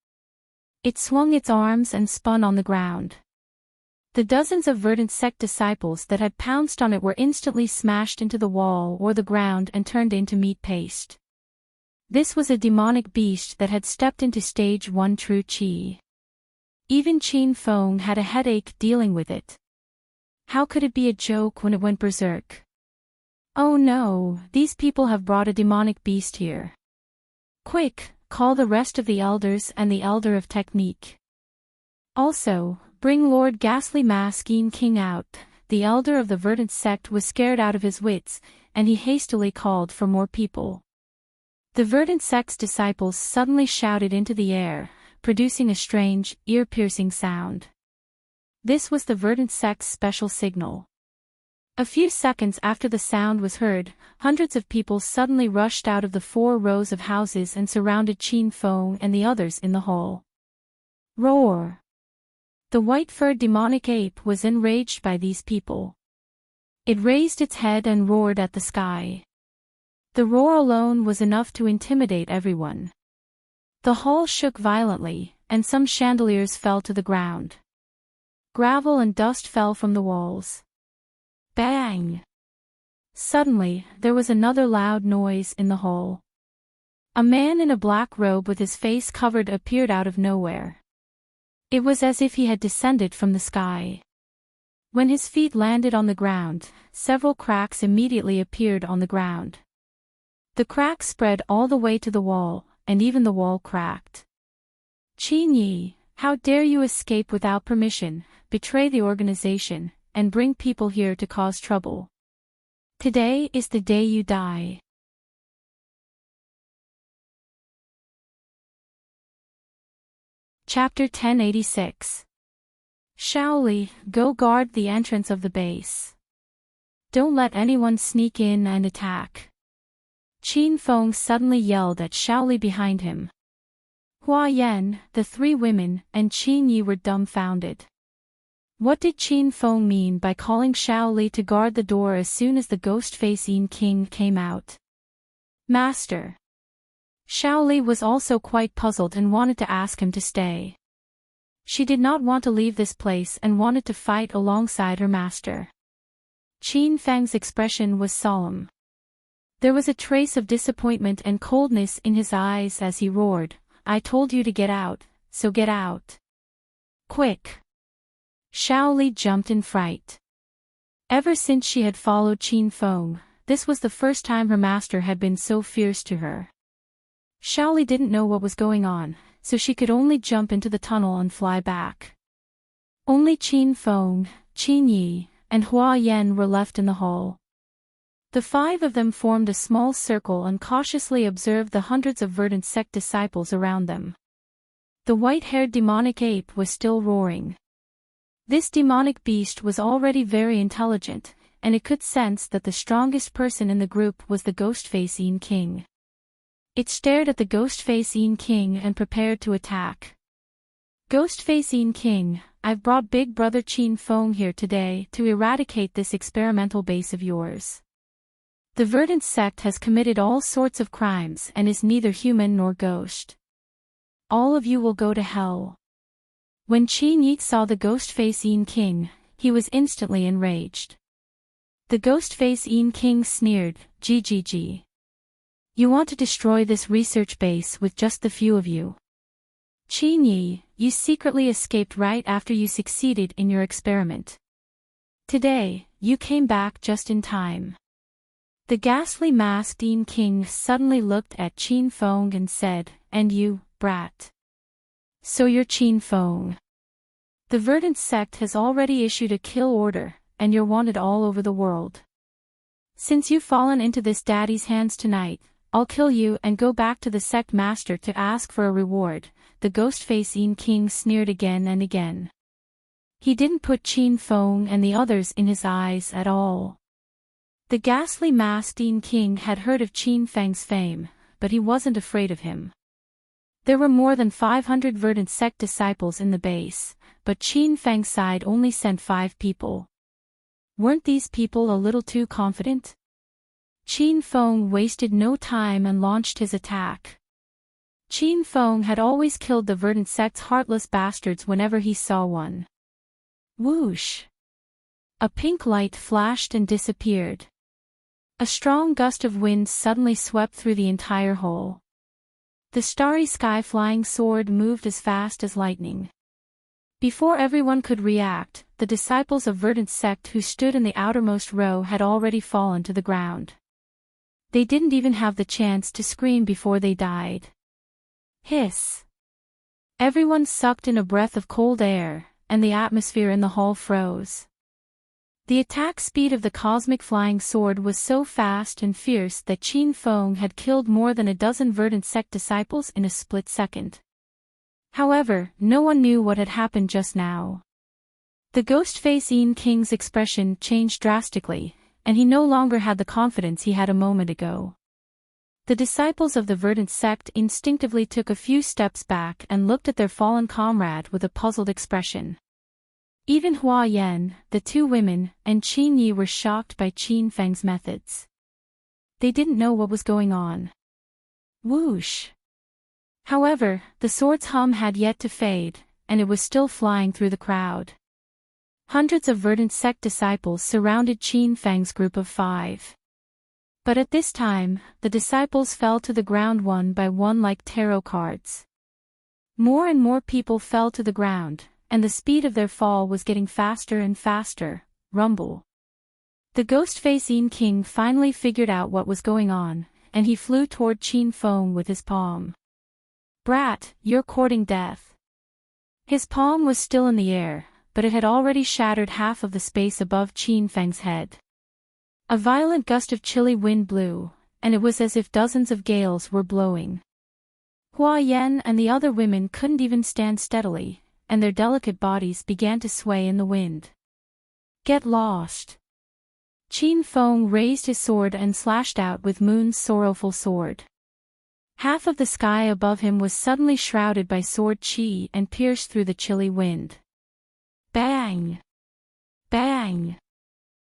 It swung its arms and spun on the ground. The dozens of verdant sect disciples that had pounced on it were instantly smashed into the wall or the ground and turned into meat paste. This was a demonic beast that had stepped into stage 1 true chi. Even Qin Feng had a headache dealing with it. How could it be a joke when it went berserk? Oh no, these people have brought a demonic beast here. Quick, call the rest of the elders and the elder of technique. Also, bring Lord Ghastly Masking King out. The elder of the verdant sect was scared out of his wits, and he hastily called for more people. The verdant sect's disciples suddenly shouted into the air, producing a strange, ear-piercing sound. This was the verdant sect's special signal. A few seconds after the sound was heard, hundreds of people suddenly rushed out of the 4 rows of houses and surrounded Qin Feng and the others in the hall. Roar! The white-furred demonic ape was enraged by these people. It raised its head and roared at the sky. The roar alone was enough to intimidate everyone. The hall shook violently, and some chandeliers fell to the ground. Gravel and dust fell from the walls. Bang! Suddenly, there was another loud noise in the hall. A man in a black robe with his face covered appeared out of nowhere. It was as if he had descended from the sky. When his feet landed on the ground, several cracks immediately appeared on the ground. The crack spread all the way to the wall, and even the wall cracked. Qin Yi, how dare you escape without permission, betray the organization, and bring people here to cause trouble. Today is the day you die. Chapter 1086. Shaoli, go guard the entrance of the base. Don't let anyone sneak in and attack. Qin Feng suddenly yelled at Shaoli behind him. Hua Yan, the three women, and Qin Yi were dumbfounded. What did Qin Feng mean by calling Shaoli to guard the door as soon as the ghost-face King came out? Master. Shaoli was also quite puzzled and wanted to ask him to stay. She did not want to leave this place and wanted to fight alongside her master. Qin Feng's expression was solemn. There was a trace of disappointment and coldness in his eyes as he roared, I told you to get out, so get out. Quick. Shaoli jumped in fright. Ever since she had followed Qin Feng, this was the first time her master had been so fierce to her. Shaoli didn't know what was going on, so she could only jump into the tunnel and fly back. Only Qin Feng, Qin Yi, and Hua Yan were left in the hall. The five of them formed a small circle and cautiously observed the hundreds of verdant sect disciples around them. The white-haired demonic ape was still roaring. This demonic beast was already very intelligent, and it could sense that the strongest person in the group was the ghost-face King. It stared at the ghost-face King and prepared to attack. Ghost-face King, I've brought Big Brother Qin Feng here today to eradicate this experimental base of yours. The verdant sect has committed all sorts of crimes and is neither human nor ghost. All of you will go to hell. When Qin Yi saw the ghost-face King, he was instantly enraged. The ghost-face King sneered, GGG. You want to destroy this research base with just the few of you. Qin Yi, you secretly escaped right after you succeeded in your experiment. Today, you came back just in time. The ghastly masked King suddenly looked at Qin Feng and said, and you, brat. So you're Qin Feng. The verdant sect has already issued a kill order, and you're wanted all over the world. Since you've fallen into this daddy's hands tonight, I'll kill you and go back to the sect master to ask for a reward, the ghost-face King sneered again and again. He didn't put Qin Feng and the others in his eyes at all. The ghastly masked King had heard of Qin Feng's fame, but he wasn't afraid of him. There were more than 500 verdant sect disciples in the base, but Qin Feng's side only sent 5 people. Weren't these people a little too confident? Qin Feng wasted no time and launched his attack. Qin Feng had always killed the verdant sect's heartless bastards whenever he saw one. Whoosh! A pink light flashed and disappeared. A strong gust of wind suddenly swept through the entire hall. The starry sky flying sword moved as fast as lightning. Before everyone could react, the disciples of verdant sect who stood in the outermost row had already fallen to the ground. They didn't even have the chance to scream before they died. Hiss! Everyone sucked in a breath of cold air, and the atmosphere in the hall froze. The attack speed of the cosmic flying sword was so fast and fierce that Qin Feng had killed more than a dozen verdant sect disciples in a split second. However, no one knew what had happened just now. The ghost-face King's expression changed drastically, and he no longer had the confidence he had a moment ago. The disciples of the verdant sect instinctively took a few steps back and looked at their fallen comrade with a puzzled expression. Even Hua Yan, the 2 women, and Qin Yi were shocked by Qin Feng's methods. They didn't know what was going on. Whoosh! However, the sword's hum had yet to fade, and it was still flying through the crowd. Hundreds of verdant sect disciples surrounded Qin Feng's group of 5. But at this time, the disciples fell to the ground one by one like tarot cards. More and more people fell to the ground, and the speed of their fall was getting faster and faster. Rumble. The ghost-face King finally figured out what was going on, and he flew toward Qin Feng with his palm. "Brat, you're courting death." His palm was still in the air, but it had already shattered half of the space above Qin Feng's head. A violent gust of chilly wind blew, and it was as if dozens of gales were blowing. Hua Yan and the other women couldn't even stand steadily, and their delicate bodies began to sway in the wind. "Get lost." Qin Feng raised his sword and slashed out with Moon's sorrowful sword. Half of the sky above him was suddenly shrouded by sword chi and pierced through the chilly wind. Bang! Bang!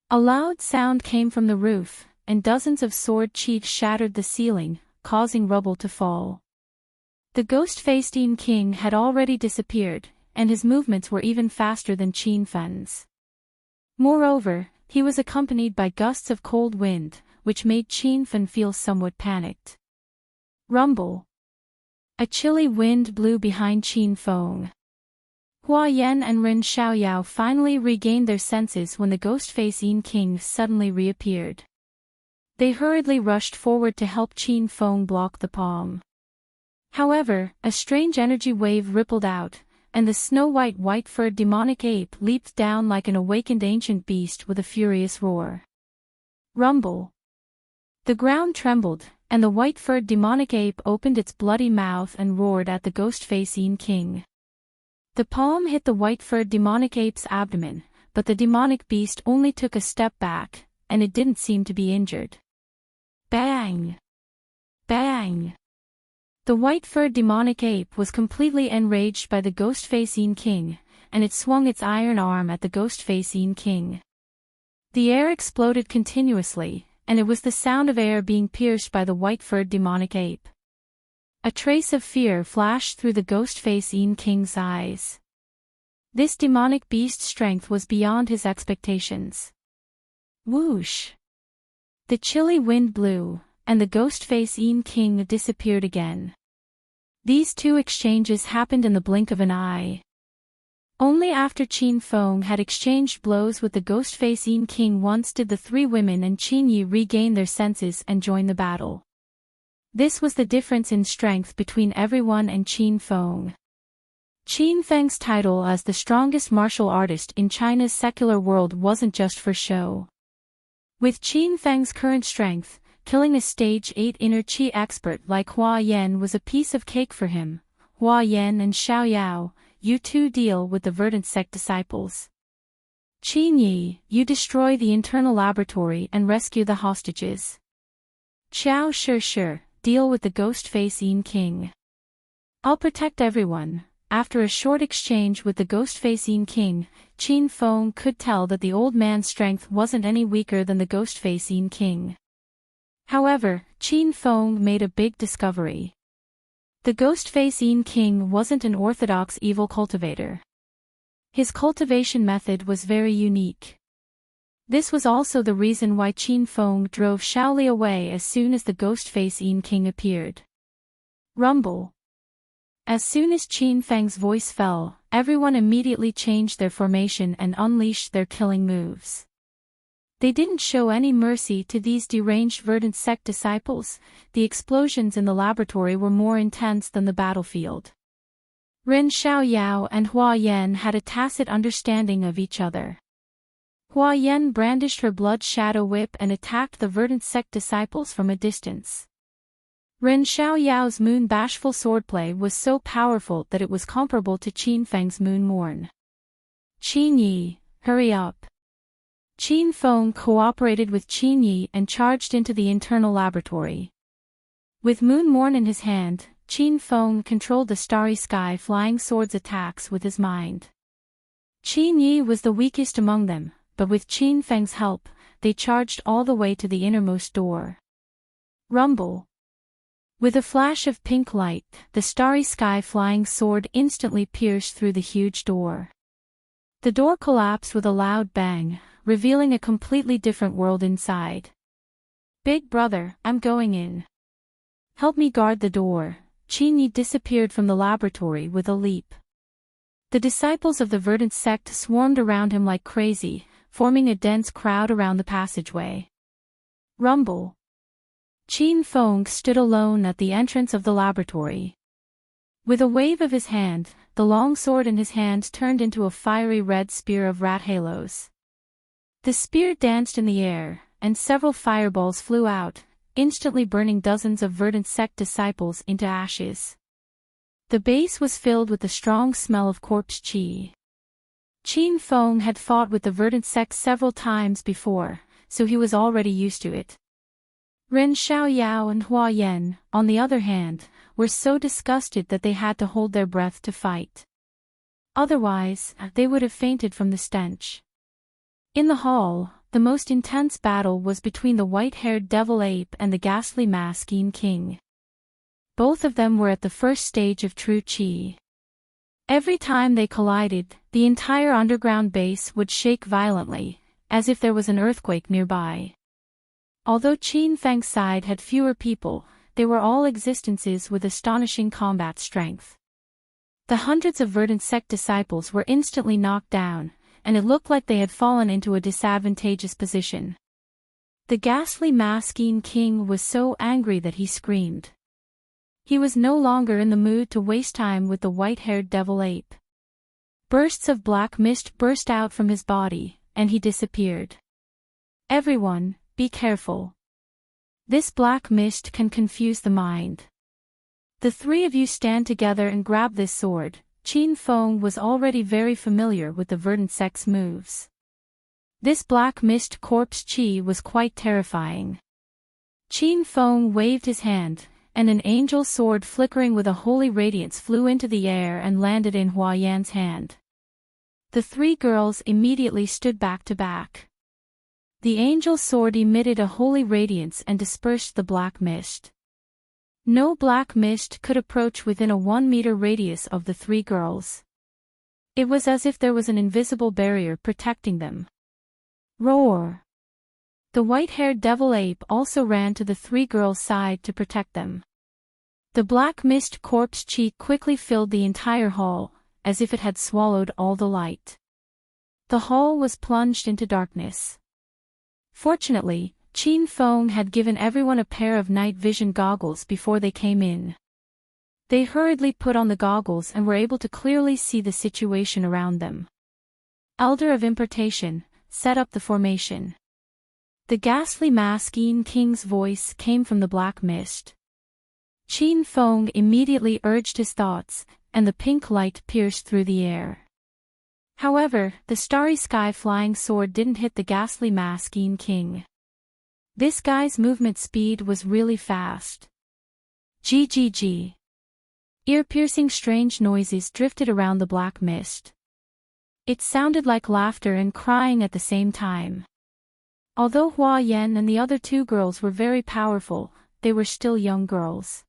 A loud sound came from the roof, and dozens of sword chi shattered the ceiling, causing rubble to fall. The ghost-faced King had already disappeared, and his movements were even faster than Qin Feng's. Moreover, he was accompanied by gusts of cold wind, which made Qin Feng feel somewhat panicked. Rumble. A chilly wind blew behind Qin Feng. Hua Yan and Ren Xiaoyao finally regained their senses when the ghost-faced King suddenly reappeared. They hurriedly rushed forward to help Qin Feng block the palm. However, a strange energy wave rippled out, and the snow-white white-furred demonic ape leaped down like an awakened ancient beast with a furious roar. Rumble. The ground trembled, and the white-furred demonic ape opened its bloody mouth and roared at the ghost-faced King. The palm hit the white-furred demonic ape's abdomen, but the demonic beast only took a step back, and it didn't seem to be injured. Bang! Bang! The white-furred demonic ape was completely enraged by the ghost-faced King, and it swung its iron arm at the ghost-faced King. The air exploded continuously, and it was the sound of air being pierced by the white-furred demonic ape. A trace of fear flashed through the ghost-faced King's eyes. This demonic beast's strength was beyond his expectations. Whoosh! The chilly wind blew, and the ghost-faced King disappeared again. These two exchanges happened in the blink of an eye. Only after Qin Feng had exchanged blows with the ghost-faced King once did the three women and Qin Yi regain their senses and join the battle. This was the difference in strength between everyone and Qin Feng. Qin Feng's title as the strongest martial artist in China's secular world wasn't just for show. With Qin Feng's current strength, killing a stage 8 inner chi expert like Hua Yan was a piece of cake for him. Hua Yan and Xiaoyao, you two deal with the verdant sect disciples. Qin Yi, you destroy the internal laboratory and rescue the hostages. Xiao Shi, deal with the ghost-faced King. I'll protect everyone. After a short exchange with the ghost-faced King, Qin Feng could tell that the old man's strength wasn't any weaker than the ghost-faced King. However, Qin Feng made a big discovery. The ghost-faced King wasn't an orthodox evil cultivator. His cultivation method was very unique. This was also the reason why Qin Feng drove Shaoli away as soon as the ghost-faced King appeared. Rumble. As soon as Qin Feng's voice fell, everyone immediately changed their formation and unleashed their killing moves. They didn't show any mercy to these deranged verdant sect disciples. The explosions in the laboratory were more intense than the battlefield. Ren Xiaoyao and Hua Yan had a tacit understanding of each other. Hua Yan brandished her blood shadow whip and attacked the verdant sect disciples from a distance. Ren Xiaoyao's moon bashful swordplay was so powerful that it was comparable to Qin Feng's moon morn. Qin Yi, hurry up. Qin Feng cooperated with Qin Yi and charged into the internal laboratory. With moon morn in his hand, Qin Feng controlled the starry sky flying swords attacks with his mind. Qin Yi was the weakest among them, but with Qin Feng's help, they charged all the way to the innermost door. Rumble. With a flash of pink light, the starry sky flying sword instantly pierced through the huge door. The door collapsed with a loud bang, revealing a completely different world inside. Big brother, I'm going in. Help me guard the door. Qin Yi disappeared from the laboratory with a leap. The disciples of the verdant sect swarmed around him like crazy, forming a dense crowd around the passageway. Rumble. Qin Feng stood alone at the entrance of the laboratory. With a wave of his hand, the long sword in his hand turned into a fiery red spear of rat halos. The spear danced in the air, and several fireballs flew out, instantly burning dozens of verdant sect disciples into ashes. The base was filled with the strong smell of corpse qi. Qin Feng had fought with the verdant sect several times before, so he was already used to it. Ren Xiaoyao and Hua Yan, on the other hand, were so disgusted that they had to hold their breath to fight. Otherwise, they would have fainted from the stench. In the hall, the most intense battle was between the white-haired devil ape and the ghastly masking king. Both of them were at the first stage of true qi. Every time they collided, the entire underground base would shake violently, as if there was an earthquake nearby. Although Qin Feng's side had fewer people, they were all existences with astonishing combat strength. The hundreds of verdant sect disciples were instantly knocked down, and it looked like they had fallen into a disadvantageous position. The ghastly masking king was so angry that he screamed. He was no longer in the mood to waste time with the white-haired devil ape. Bursts of black mist burst out from his body, and he disappeared. Everyone, be careful. This black mist can confuse the mind. The three of you stand together and grab this sword. Qin Feng was already very familiar with the verdant sect's moves. This black mist corpse qi was quite terrifying. Qin Feng waved his hand, and an angel sword flickering with a holy radiance flew into the air and landed in Hua Yan's hand. The three girls immediately stood back to back. The angel sword emitted a holy radiance and dispersed the black mist. No black mist could approach within a 1-meter radius of the three girls. It was as if there was an invisible barrier protecting them. Roar! The white-haired devil ape also ran to the three girls' side to protect them. The black mist corpse qi quickly filled the entire hall, as if it had swallowed all the light. The hall was plunged into darkness. Fortunately, Qin Feng had given everyone a pair of night vision goggles before they came in. They hurriedly put on the goggles and were able to clearly see the situation around them. Elder of Importation, set up the formation. The ghastly masking king's voice came from the black mist. Qin Feng immediately urged his thoughts, and the pink light pierced through the air. However, the starry sky flying sword didn't hit the ghastly masking king. This guy's movement speed was really fast. GGG. Ear-piercing strange noises drifted around the black mist. It sounded like laughter and crying at the same time. Although Hua Yan and the other two girls were very powerful, they were still young girls.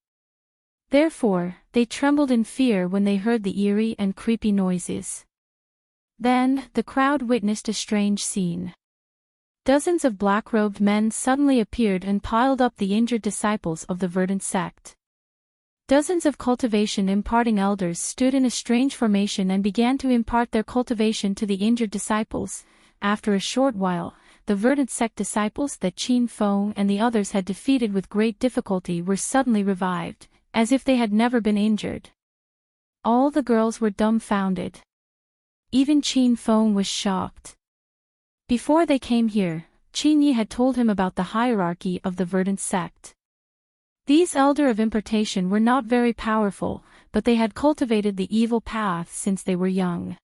Therefore, they trembled in fear when they heard the eerie and creepy noises. Then, the crowd witnessed a strange scene. Dozens of black-robed men suddenly appeared and piled up the injured disciples of the verdant sect. Dozens of cultivation-imparting elders stood in a strange formation and began to impart their cultivation to the injured disciples. After a short while, the verdant sect disciples that Qin Feng and the others had defeated with great difficulty were suddenly revived, as if they had never been injured. All the girls were dumbfounded. Even Qin Feng was shocked. Before they came here, Qin Yi had told him about the hierarchy of the verdant sect. These elder of importation were not very powerful, but they had cultivated the evil path since they were young.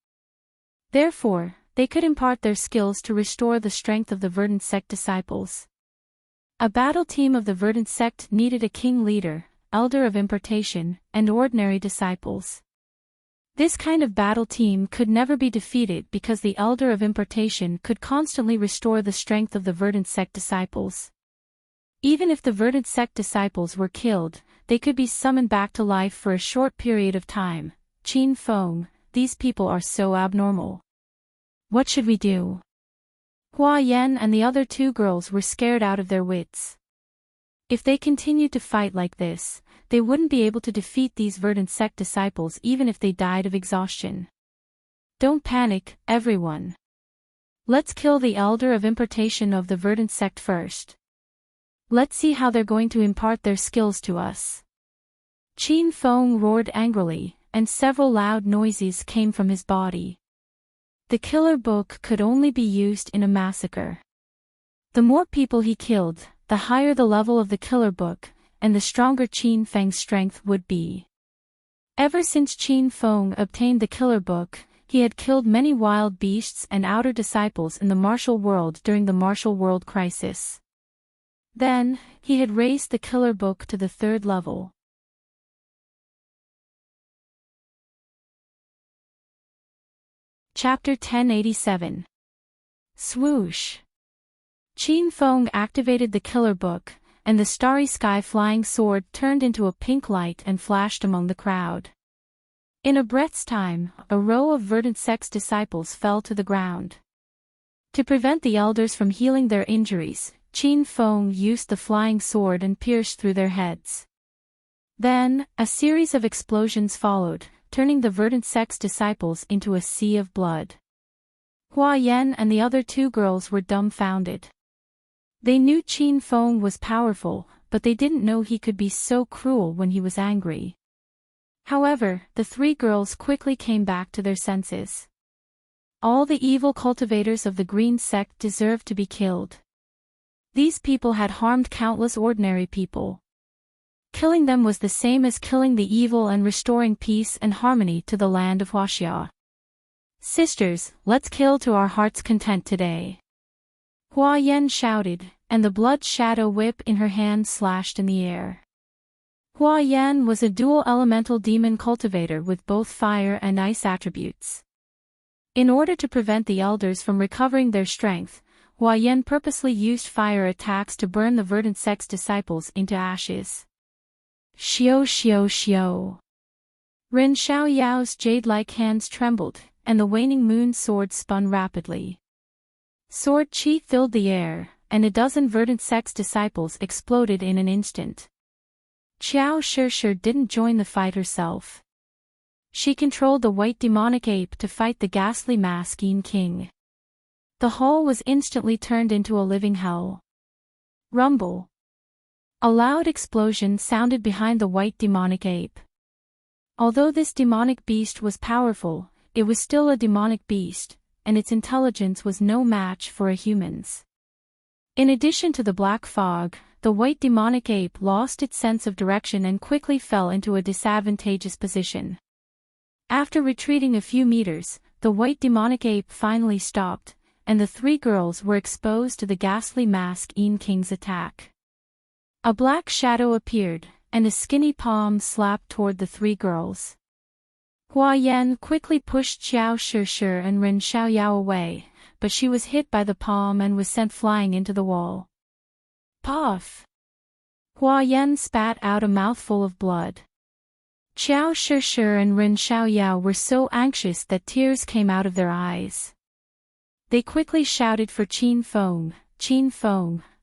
Therefore, they could impart their skills to restore the strength of the verdant sect disciples. A battle team of the verdant sect needed a king leader, elder of importation, and ordinary disciples. This kind of battle team could never be defeated because the elder of importation could constantly restore the strength of the verdant sect disciples. Even if the verdant sect disciples were killed, they could be summoned back to life for a short period of time. Qin Feng, these people are so abnormal. What should we do? Hua Yan and the other two girls were scared out of their wits. If they continued to fight like this, they wouldn't be able to defeat these verdant sect disciples even if they died of exhaustion. Don't panic, everyone. Let's kill the elder of importation of the verdant sect first. Let's see how they're going to impart their skills to us. Qin Feng roared angrily, and several loud noises came from his body. The killer book could only be used in a massacre. The more people he killed, the higher the level of the killer book, and the stronger Qin Feng's strength would be. Ever since Qin Feng obtained the killer book, he had killed many wild beasts and outer disciples in the martial world during the martial world crisis. Then, he had raised the killer book to the 3rd level. Chapter 1087. Swoosh. Qin Feng activated the killer book, and the starry sky flying sword turned into a pink light and flashed among the crowd. In a breath's time, a row of verdant sex disciples fell to the ground. To prevent the elders from healing their injuries, Qin Feng used the flying sword and pierced through their heads. Then, a series of explosions followed, turning the verdant sex disciples into a sea of blood. Hua Yan and the other 2 girls were dumbfounded. They knew Qin Feng was powerful, but they didn't know he could be so cruel when he was angry. However, the 3 girls quickly came back to their senses. All the evil cultivators of the green sect deserved to be killed. These people had harmed countless ordinary people. Killing them was the same as killing the evil and restoring peace and harmony to the land of Huaxia. Sisters, let's kill to our heart's content today. Hua Yan shouted, and the blood shadow whip in her hand slashed in the air. Hua Yan was a dual elemental demon cultivator with both fire and ice attributes. In order to prevent the elders from recovering their strength, Hua Yan purposely used fire attacks to burn the verdant sex disciples into ashes. Xiao xiao xiao. Ren Xiaoyao's jade-like hands trembled, and the waning moon sword spun rapidly. Sword chi filled the air, and a dozen verdant sex disciples exploded in an instant. Qiao Shishir didn't join the fight herself. She controlled the white demonic ape to fight the ghastly Maskeen King. The hall was instantly turned into a living hell. Rumble. A loud explosion sounded behind the white demonic ape. Although this demonic beast was powerful, it was still a demonic beast, and its intelligence was no match for a human's. In addition to the black fog, the white demonic ape lost its sense of direction and quickly fell into a disadvantageous position. After retreating a few meters, the white demonic ape finally stopped, and the 3 girls were exposed to the ghastly Maskeen King's attack. A black shadow appeared, and a skinny palm slapped toward the 3 girls. Hua Yan quickly pushed Xiao Shishir and Ren Xiaoyao away, but she was hit by the palm and was sent flying into the wall. Puff! Hua Yan spat out a mouthful of blood. Xiao Shishir and Ren Xiaoyao were so anxious that tears came out of their eyes. They quickly shouted for Qin Feng,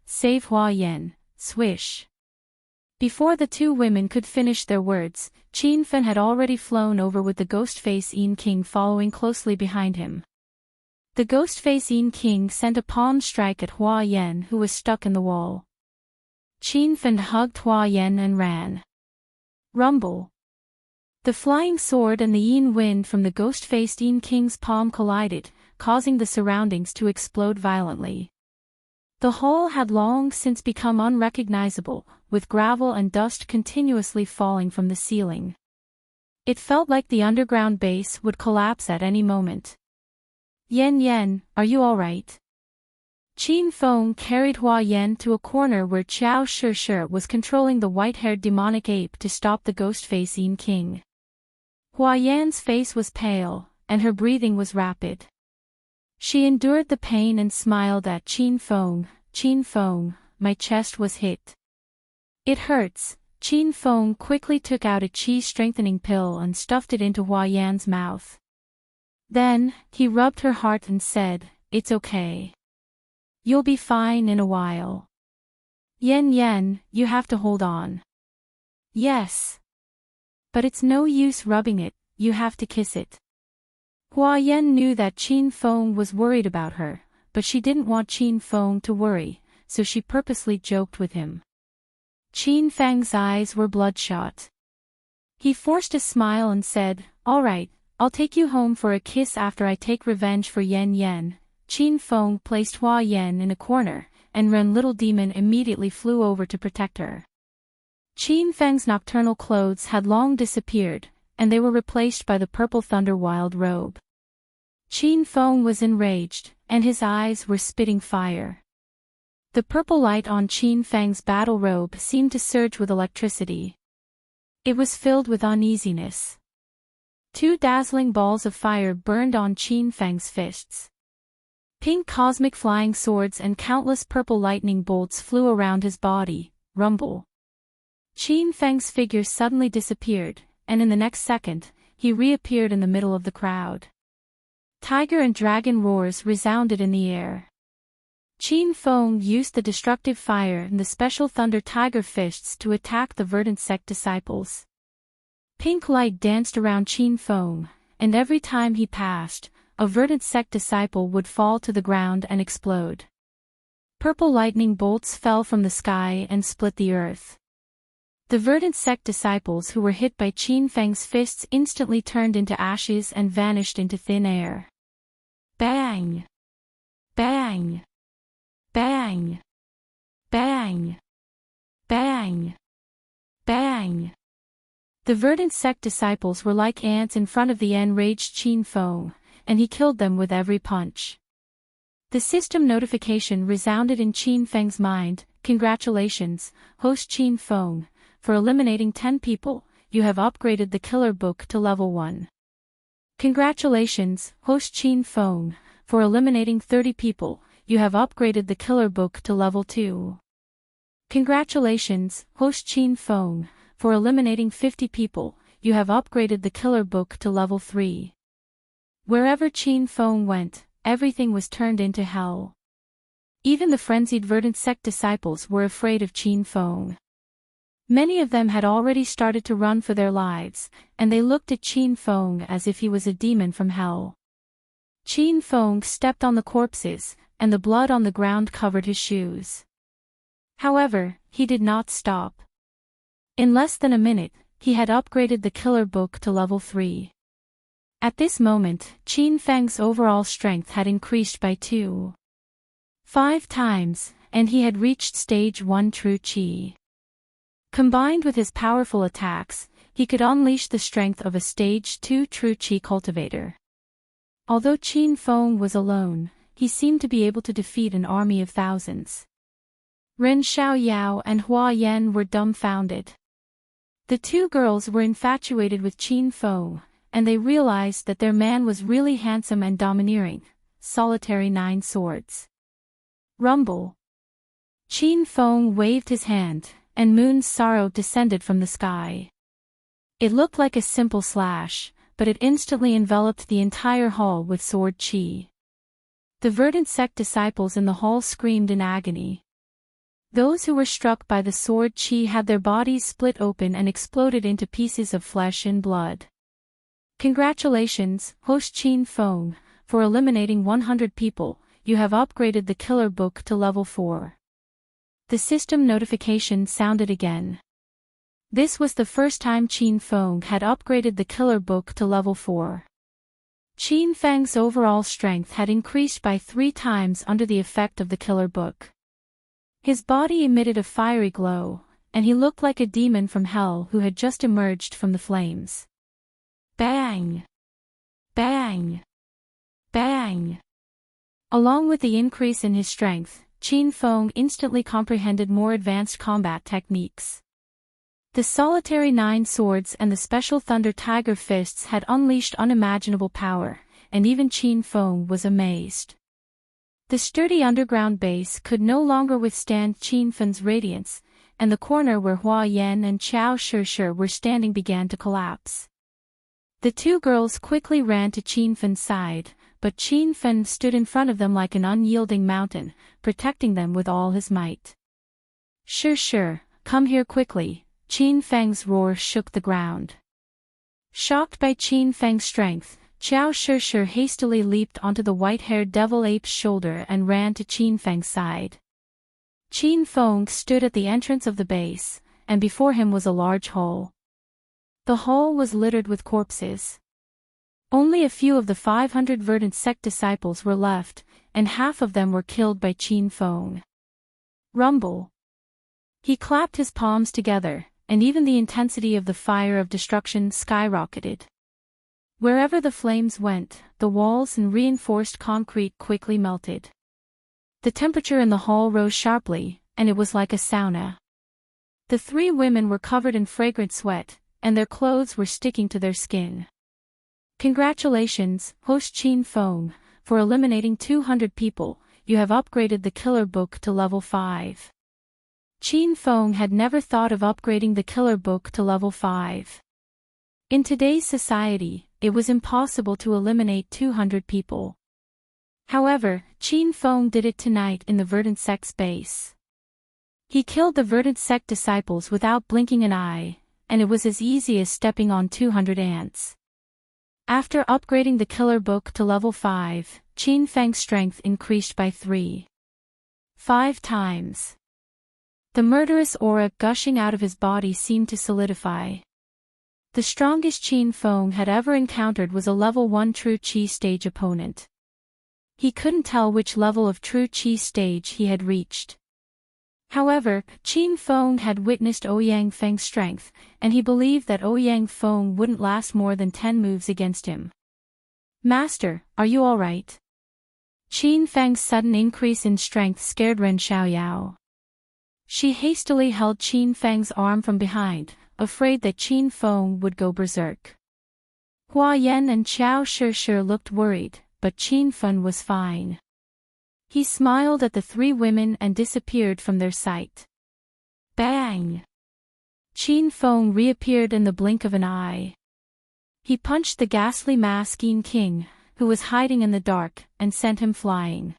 save Hua Yan. Swish. Before the 2 women could finish their words, Qin Feng had already flown over with the Ghostface Yin King following closely behind him. The Ghostface Yin King sent a palm strike at Hua Yan, who was stuck in the wall. Qin Feng hugged Hua Yan and ran. Rumble. The flying sword and the yin wind from the Ghostface Yin King's palm collided, causing the surroundings to explode violently. The hall had long since become unrecognizable, with gravel and dust continuously falling from the ceiling. It felt like the underground base would collapse at any moment. Yan, are you all right? Qin Feng carried Hua Yan to a corner where Qiao Shishir was controlling the white-haired demonic ape to stop the Ghostface Yin King. Hua Yan's face was pale, and her breathing was rapid. She endured the pain and smiled at Qin Feng, my chest was hit. It hurts. Qin Feng quickly took out a chi-strengthening pill and stuffed it into Hua Yan's mouth. Then, he rubbed her heart and said, "It's okay. You'll be fine in a while. Yan, you have to hold on." "Yes. But it's no use rubbing it, you have to kiss it." Hua Yan knew that Qin Feng was worried about her, but she didn't want Qin Feng to worry, so she purposely joked with him. Qin Feng's eyes were bloodshot. He forced a smile and said, "All right, I'll take you home for a kiss after I take revenge for Yan Yan." Qin Feng placed Hua Yan in a corner, and Ren Little Demon immediately flew over to protect her. Qin Feng's nocturnal clothes had long disappeared, and they were replaced by the purple thunder wild robe. Qin Feng was enraged, and his eyes were spitting fire. The purple light on Qin Feng's battle robe seemed to surge with electricity. It was filled with uneasiness. Two dazzling balls of fire burned on Qin Feng's fists. Pink cosmic flying swords and countless purple lightning bolts flew around his body. Rumble. Qin Feng's figure suddenly disappeared, and in the next second, he reappeared in the middle of the crowd. Tiger and dragon roars resounded in the air. Qin Feng used the destructive fire and the special thunder tiger fists to attack the verdant sect disciples. Pink light danced around Qin Feng, and every time he passed, a verdant sect disciple would fall to the ground and explode. Purple lightning bolts fell from the sky and split the earth. The verdant sect disciples who were hit by Qin Feng's fists instantly turned into ashes and vanished into thin air. Bang! Bang! Bang! Bang! Bang! Bang! The verdant sect disciples were like ants in front of the enraged Qin Feng, and he killed them with every punch. The system notification resounded in Qin Feng's mind. "Congratulations, host Qin Feng, for eliminating 10 people, you have upgraded the killer book to level 1. Congratulations, host Qin Feng, for eliminating 30 people, you have upgraded the killer book to level 2. Congratulations, host Qin Feng, for eliminating 50 people, you have upgraded the killer book to level 3. Wherever Qin Feng went, everything was turned into hell. Even the frenzied verdant sect disciples were afraid of Qin Feng. Many of them had already started to run for their lives, and they looked at Qin Feng as if he was a demon from hell. Qin Feng stepped on the corpses, and the blood on the ground covered his shoes. However, he did not stop. In less than a minute, he had upgraded the killer book to level 3. At this moment, Qin Feng's overall strength had increased by 2.5 times, and he had reached stage 1 true qi. Combined with his powerful attacks, he could unleash the strength of a stage 2 true qi cultivator. Although Qin Feng was alone, he seemed to be able to defeat an army of thousands. Ren Xiaoyao and Hua Yan were dumbfounded. The two girls were infatuated with Qin Feng, and they realized that their man was really handsome and domineering. Solitary 9 swords. Rumble. Qin Feng waved his hand, and Moon's sorrow descended from the sky. It looked like a simple slash, but it instantly enveloped the entire hall with sword qi. The verdant sect disciples in the hall screamed in agony. Those who were struck by the sword qi had their bodies split open and exploded into pieces of flesh and blood. Congratulations, host Qin Feng, for eliminating 100 people, you have upgraded the killer book to level 4. The system notification sounded again. This was the first time Qin Feng had upgraded the killer book to level 4. Qin Feng's overall strength had increased by 3 times under the effect of the killer book. His body emitted a fiery glow, and he looked like a demon from hell who had just emerged from the flames. Bang! Bang! Bang! Along with the increase in his strength, Qin Feng instantly comprehended more advanced combat techniques. The solitary 9 swords and the special thunder tiger fists had unleashed unimaginable power, and even Qin Feng was amazed. The sturdy underground base could no longer withstand Qin Feng's radiance, and the corner where Hua Yan and Qiao Shishir were standing began to collapse. The two girls quickly ran to Qin Feng's side, but Qin Feng stood in front of them like an unyielding mountain, protecting them with all his might. Shishir, come here quickly. Qin Feng's roar shook the ground. Shocked by Qin Feng's strength, Qiao Shishir hastily leaped onto the white-haired devil ape's shoulder and ran to Qin Feng's side. Qin Feng stood at the entrance of the base, and before him was a large hole. The hole was littered with corpses. Only a few of the 500 verdant sect disciples were left, and half of them were killed by Qin Feng. Rumble. He clapped his palms together, and even the intensity of the fire of destruction skyrocketed. Wherever the flames went, the walls and reinforced concrete quickly melted. The temperature in the hall rose sharply, and it was like a sauna. The three women were covered in fragrant sweat, and their clothes were sticking to their skin. Congratulations, host Qin Feng, for eliminating 200 people. You have upgraded the killer book to level 5. Qin Feng had never thought of upgrading the killer book to level 5. In today's society, it was impossible to eliminate 200 people. However, Qin Feng did it tonight in the verdant sect space. He killed the verdant sect disciples without blinking an eye, and it was as easy as stepping on 200 ants. After upgrading the killer book to level 5, Qin Feng's strength increased by 5 times. The murderous aura gushing out of his body seemed to solidify. The strongest Qin Feng had ever encountered was a level 1 true Qi stage opponent. He couldn't tell which level of true Qi stage he had reached. However, Qin Feng had witnessed Ouyang Feng's strength, and he believed that Ouyang Feng wouldn't last more than 10 moves against him. Master, are you alright? Qin Feng's sudden increase in strength scared Ren Xiaoyao. She hastily held Qin Feng's arm from behind, afraid that Qin Feng would go berserk. Hua Yan and Qiao Shi looked worried, but Qin Feng was fine. He smiled at the three women and disappeared from their sight. Bang! Qin Feng reappeared in the blink of an eye. He punched the ghastly Masking King, who was hiding in the dark, and sent him flying.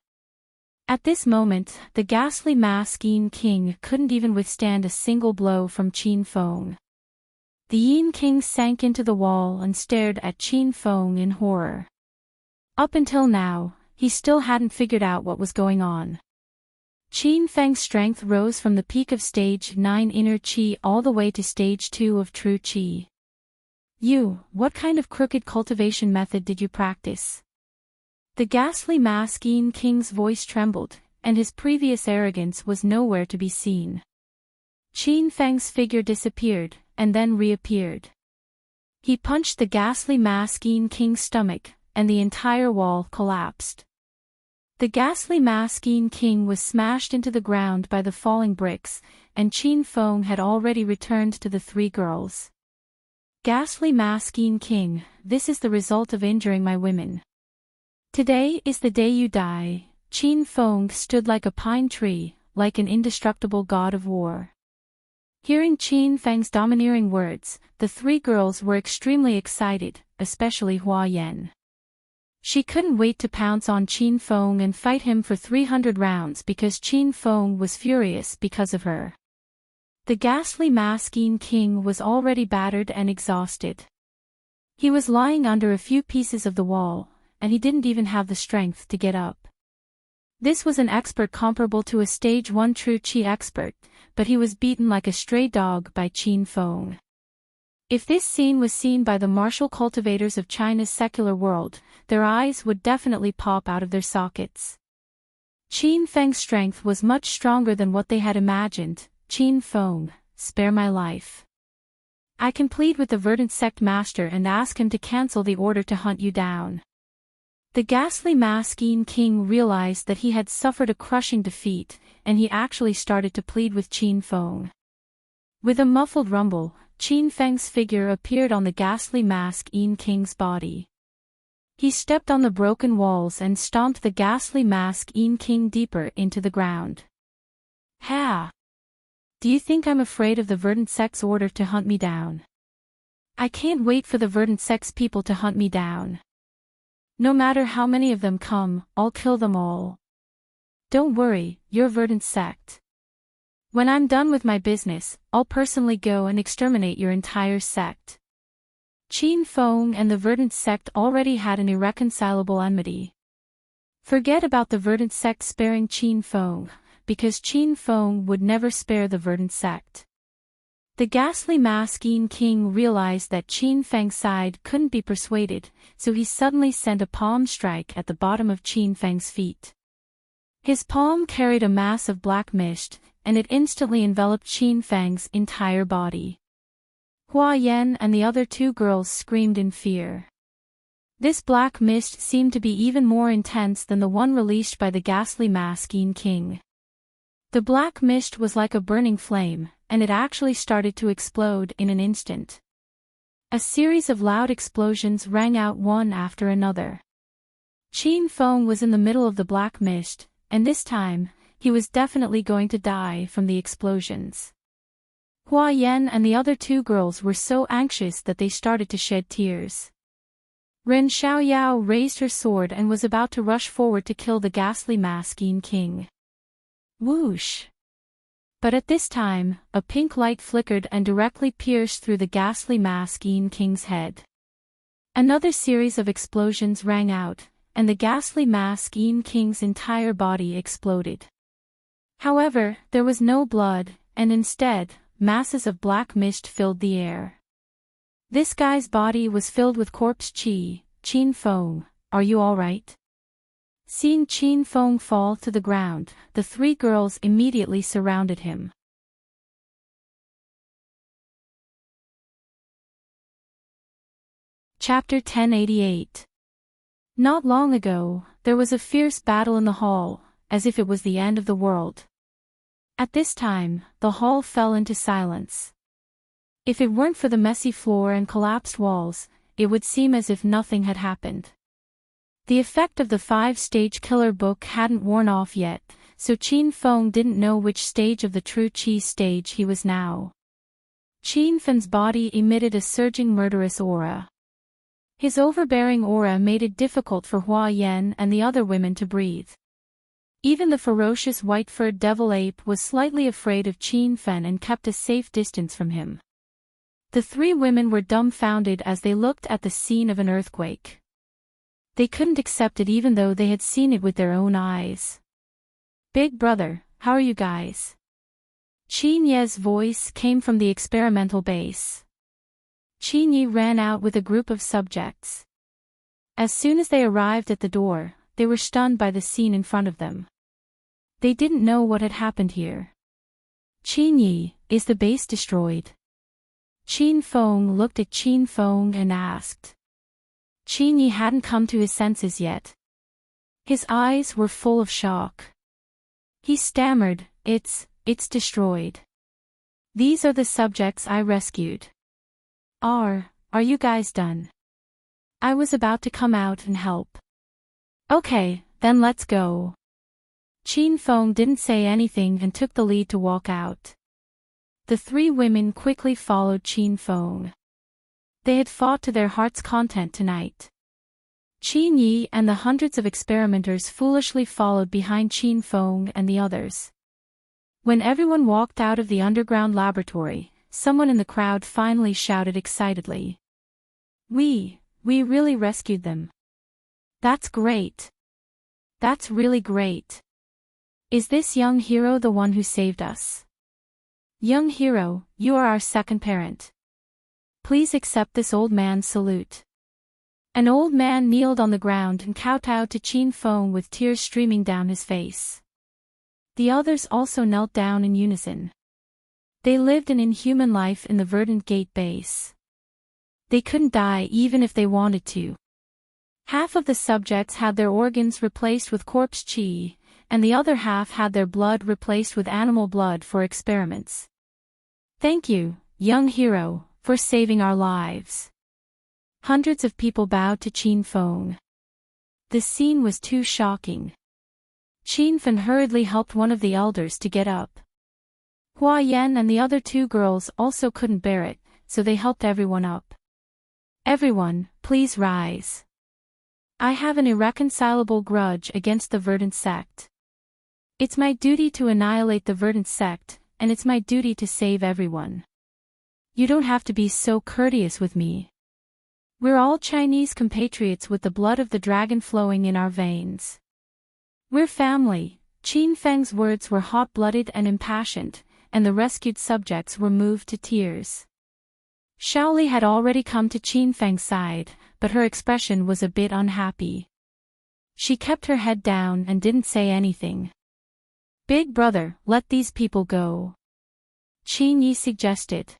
At this moment, the ghastly Masking King couldn't even withstand a single blow from Qin Feng. The Yin King sank into the wall and stared at Qin Feng in horror. Up until now, he still hadn't figured out what was going on. Qin Feng's strength rose from the peak of stage 9 inner Qi all the way to stage 2 of true Qi. What kind of crooked cultivation method did you practice? The ghastly Masking King's voice trembled, and his previous arrogance was nowhere to be seen. Qin Feng's figure disappeared, and then reappeared. He punched the ghastly Masking King's stomach, and the entire wall collapsed. The ghastly Masking King was smashed into the ground by the falling bricks, and Qin Feng had already returned to the three girls. Ghastly Masking King, this is the result of injuring my women. Today is the day you die. Qin Feng stood like a pine tree, like an indestructible god of war. Hearing Qin Feng's domineering words, the three girls were extremely excited, especially Hua Yan. She couldn't wait to pounce on Qin Feng and fight him for 300 rounds because Qin Feng was furious because of her. The ghastly Masking King was already battered and exhausted. He was lying under a few pieces of the wall, and he didn't even have the strength to get up. This was an expert comparable to a stage 1 true Qi expert, but he was beaten like a stray dog by Qin Feng. If this scene was seen by the martial cultivators of China's secular world, their eyes would definitely pop out of their sockets. Qin Feng's strength was much stronger than what they had imagined. Qin Feng, spare my life. I can plead with the verdant sect master and ask him to cancel the order to hunt you down. The ghastly Masking King realized that he had suffered a crushing defeat, and he actually started to plead with Qin Feng. With a muffled rumble, Qin Feng's figure appeared on the ghastly Masking King's body. He stepped on the broken walls and stomped the ghastly Masking King deeper into the ground. Ha! Do you think I'm afraid of the verdant sect's order to hunt me down? I can't wait for the verdant sect's people to hunt me down. No matter how many of them come, I'll kill them all. Don't worry, your verdant sect. When I'm done with my business, I'll personally go and exterminate your entire sect. Qin Feng and the verdant sect already had an irreconcilable enmity. Forget about the verdant sect sparing Qin Feng, because Qin Feng would never spare the verdant sect. The ghastly Maskeen King realized that Qin Feng's side couldn't be persuaded, so he suddenly sent a palm strike at the bottom of Qin Feng's feet. His palm carried a mass of black mist, and it instantly enveloped Qin Feng's entire body. Hua Yan and the other two girls screamed in fear. This black mist seemed to be even more intense than the one released by the ghastly Maskeen King. The black mist was like a burning flame, and it actually started to explode in an instant. A series of loud explosions rang out one after another. Qin Feng was in the middle of the black mist, and this time, he was definitely going to die from the explosions. Hua Yan and the other two girls were so anxious that they started to shed tears. Ren Xiaoyao raised her sword and was about to rush forward to kill the ghastly Maskeen King. Whoosh! But at this time, a pink light flickered and directly pierced through the ghastly Maskeen King's head. Another series of explosions rang out, and the ghastly Maskeen King's entire body exploded. However, there was no blood, and instead, masses of black mist filled the air. This guy's body was filled with corpse qi. Qin Feng, are you alright? Seeing Qin Feng fall to the ground, the three girls immediately surrounded him. Chapter 1088. Not long ago, there was a fierce battle in the hall, as if it was the end of the world. At this time, the hall fell into silence. If it weren't for the messy floor and collapsed walls, it would seem as if nothing had happened. The effect of the 5-stage killer book hadn't worn off yet, so Qin Feng didn't know which stage of the true Qi stage he was now. Qin Feng's body emitted a surging murderous aura. His overbearing aura made it difficult for Hua Yan and the other women to breathe. Even the ferocious white-furred devil ape was slightly afraid of Qin Feng and kept a safe distance from him. The three women were dumbfounded as they looked at the scene of an earthquake. They couldn't accept it even though they had seen it with their own eyes. Big brother, how are you guys? Qin Ye's voice came from the experimental base. Qin Yi ran out with a group of subjects. As soon as they arrived at the door, they were stunned by the scene in front of them. They didn't know what had happened here. Qin Yi, is the base destroyed? Qin Feng looked at Qin Feng and asked. Qin Yi hadn't come to his senses yet. His eyes were full of shock. He stammered, It's destroyed. These are the subjects I rescued. Are you guys done? I was about to come out and help. Okay, then let's go. Qin Feng didn't say anything and took the lead to walk out. The three women quickly followed Qin Feng. They had fought to their heart's content tonight. Qin Yi and the hundreds of experimenters foolishly followed behind Qin Feng and the others. When everyone walked out of the underground laboratory, someone in the crowd finally shouted excitedly. We really rescued them. That's great. That's really great. Is this young hero the one who saved us? Young hero, you are our second parent. Please accept this old man's salute. An old man kneeled on the ground and kowtowed to Qin Feng with tears streaming down his face. The others also knelt down in unison. They lived an inhuman life in the Verdant Gate base. They couldn't die even if they wanted to. Half of the subjects had their organs replaced with corpse qi, and the other half had their blood replaced with animal blood for experiments. Thank you, young hero, for saving our lives. Hundreds of people bowed to Qin Feng. The scene was too shocking. Qin Feng hurriedly helped one of the elders to get up. Hua Yan and the other two girls also couldn't bear it, so they helped everyone up. Everyone, please rise. I have an irreconcilable grudge against the Verdant sect. It's my duty to annihilate the Verdant sect, and it's my duty to save everyone. You don't have to be so courteous with me. We're all Chinese compatriots with the blood of the dragon flowing in our veins. We're family, Qin Feng's words were hot-blooded and impassioned, and the rescued subjects were moved to tears. Shaoli had already come to Qin Feng's side, but her expression was a bit unhappy. She kept her head down and didn't say anything. "Big brother, let these people go," Qin Yi suggested.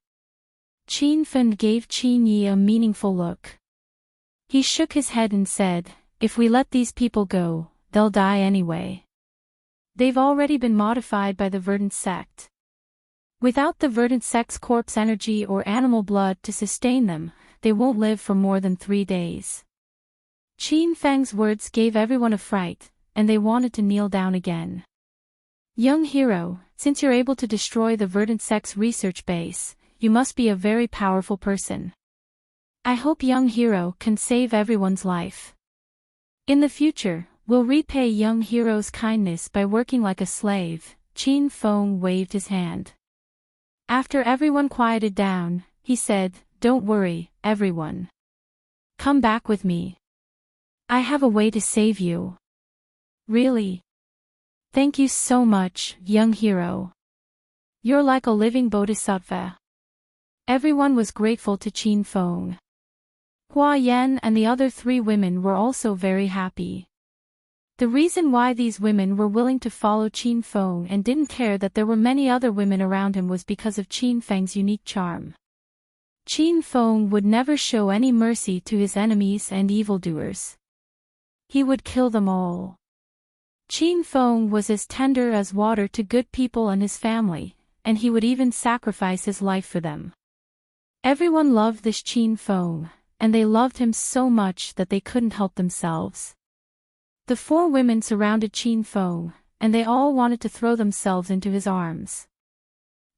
Qin Feng gave Qin Yi a meaningful look. He shook his head and said, "If we let these people go, they'll die anyway. They've already been modified by the verdant sect. Without the verdant sect's corpse energy or animal blood to sustain them, they won't live for more than 3 days." Qin Feng's words gave everyone a fright, and they wanted to kneel down again. "Young hero, since you're able to destroy the verdant sect's research base, you must be a very powerful person. I hope young hero can save everyone's life. In the future, we'll repay young hero's kindness by working like a slave." Qin Feng waved his hand. After everyone quieted down, he said, "Don't worry, everyone. Come back with me. I have a way to save you." "Really? Thank you so much, young hero. You're like a living bodhisattva." Everyone was grateful to Qin Feng. Hua Yan and the other 3 women were also very happy. The reason why these women were willing to follow Qin Feng and didn't care that there were many other women around him was because of Qin Feng's unique charm. Qin Feng would never show any mercy to his enemies and evildoers. He would kill them all. Qin Feng was as tender as water to good people and his family, and he would even sacrifice his life for them. Everyone loved this Qin Feng, and they loved him so much that they couldn't help themselves. The 4 women surrounded Qin Feng, and they all wanted to throw themselves into his arms.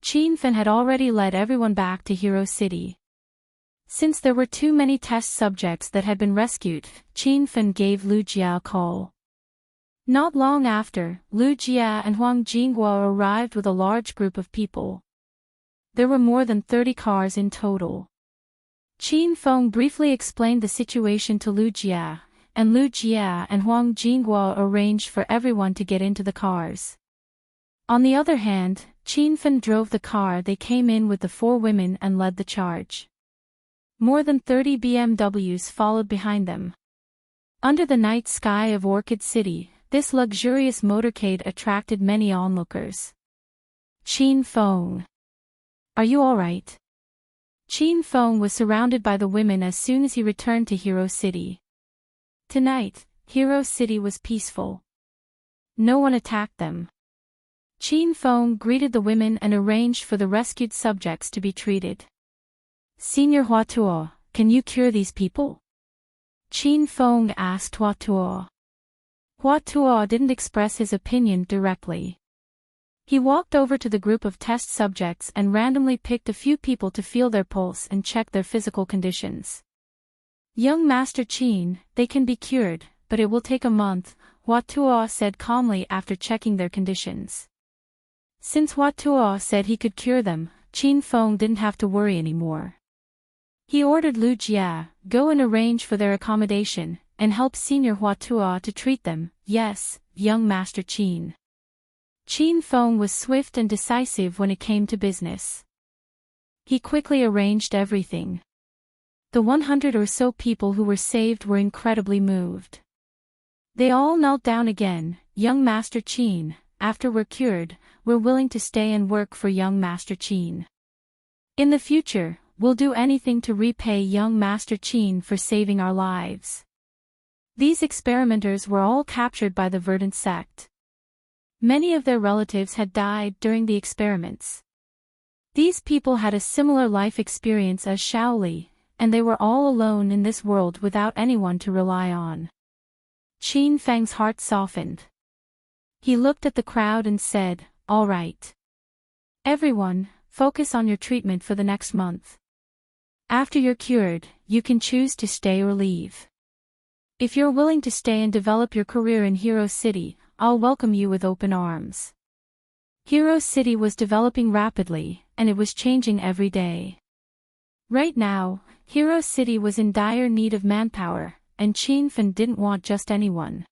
Qin Feng had already led everyone back to Hero City. Since there were too many test subjects that had been rescued, Qin Feng gave Lu Jia a call. Not long after, Lu Jia and Huang Jinghua arrived with a large group of people. There were more than 30 cars in total. Qin Feng briefly explained the situation to Lu Jia, and Lu Jia and Huang Jinghua arranged for everyone to get into the cars. On the other hand, Qin Feng drove the car they came in with the 4 women and led the charge. More than 30 BMWs followed behind them. Under the night sky of Orchid City, this luxurious motorcade attracted many onlookers. "Qin Feng, are you alright?" Qin Feng was surrounded by the women as soon as he returned to Hero City. Tonight, Hero City was peaceful. No one attacked them. Qin Feng greeted the women and arranged for the rescued subjects to be treated. "Senior Huatuo, can you cure these people?" Qin Feng asked Huatuo. Huatuo didn't express his opinion directly. He walked over to the group of test subjects and randomly picked a few people to feel their pulse and check their physical conditions. "Young Master Qin, they can be cured, but it will take a month," Huatuo said calmly after checking their conditions. Since Huatuo said he could cure them, Qin Feng didn't have to worry anymore. He ordered Lu Jia, "Go and arrange for their accommodation, and help Senior Huatuo to treat them." "Yes, young Master Qin." Qin Feng was swift and decisive when it came to business. He quickly arranged everything. The 100 or so people who were saved were incredibly moved. They all knelt down again. "Young Master Qin, after we're cured, we're willing to stay and work for young Master Qin. In the future, we'll do anything to repay young Master Qin for saving our lives." These experimenters were all captured by the verdant sect. Many of their relatives had died during the experiments. These people had a similar life experience as Shaoli, and they were all alone in this world without anyone to rely on. Qin Feng's heart softened. He looked at the crowd and said, "All right. Everyone, focus on your treatment for the next month. After you're cured, you can choose to stay or leave. If you're willing to stay and develop your career in Hero City, I'll welcome you with open arms." Hero City was developing rapidly, and it was changing every day. Right now, Hero City was in dire need of manpower, and Qin Feng didn't want just anyone.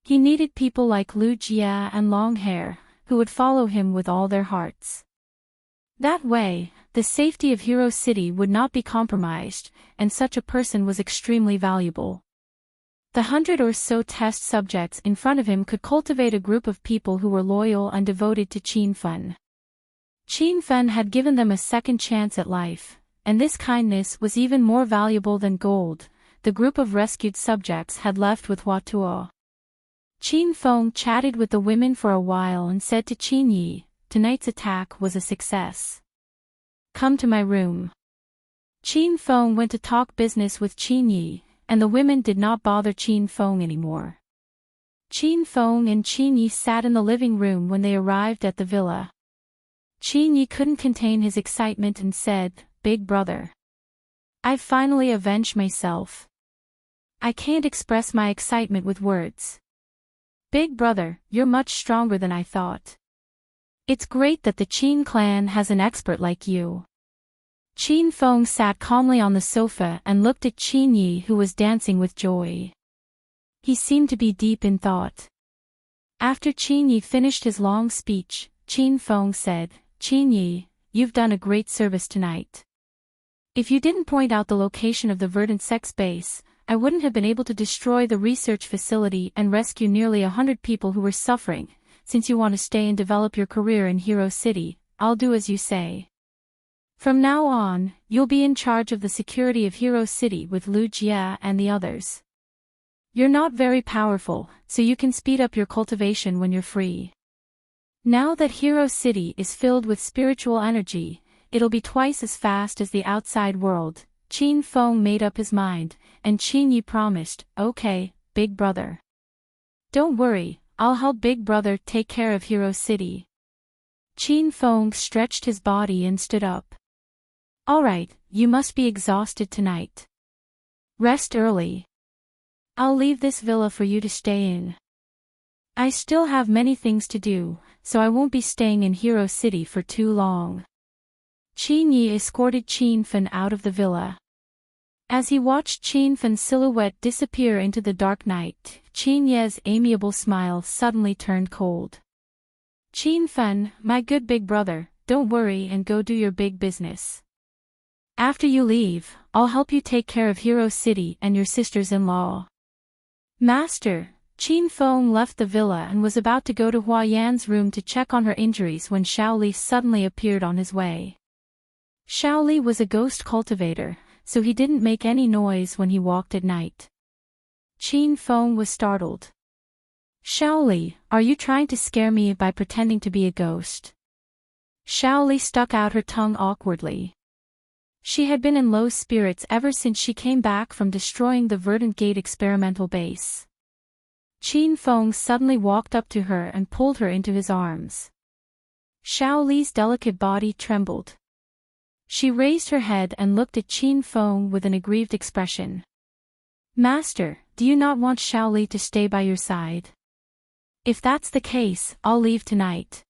He needed people like Lu Jia and Longhair, who would follow him with all their hearts. That way, the safety of Hero City would not be compromised, and such a person was extremely valuable. The 100 or so test subjects in front of him could cultivate a group of people who were loyal and devoted to Qin Fen. Qin Fen had given them a second chance at life, and this kindness was even more valuable than gold. The group of rescued subjects had left with Hua Tuo. Qin Feng chatted with the women for a while and said to Qin Yi, "Tonight's attack was a success. Come to my room." Qin Feng went to talk business with Qin Yi, and the women did not bother Qin Feng anymore. Qin Feng and Qin Yi sat in the living room when they arrived at the villa. Qin Yi couldn't contain his excitement and said, "Big brother, I've finally avenged myself. I can't express my excitement with words. Big brother, you're much stronger than I thought. It's great that the Qin clan has an expert like you." Qin Feng sat calmly on the sofa and looked at Qin Yi, who was dancing with joy. He seemed to be deep in thought. After Qin Yi finished his long speech, Qin Feng said, "Qin Yi, you've done a great service tonight. If you didn't point out the location of the verdant sex base, I wouldn't have been able to destroy the research facility and rescue nearly 100 people who were suffering. Since you want to stay and develop your career in Hero City, I'll do as you say. From now on, you'll be in charge of the security of Hero City with Lu Jia and the others. You're not very powerful, so you can speed up your cultivation when you're free. Now that Hero City is filled with spiritual energy, it'll be twice as fast as the outside world." Qin Feng made up his mind, and Qin Yi promised, "Okay, big brother. Don't worry, I'll help big brother take care of Hero City." Qin Feng stretched his body and stood up. "Alright, you must be exhausted tonight. Rest early. I'll leave this villa for you to stay in. I still have many things to do, so I won't be staying in Hero City for too long." Qin Yi escorted Qin Fen out of the villa. As he watched Qin Fen's silhouette disappear into the dark night, Qin Ye's amiable smile suddenly turned cold. "Qin Fen, my good big brother, don't worry and go do your big business. After you leave, I'll help you take care of Hero City and your sisters-in-law." "Master." Qin Feng left the villa and was about to go to Hua Yan's room to check on her injuries when Shaoli suddenly appeared on his way. Shaoli was a ghost cultivator, so he didn't make any noise when he walked at night. Qin Feng was startled. "Shaoli, are you trying to scare me by pretending to be a ghost?" Shaoli stuck out her tongue awkwardly. She had been in low spirits ever since she came back from destroying the Verdant Gate experimental base. Qin Feng suddenly walked up to her and pulled her into his arms. Shaoli's delicate body trembled. She raised her head and looked at Qin Feng with an aggrieved expression. "Master, do you not want Shaoli to stay by your side? If that's the case, I'll leave tonight."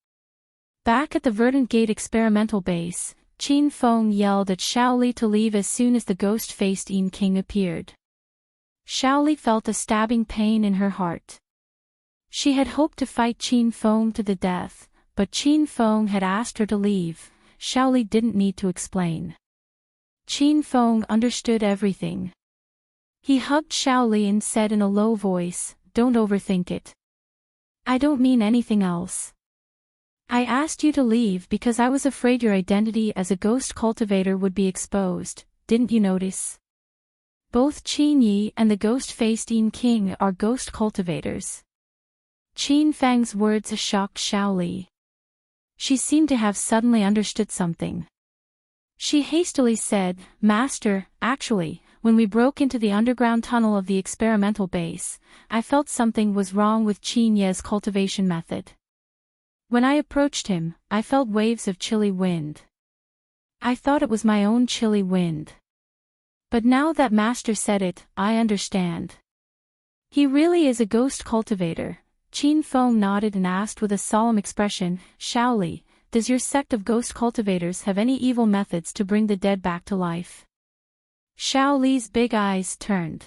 Back at the Verdant Gate experimental base, Qin Feng yelled at Shaoli to leave as soon as the ghost-faced Yin King appeared. Shaoli felt a stabbing pain in her heart. She had hoped to fight Qin Feng to the death, but Qin Feng had asked her to leave. Shaoli didn't need to explain. Qin Feng understood everything. He hugged Shaoli and said in a low voice, "Don't overthink it. I don't mean anything else. I asked you to leave because I was afraid your identity as a ghost cultivator would be exposed, didn't you notice? Both Qin Yi and the ghost-faced Yin King are ghost cultivators." Qin Feng's words shocked Shaoli. She seemed to have suddenly understood something. She hastily said, "Master, actually, when we broke into the underground tunnel of the experimental base, I felt something was wrong with Qin Ye's cultivation method. When I approached him, I felt waves of chilly wind. I thought it was my own chilly wind. But now that Master said it, I understand. He really is a ghost cultivator." Qin Feng nodded and asked with a solemn expression, "Shaoli, does your sect of ghost cultivators have any evil methods to bring the dead back to life?" Shaoli's big eyes turned.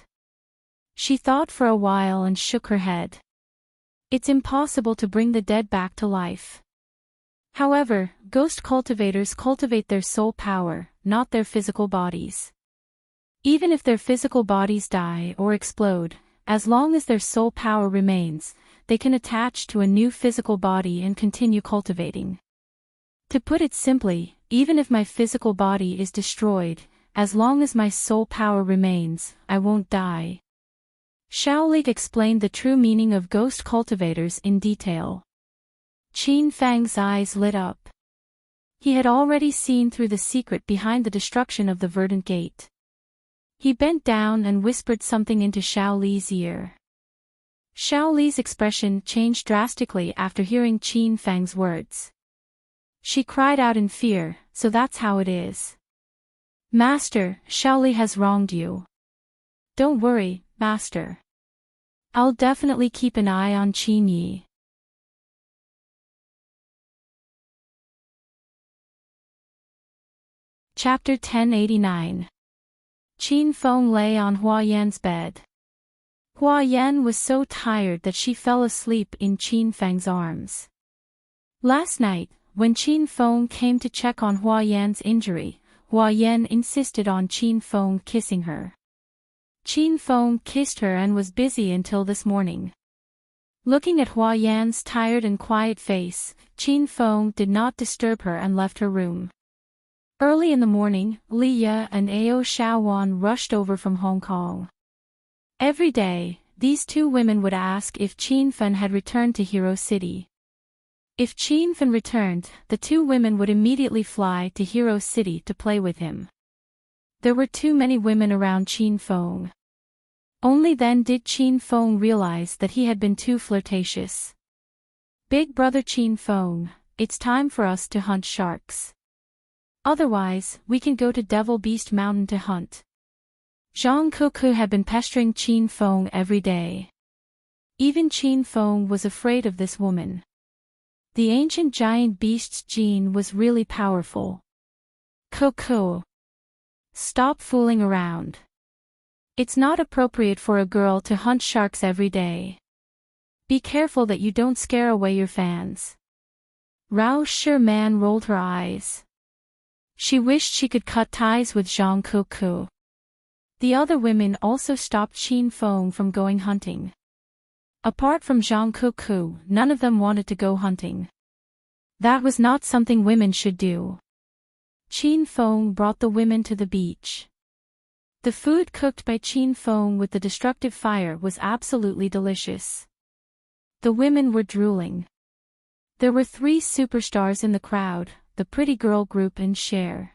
She thought for a while and shook her head. It's impossible to bring the dead back to life. However, ghost cultivators cultivate their soul power, not their physical bodies. Even if their physical bodies die or explode, as long as their soul power remains, they can attach to a new physical body and continue cultivating. To put it simply, even if my physical body is destroyed, as long as my soul power remains, I won't die. Shaoli explained the true meaning of ghost cultivators in detail. Qin Fang's eyes lit up. He had already seen through the secret behind the destruction of the Verdant Gate. He bent down and whispered something into Shaoli's ear. Shaoli's expression changed drastically after hearing Qin Fang's words. She cried out in fear, "So that's how it is. Master, Shaoli has wronged you." "Don't worry, Master. I'll definitely keep an eye on Qin Yi." Chapter 1089. Qin Feng lay on Hua Yan's bed. Hua Yan was so tired that she fell asleep in Qin Feng's arms. Last night, when Qin Feng came to check on Hua Yan's injury, Hua Yan insisted on Qin Feng kissing her. Qin Feng kissed her and was busy until this morning. Looking at Hua Yan's tired and quiet face, Qin Feng did not disturb her and left her room. Early in the morning, Li Ye and Ao Shaowan rushed over from Hong Kong. Every day, these two women would ask if Qin Fen had returned to Hero City. If Qin Fen returned, the two women would immediately fly to Hero City to play with him. There were too many women around Qin Feng. Only then did Qin Feng realize that he had been too flirtatious. "Big brother Qin Feng, it's time for us to hunt sharks. Otherwise, we can go to Devil Beast Mountain to hunt." Zhang Kuku had been pestering Qin Feng every day. Even Qin Feng was afraid of this woman. The ancient giant beast's gene was really powerful. "Kuku, stop fooling around. It's not appropriate for a girl to hunt sharks every day. Be careful that you don't scare away your fans." Rao Sherman rolled her eyes. She wished she could cut ties with Zhang Kuku. The other women also stopped Qin Feng from going hunting. Apart from Zhang Kuku, none of them wanted to go hunting. That was not something women should do. Qin Feng brought the women to the beach. The food cooked by Qin Feng with the destructive fire was absolutely delicious. The women were drooling. There were 3 superstars in the crowd, the pretty girl group and Cher.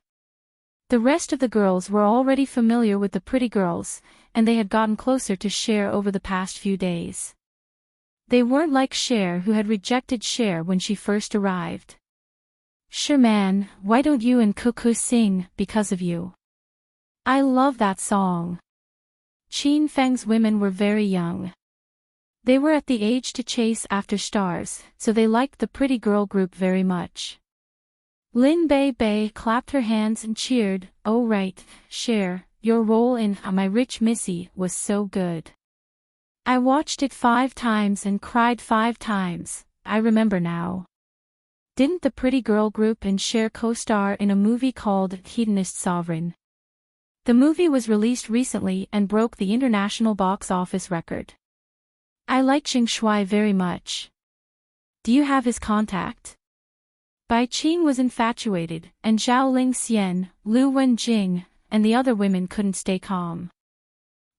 The rest of the girls were already familiar with the pretty girls, and they had gotten closer to Cher over the past few days. They weren't like Cher, who had rejected Cher when she first arrived. "Sherman, why don't you and Kuku sing, Because of You? I love that song." Qin Feng's women were very young. They were at the age to chase after stars, so they liked the pretty girl group very much. Lin Bei Bei clapped her hands and cheered, "Oh right, Cher, your role in My Rich Missy was so good. I watched it 5 times and cried 5 times, I remember now." Didn't the pretty girl group and Cher co-star in a movie called Hedonist Sovereign? The movie was released recently and broke the international box office record. I like Jing Shuai very much. Do you have his contact? Bai Qing was infatuated, and Zhao Ling Xian, Lu Wenjing, and the other women couldn't stay calm.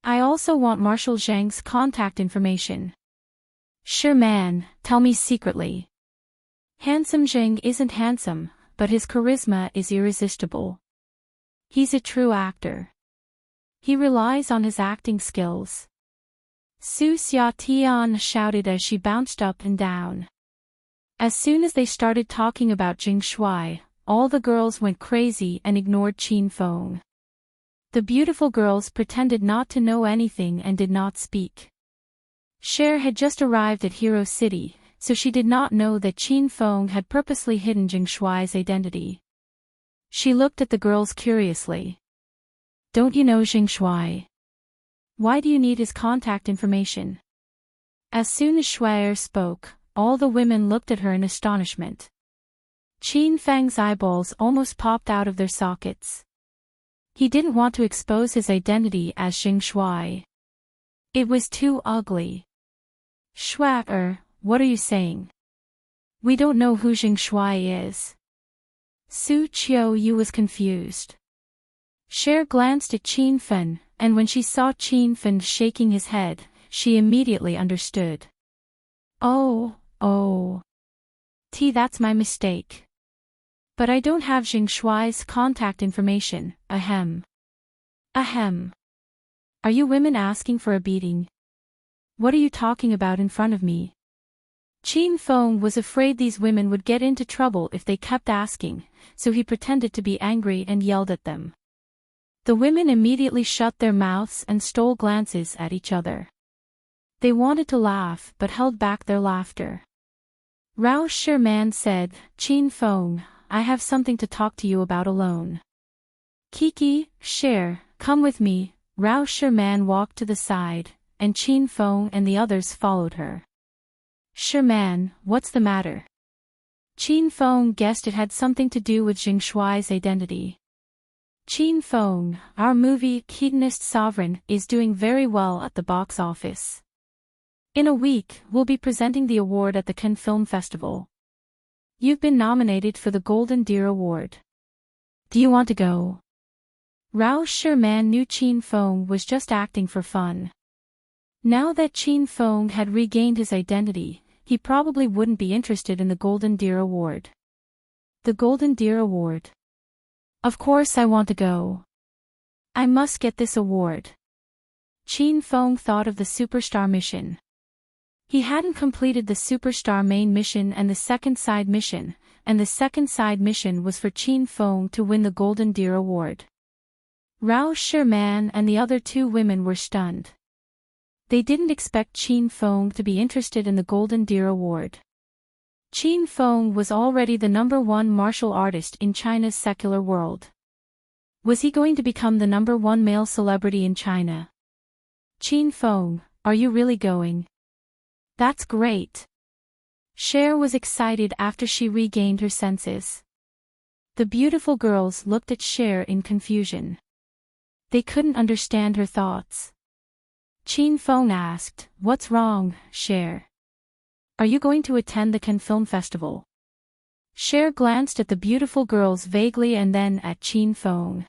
I also want Marshal Zhang's contact information. "Sure man, tell me secretly." Handsome Zhang isn't handsome, but his charisma is irresistible. He's a true actor. He relies on his acting skills. Su Xiatian shouted as she bounced up and down. As soon as they started talking about Jing Shuai, all the girls went crazy and ignored Qin Feng. The beautiful girls pretended not to know anything and did not speak. Cher had just arrived at Hero City, so she did not know that Qin Feng had purposely hidden Jing Shuai's identity. She looked at the girls curiously. "Don't you know Jing Shuai? Why do you need his contact information?" As soon as Shuai spoke, all the women looked at her in astonishment. Qin Fang's eyeballs almost popped out of their sockets. He didn't want to expose his identity as Xing Shuai. It was too ugly. Shuai, what are you saying? We don't know who Xing Shuai is. Su Qiu was confused. Cher glanced at Qin Fen, and when she saw Qin Fen shaking his head, she immediately understood. Oh. That's my mistake. But I don't have Xing Shuai's contact information, ahem. Are you women asking for a beating? What are you talking about in front of me? Qin Feng was afraid these women would get into trouble if they kept asking, so he pretended to be angry and yelled at them. The women immediately shut their mouths and stole glances at each other. They wanted to laugh but held back their laughter. Rao Sherman said, Qin Feng, I have something to talk to you about alone. Kiki, Cher, come with me. Rao Sherman walked to the side, and Qin Feng and the others followed her. Sherman, what's the matter? Qin Feng guessed it had something to do with Xing Shuai's identity. Qin Feng, our movie Hedonist Sovereign is doing very well at the box office. In a week, we'll be presenting the award at the Cannes Film Festival. You've been nominated for the Golden Deer Award. Do you want to go? Rao Sherman knew Qin Feng was just acting for fun. Now that Qin Feng had regained his identity, he probably wouldn't be interested in the Golden Deer Award. The Golden Deer Award. Of course I want to go. I must get this award. Qin Feng thought of the Superstar mission. He hadn't completed the Superstar main mission and the second side mission, and the second side mission was for Qin Feng to win the Golden Deer Award. Rao Sherman and the other two women were stunned. They didn't expect Qin Feng to be interested in the Golden Deer Award. Qin Feng was already the #1 martial artist in China's secular world. Was he going to become the #1 male celebrity in China? Qin Feng, are you really going? That's great. Cher was excited after she regained her senses. The beautiful girls looked at Cher in confusion. They couldn't understand her thoughts. Qin Feng asked, What's wrong, Cher? Are you going to attend the Cannes Film Festival? Cher glanced at the beautiful girls vaguely and then at Qin Feng.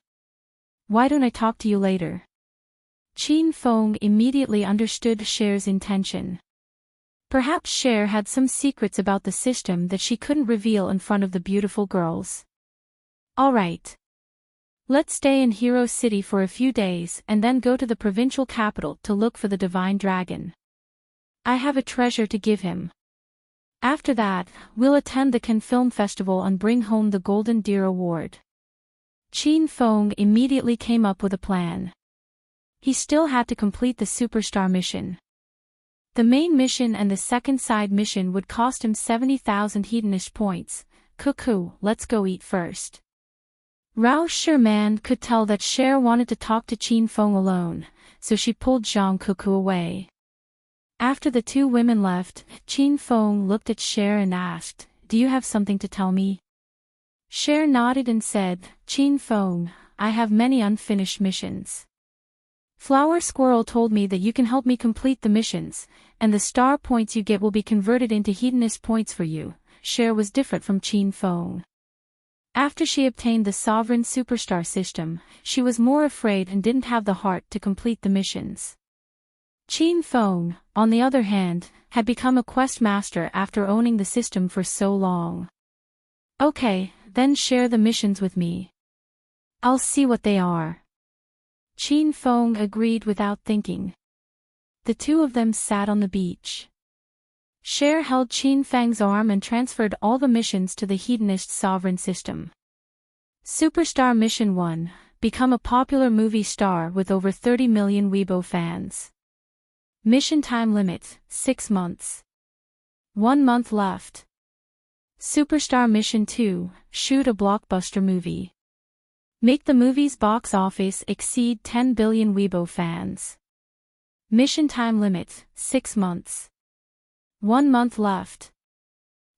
Why don't I talk to you later? Qin Feng immediately understood Cher's intention. Perhaps Cher had some secrets about the system that she couldn't reveal in front of the beautiful girls. All right. Let's stay in Hero City for a few days and then go to the provincial capital to look for the Divine Dragon. I have a treasure to give him. After that, we'll attend the Cannes Film Festival and bring home the Golden Deer Award. Qin Feng immediately came up with a plan. He still had to complete the Superstar mission. The main mission and the second side mission would cost him 70,000 hedonist points. Cuckoo, let's go eat first. Rao Sherman could tell that Cher wanted to talk to Qin Feng alone, so she pulled Zhang Cuckoo away. After the two women left, Qin Feng looked at Cher and asked, Do you have something to tell me? Cher nodded and said, Qin Feng, I have many unfinished missions. Flower Squirrel told me that you can help me complete the missions, and the star points you get will be converted into hedonist points for you. Cher was different from Qin Feng. After she obtained the Sovereign Superstar system, she was more afraid and didn't have the heart to complete the missions. Qin Feng, on the other hand, had become a quest master after owning the system for so long. Okay, then share the missions with me. I'll see what they are. Qin Feng agreed without thinking. The two of them sat on the beach. Cher held Qin Feng's arm and transferred all the missions to the Hedonist Sovereign system. Superstar Mission 1, become a popular movie star with over 30 million Weibo fans. Mission time limit, 6 months. 1 month left. Superstar Mission 2, shoot a blockbuster movie. Make the movie's box office exceed 10 billion Weibo fans. Mission time limit, 6 months. 1 month left.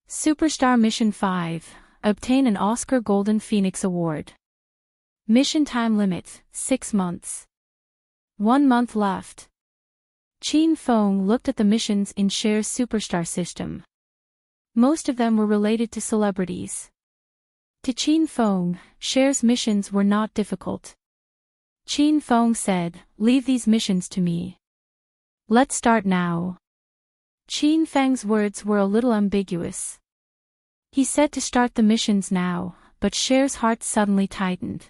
Superstar Mission 5. Obtain an Oscar Golden Phoenix Award. Mission time limit, 6 months. 1 month left. Chin Fong looked at the missions in Cher's superstar system. Most of them were related to celebrities. To Chin Fong, Cher's missions were not difficult. Chin Fong said, "Leave these missions to me. Let's start now." Chin Feng's words were a little ambiguous. He said to start the missions now, but Cher's heart suddenly tightened.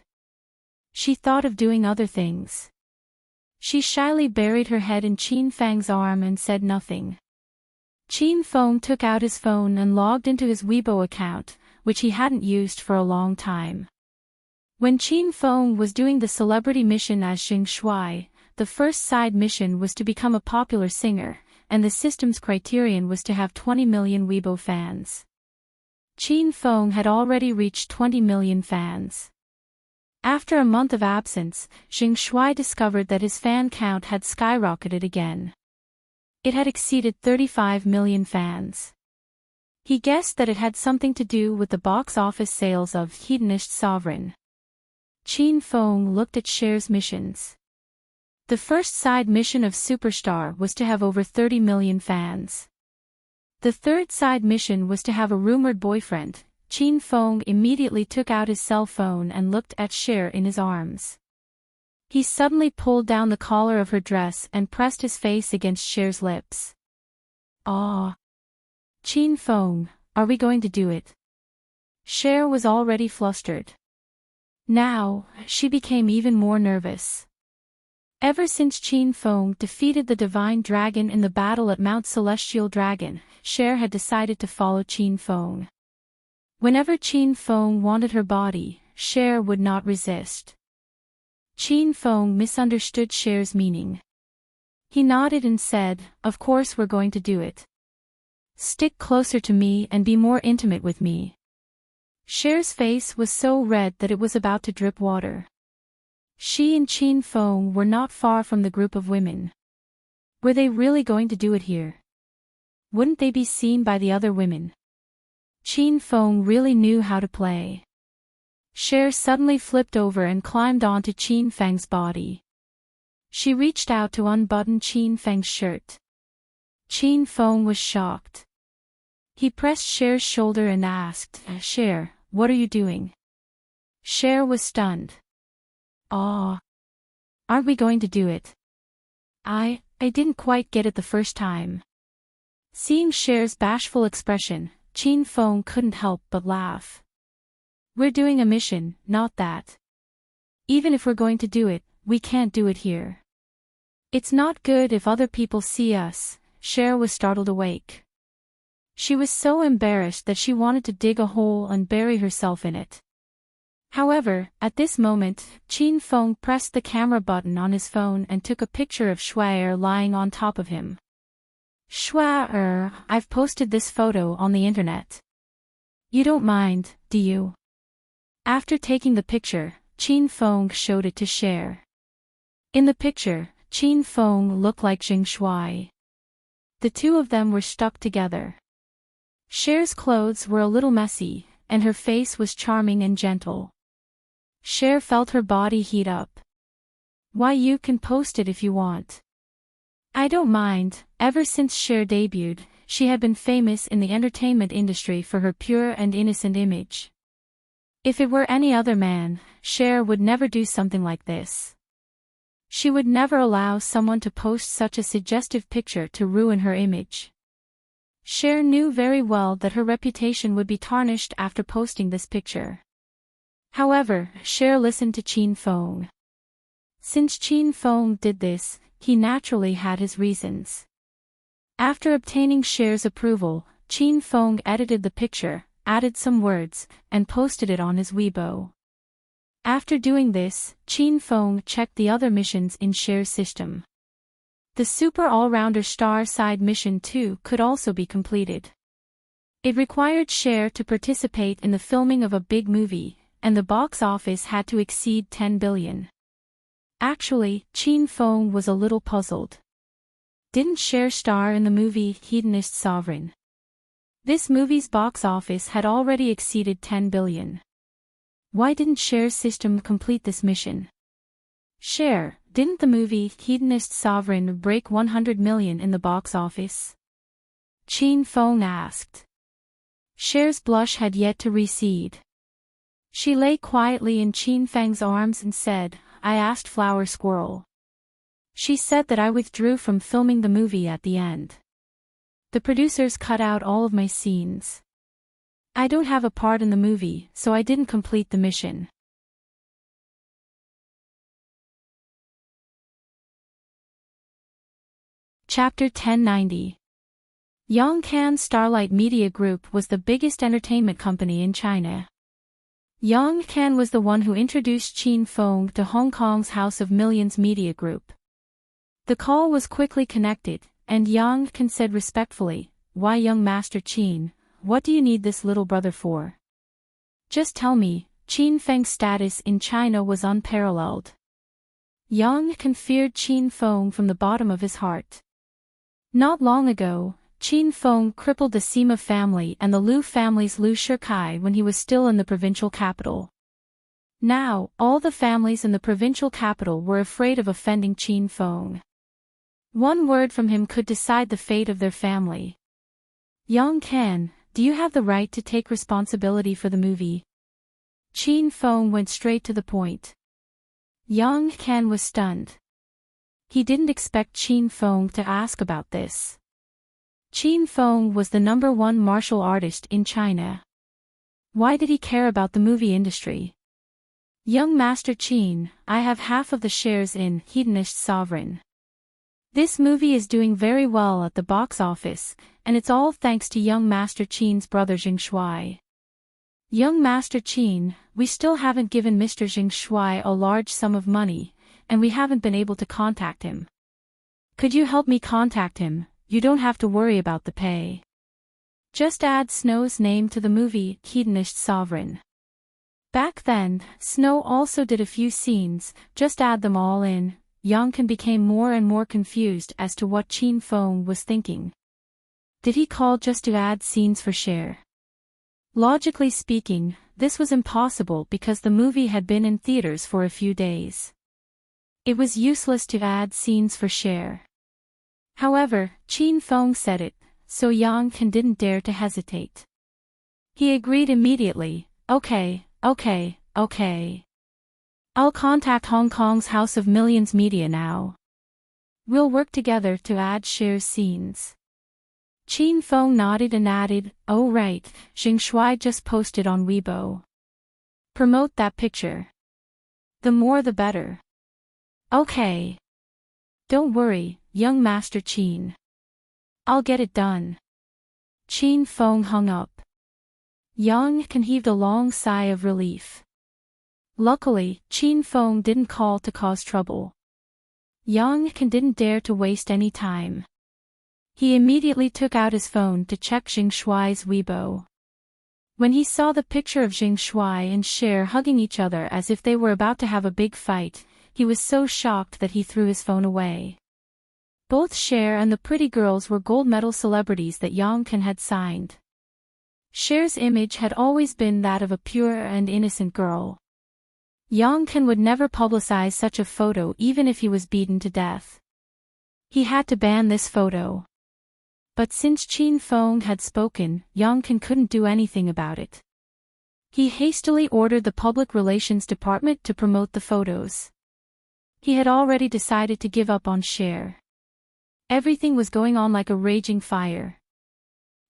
She thought of doing other things. She shyly buried her head in Chin Feng's arm and said nothing. Chin Fong took out his phone and logged into his Weibo account, which he hadn't used for a long time. When Chin Fong was doing the celebrity mission as Xing Shui, the first side mission was to become a popular singer, and the system's criterion was to have 20 million Weibo fans. Chin Fong had already reached 20 million fans. After a month of absence, Xing Shui discovered that his fan count had skyrocketed again. It had exceeded 35 million fans. He guessed that it had something to do with the box office sales of Hedonist Sovereign. Chin Fong looked at Cher's missions. The first side mission of Superstar was to have over 30 million fans. The third side mission was to have a rumored boyfriend. Chin Fong immediately took out his cell phone and looked at Cher in his arms. He suddenly pulled down the collar of her dress and pressed his face against Cher's lips. "Ah. Chin Fong, are we going to do it?" Cher was already flustered. Now, she became even more nervous. Ever since Chin Fong defeated the Divine Dragon in the battle at Mount Celestial Dragon, Cher had decided to follow Chin Fong. Whenever Chin Fong wanted her body, Cher would not resist. Chin Fong misunderstood Cher's meaning. He nodded and said, "Of course we're going to do it. Stick closer to me and be more intimate with me." Cher's face was so red that it was about to drip water. She and Chin Fong were not far from the group of women. Were they really going to do it here? Wouldn't they be seen by the other women? Chin Fong really knew how to play. Cher suddenly flipped over and climbed onto Chin Feng's body. She reached out to unbutton Chin Feng's shirt. Chin Fong was shocked. He pressed Cher's shoulder and asked, "Cher, what are you doing?" Cher was stunned. "Aw. Aren't we going to do it?" I didn't quite get it the first time." Seeing Cher's bashful expression, Chin Fong couldn't help but laugh. "We're doing a mission, not that. Even if we're going to do it, we can't do it here. It's not good if other people see us." Cher was startled awake. She was so embarrassed that she wanted to dig a hole and bury herself in it. However, at this moment, Chin Fong pressed the camera button on his phone and took a picture of Shui lying on top of him. "Shui, I've posted this photo on the internet. You don't mind, do you?" After taking the picture, Chin Fong showed it to Cher. In the picture, Chin Fong looked like Xing Shui. The two of them were stuck together. Cher's clothes were a little messy, and her face was charming and gentle. Cher felt her body heat up. "Why, you can post it if you want." "I don't mind." Ever since Cher debuted, she had been famous in the entertainment industry for her pure and innocent image. If it were any other man, Cher would never do something like this. She would never allow someone to post such a suggestive picture to ruin her image. Cher knew very well that her reputation would be tarnished after posting this picture. However, Cher listened to Chin Fong. Since Chin Fong did this, he naturally had his reasons. After obtaining Cher's approval, Chin Fong edited the picture, added some words, and posted it on his Weibo. After doing this, Chin Fong checked the other missions in Cher's system. The Super All-Rounder Star Side Mission 2 could also be completed. It required Cher to participate in the filming of a big movie, and the box office had to exceed 10 billion. Actually, Chin Fong was a little puzzled. didn't Cher star in the movie Hedonist Sovereign? This movie's box office had already exceeded 10 billion. Why didn't Cher's system complete this mission? Cher, didn't the movie Hedonist Sovereign break 100 million in the box office? Qin Feng asked. Cher's blush had yet to recede. She lay quietly in Qin Feng's arms and said, I asked Flower Squirrel. She said that I withdrew from filming the movie at the end. The producers cut out all of my scenes. I don't have a part in the movie, so I didn't complete the mission. Chapter 1090. Yongcan Starlight Media Group was the biggest entertainment company in China. Yongcan was the one who introduced Qin Feng to Hong Kong's House of Millions Media Group. The call was quickly connected, and Yongcan said respectfully, Why young Master Qin, what do you need this little brother for? Just tell me. Qin Feng's status in China was unparalleled. Yongcan feared Qin Feng from the bottom of his heart. Not long ago, Qin Feng crippled the Sima family and the Liu family's Liu Shikai when he was still in the provincial capital. Now, all the families in the provincial capital were afraid of offending Qin Feng. One word from him could decide the fate of their family. Yongcan, do you have the right to take responsibility for the movie? Qin Feng went straight to the point. Yongcan was stunned. He didn't expect Qin Feng to ask about this. Qin Feng was the #1 martial artist in China. Why did he care about the movie industry? Young Master Qin, I have half of the shares in Hedonist Sovereign. This movie is doing very well at the box office, and it's all thanks to young Master Qin's brother Jing Shuai. Young Master Qin, we still haven't given Mr. Jing Shuai a large sum of money, and we haven't been able to contact him. Could you help me contact him? You don't have to worry about the pay. Just add Snow's name to the movie Hedonist Sovereign. Back then, Snow also did a few scenes, just add them all in. Yongcan became more and more confused as to what Qin Feng was thinking. Did he call just to add scenes for Cher? Logically speaking, this was impossible because the movie had been in theaters for a few days. It was useless to add scenes for Cher. However, Qin Feng said it, so Yongcan didn't dare to hesitate. He agreed immediately, okay. I'll contact Hong Kong's House of Millions Media now. We'll work together to add Cher's scenes. Qin Feng nodded and added, oh right, Jing Shuai just posted on Weibo. Promote that picture. The more the better. Okay. Don't worry, young Master Qin. I'll get it done. Qin Feng hung up. Yongcan heaved a long sigh of relief. Luckily, Qin Feng didn't call to cause trouble. Yongcan didn't dare to waste any time. He immediately took out his phone to check Jing Shuai's Weibo. When he saw the picture of Jing Shuai and Cher hugging each other as if they were about to have a big fight, he was so shocked that he threw his phone away. Both Cher and the pretty girls were gold medal celebrities that Yongcan had signed. Cher's image had always been that of a pure and innocent girl. Yongcan would never publicize such a photo even if he was beaten to death. He had to ban this photo. But since Qin Feng had spoken, Yongcan couldn't do anything about it. He hastily ordered the public relations department to promote the photos. He had already decided to give up on Cher. Everything was going on like a raging fire.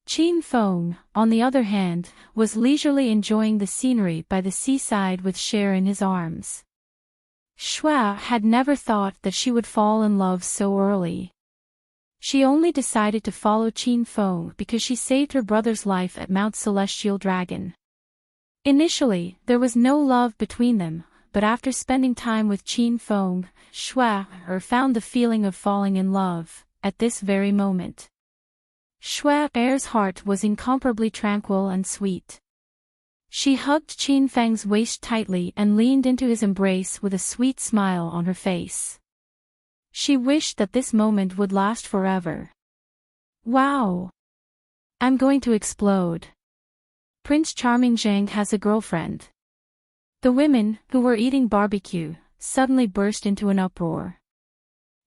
Qin Feng, on the other hand, was leisurely enjoying the scenery by the seaside with Cher in his arms. Shuai had never thought that she would fall in love so early. She only decided to follow Qin Feng because she saved her brother's life at Mount Celestial Dragon. Initially, there was no love between them, but after spending time with Qin Feng, Shuai found the feeling of falling in love, at this very moment. Shuai's heart was incomparably tranquil and sweet. She hugged Qin Feng's waist tightly and leaned into his embrace with a sweet smile on her face. She wished that this moment would last forever. Wow! I'm going to explode. Prince Charming Zhang has a girlfriend. The women, who were eating barbecue, suddenly burst into an uproar.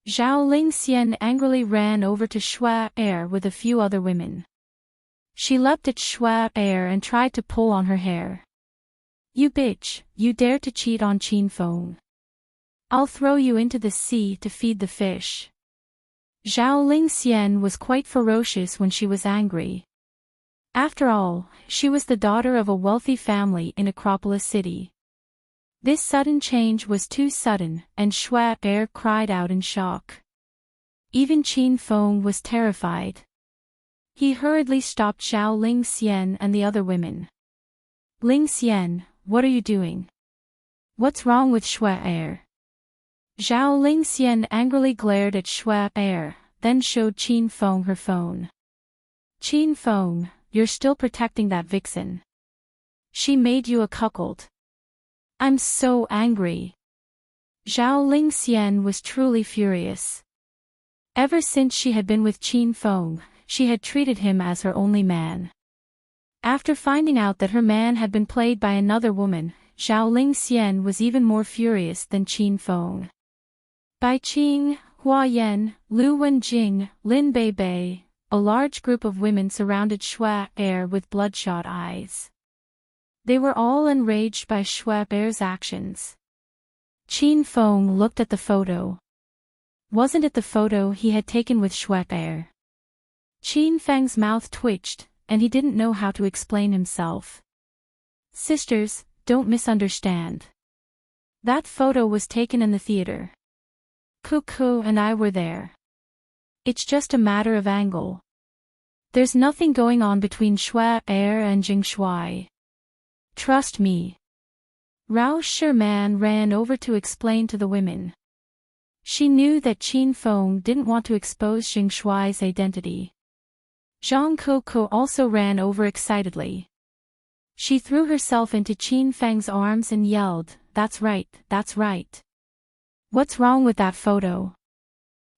Zhao Lingxian angrily ran over to Shui Er with a few other women. She leapt at Shui Er and tried to pull on her hair. You bitch, you dare to cheat on Qin Feng. I'll throw you into the sea to feed the fish. Zhao Lingxian was quite ferocious when she was angry. After all, she was the daughter of a wealthy family in Acropolis City. This sudden change was too sudden, and Shui Er cried out in shock. Even Qin Feng was terrified. He hurriedly stopped Zhao Lingxian and the other women. Lingxian, what are you doing? What's wrong with Shui Er? Zhao Lingxian angrily glared at Shui Er, then showed Qin Feng her phone. Qin Feng, you're still protecting that vixen. She made you a cuckold. I'm so angry. Zhao Lingxian was truly furious. Ever since she had been with Qin Feng, she had treated him as her only man. After finding out that her man had been played by another woman, Zhao Lingxian was even more furious than Qin Feng. Bai Qing, Hua Yan, Lu Wenjing, Lin Beibei, a large group of women surrounded Shui Er with bloodshot eyes. They were all enraged by Shui Er's actions. Qin Feng looked at the photo. Wasn't it the photo he had taken with Shui Er? Qin Feng's mouth twitched, and he didn't know how to explain himself. Sisters, don't misunderstand. That photo was taken in the theater. Cuckoo and I were there. It's just a matter of angle. There's nothing going on between Shui Er and Jing Shui. Trust me. Rao Sherman ran over to explain to the women. She knew that Qin Feng didn't want to expose Jing Shui's identity. Zhang Koko also ran over excitedly. She threw herself into Qin Feng's arms and yelled, "That's right, that's right. What's wrong with that photo?"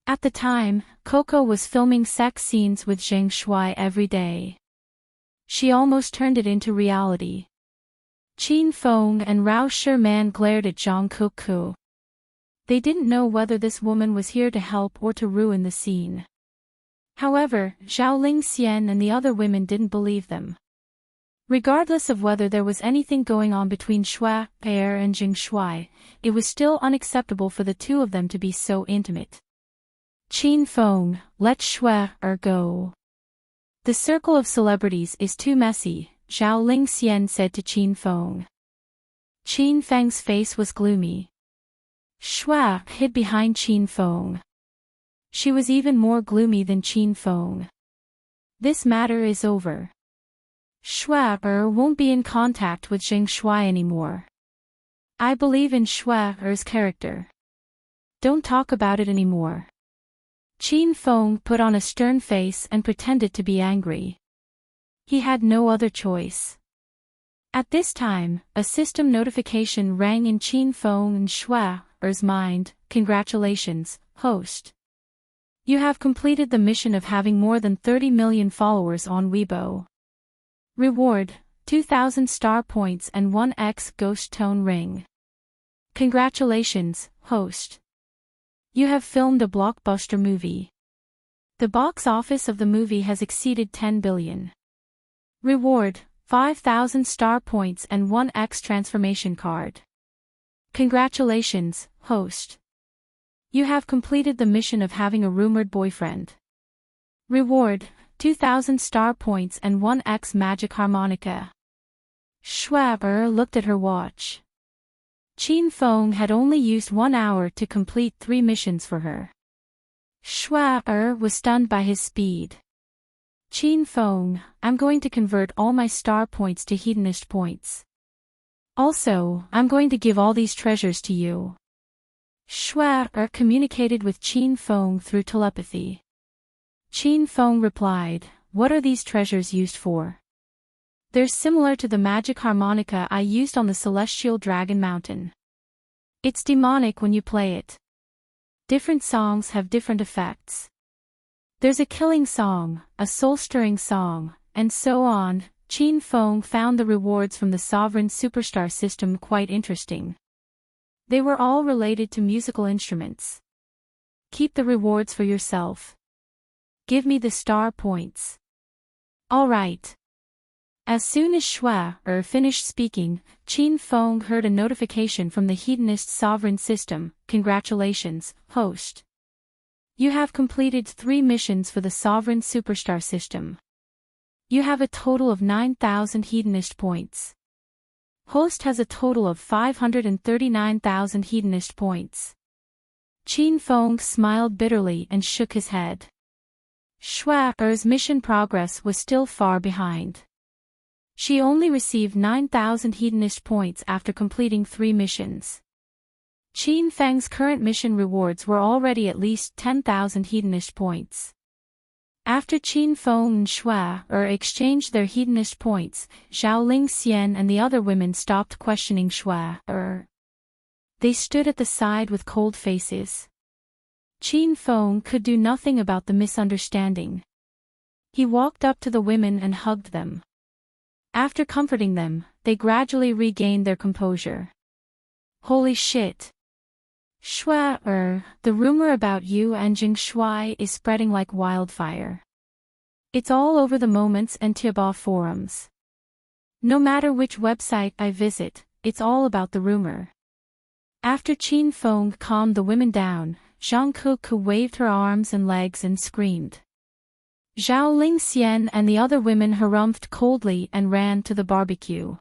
At the time, Coco was filming sex scenes with Zhang Shui every day. She almost turned it into reality. Qin Feng and Rao Sherman glared at Zhang Koko. They didn't know whether this woman was here to help or to ruin the scene. However, Zhao Lingxian and the other women didn't believe them. Regardless of whether there was anything going on between Shui Er and Jing Shui, it was still unacceptable for the two of them to be so intimate. Qin Feng, let Shui Er go. The circle of celebrities is too messy, Zhao Lingxian said to Qin Feng. Qin Feng's face was gloomy. Shui hid behind Qin Feng. She was even more gloomy than Qin Feng. This matter is over. Shui won't be in contact with Jing Shui anymore. I believe in Shui's character. Don't talk about it anymore. Qin Feng put on a stern face and pretended to be angry. He had no other choice. At this time, a system notification rang in Qin Feng and Shui's mind. Congratulations, host. You have completed the mission of having more than 30 million followers on Weibo. Reward, 2,000 star points and 1x ghost tone ring. Congratulations, host. You have filmed a blockbuster movie. The box office of the movie has exceeded 10 billion. Reward, 5,000 star points and 1x transformation card. Congratulations, host. You have completed the mission of having a rumored boyfriend. Reward, 2,000 star points and 1x magic harmonica. Shui looked at her watch. Qin Feng had only used 1 hour to complete 3 missions for her. Shui was stunned by his speed. Qin Feng, I'm going to convert all my star points to hedonist points. Also, I'm going to give all these treasures to you. Shui communicated with Qin Feng through telepathy. Qin Feng replied, "What are these treasures used for?" "They're similar to the magic harmonica I used on the celestial dragon mountain. It's demonic when you play it." Different songs have different effects. There's a killing song, a soul-stirring song, and so on. Qin Feng found the rewards from the Sovereign Superstar system quite interesting. They were all related to musical instruments. Keep the rewards for yourself. Give me the star points. All right. As soon as Shui finished speaking, Qin Feng heard a notification from the Hedonist Sovereign System. Congratulations, host. You have completed 3 missions for the Sovereign Superstar System. You have a total of 9,000 Hedonist points. Host has a total of 539,000 Hedonist points. Qin Feng smiled bitterly and shook his head. Shui's mission progress was still far behind. She only received 9,000 Hedonist points after completing 3 missions. Qin Feng's current mission rewards were already at least 10,000 Hedonist points. After Qin Feng and Shui exchanged their Hedonist points, Zhao Lingxian and the other women stopped questioning Shui. They stood at the side with cold faces. Qin Feng could do nothing about the misunderstanding. He walked up to the women and hugged them. After comforting them, they gradually regained their composure. Holy shit! Shui, the rumor about you and Jing Shui is spreading like wildfire. It's all over the Moments and Tiaba forums. No matter which website I visit, it's all about the rumor. After Qin Feng calmed the women down, Zhang Kuku waved her arms and legs and screamed. Zhao Lingxian and the other women harumphed coldly and ran to the barbecue.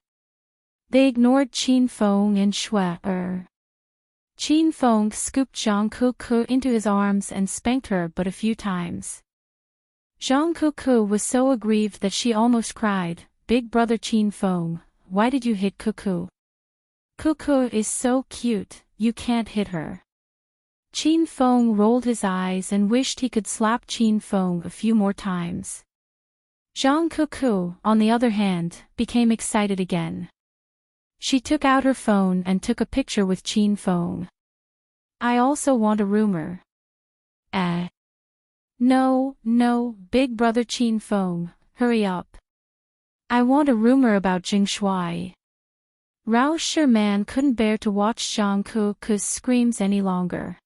They ignored Qin Feng and Shui. Qin Feng scooped Zhang Kuku into his arms and spanked her but a few times. Zhang Kuku was so aggrieved that she almost cried. Big brother Qin Feng, why did you hit Kuku? Kuku is so cute, you can't hit her. Qin Feng rolled his eyes and wished he could slap Qin Feng a few more times. Zhang Kuku, on the other hand, became excited again. She took out her phone and took a picture with Qin Feng. I also want a rumor. No, big brother Qin Feng, hurry up. I want a rumor about Jing Shui. Rao Sherman couldn't bear to watch Zhang Kuku's screams any longer.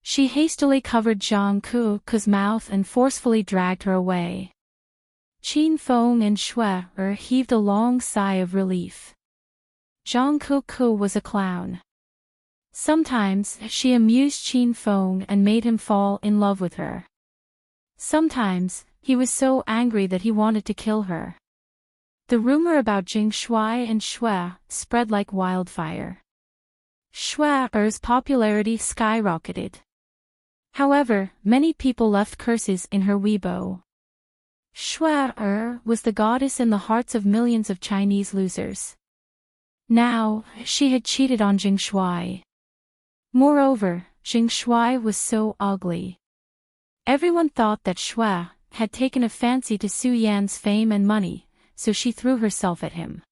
She hastily covered Zhang Kuku's mouth and forcefully dragged her away. Qin Feng and Shui heaved a long sigh of relief. Zhang Kuku was a clown. Sometimes she amused Qin Feng and made him fall in love with her. Sometimes he was so angry that he wanted to kill her. The rumor about Jing Shui and Shui spread like wildfire. Shui's popularity skyrocketed. However, many people left curses in her Weibo. Shui was the goddess in the hearts of millions of Chinese losers. Now, she had cheated on Jing Shui. Moreover, Jing Shui was so ugly. Everyone thought that Shui had taken a fancy to Su Yan's fame and money, so she threw herself at him.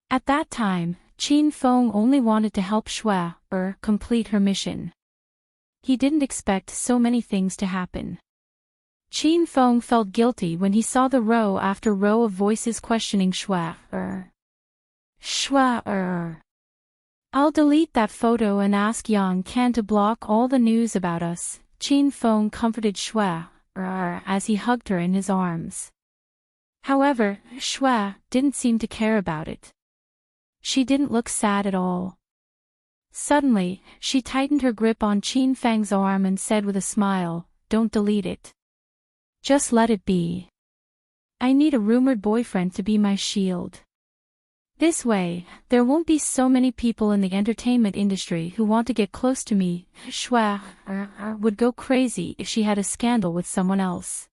At that time, Qin Feng only wanted to help Shui complete her mission. He didn't expect so many things to happen. Qin Feng felt guilty when he saw the row after row of voices questioning Shui. I'll delete that photo and ask Yang Can to block all the news about us, Qin Feng comforted Shui as he hugged her in his arms. However, Shui didn't seem to care about it. She didn't look sad at all. Suddenly, she tightened her grip on Qin Feng's arm and said with a smile, "Don't delete it. Just let it be. I need a rumored boyfriend to be my shield. This way, there won't be so many people in the entertainment industry who want to get close to me." Shui would go crazy if she had a scandal with someone else.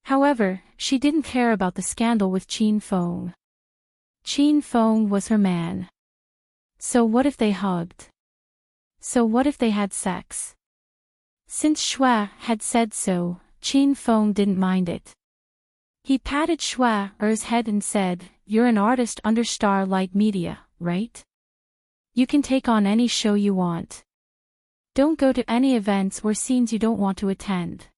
However, she didn't care about the scandal with Qin Feng. Qin Feng was her man. So what if they hugged? So what if they had sex? Since Shui had said so, Qin Feng didn't mind it. He patted Shui's head and said, "You're an artist under Starlight Media, right? You can take on any show you want. Don't go to any events or scenes you don't want to attend.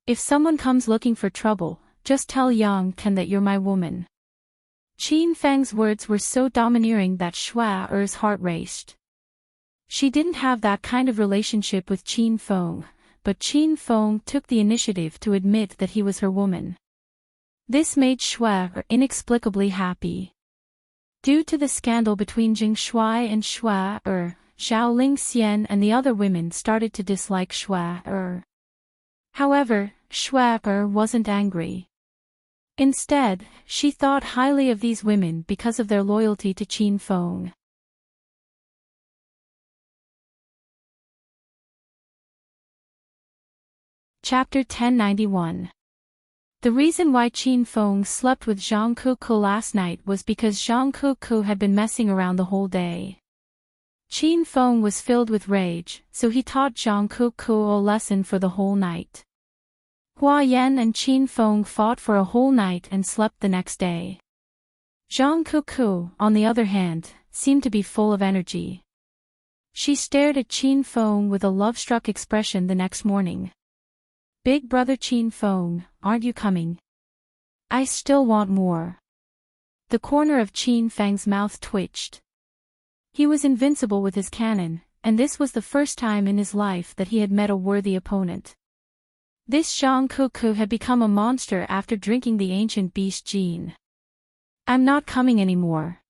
If someone comes looking for trouble, just tell Yang Ken that you're my woman. Qin Feng's words were so domineering that Shua Er's heart raced. She didn't have that kind of relationship with Qin Feng, but Qin Feng took the initiative to admit that he was her woman. This made Shua Er inexplicably happy. Due to the scandal between Jing Shuai and Shua Er, Zhao Ling Xian and the other women started to dislike Shua Er. However, Shua Er wasn't angry. Instead, she thought highly of these women because of their loyalty to Qin Feng. Chapter 1091. The reason why Qin Feng slept with Zhang Kuku last night was because Zhang Kuku had been messing around the whole day. Qin Feng was filled with rage, so he taught Zhang Kuku a lesson for the whole night. Hua Yan and Qin Feng fought for a whole night and slept the next day. Zhang Kuku, on the other hand, seemed to be full of energy. She stared at Qin Feng with a love-struck expression the next morning. Big brother Qin Feng, aren't you coming? I still want more. The corner of Qin Feng's mouth twitched. He was invincible with his cannon, and this was the first time in his life that he had met a worthy opponent. This Zhang Kuku had become a monster after drinking the ancient beast gene. I'm not coming anymore.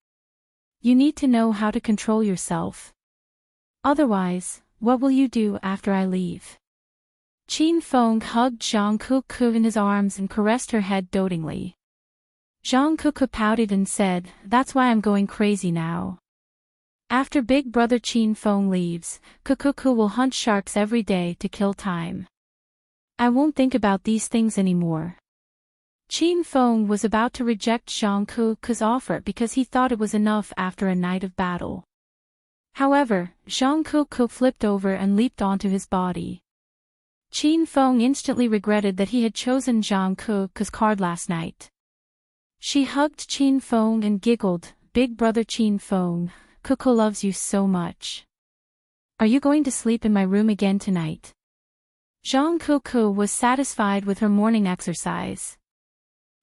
You need to know how to control yourself. Otherwise, what will you do after I leave? Qin Feng hugged Zhang Kuku in his arms and caressed her head dotingly. Zhang Kuku pouted and said, "That's why I'm going crazy now. After big brother Qin Feng leaves, Kuku will hunt sharks every day to kill time. I won't think about these things anymore." Qin Feng was about to reject Zhang Kuku's offer because he thought it was enough after a night of battle. However, Zhang Kuku flipped over and leaped onto his body. Qin Feng instantly regretted that he had chosen Zhang Kuku's card last night. She hugged Qin Feng and giggled, "Big brother Qin Feng, Kuku loves you so much. Are you going to sleep in my room again tonight?" Zhang Kuku was satisfied with her morning exercise.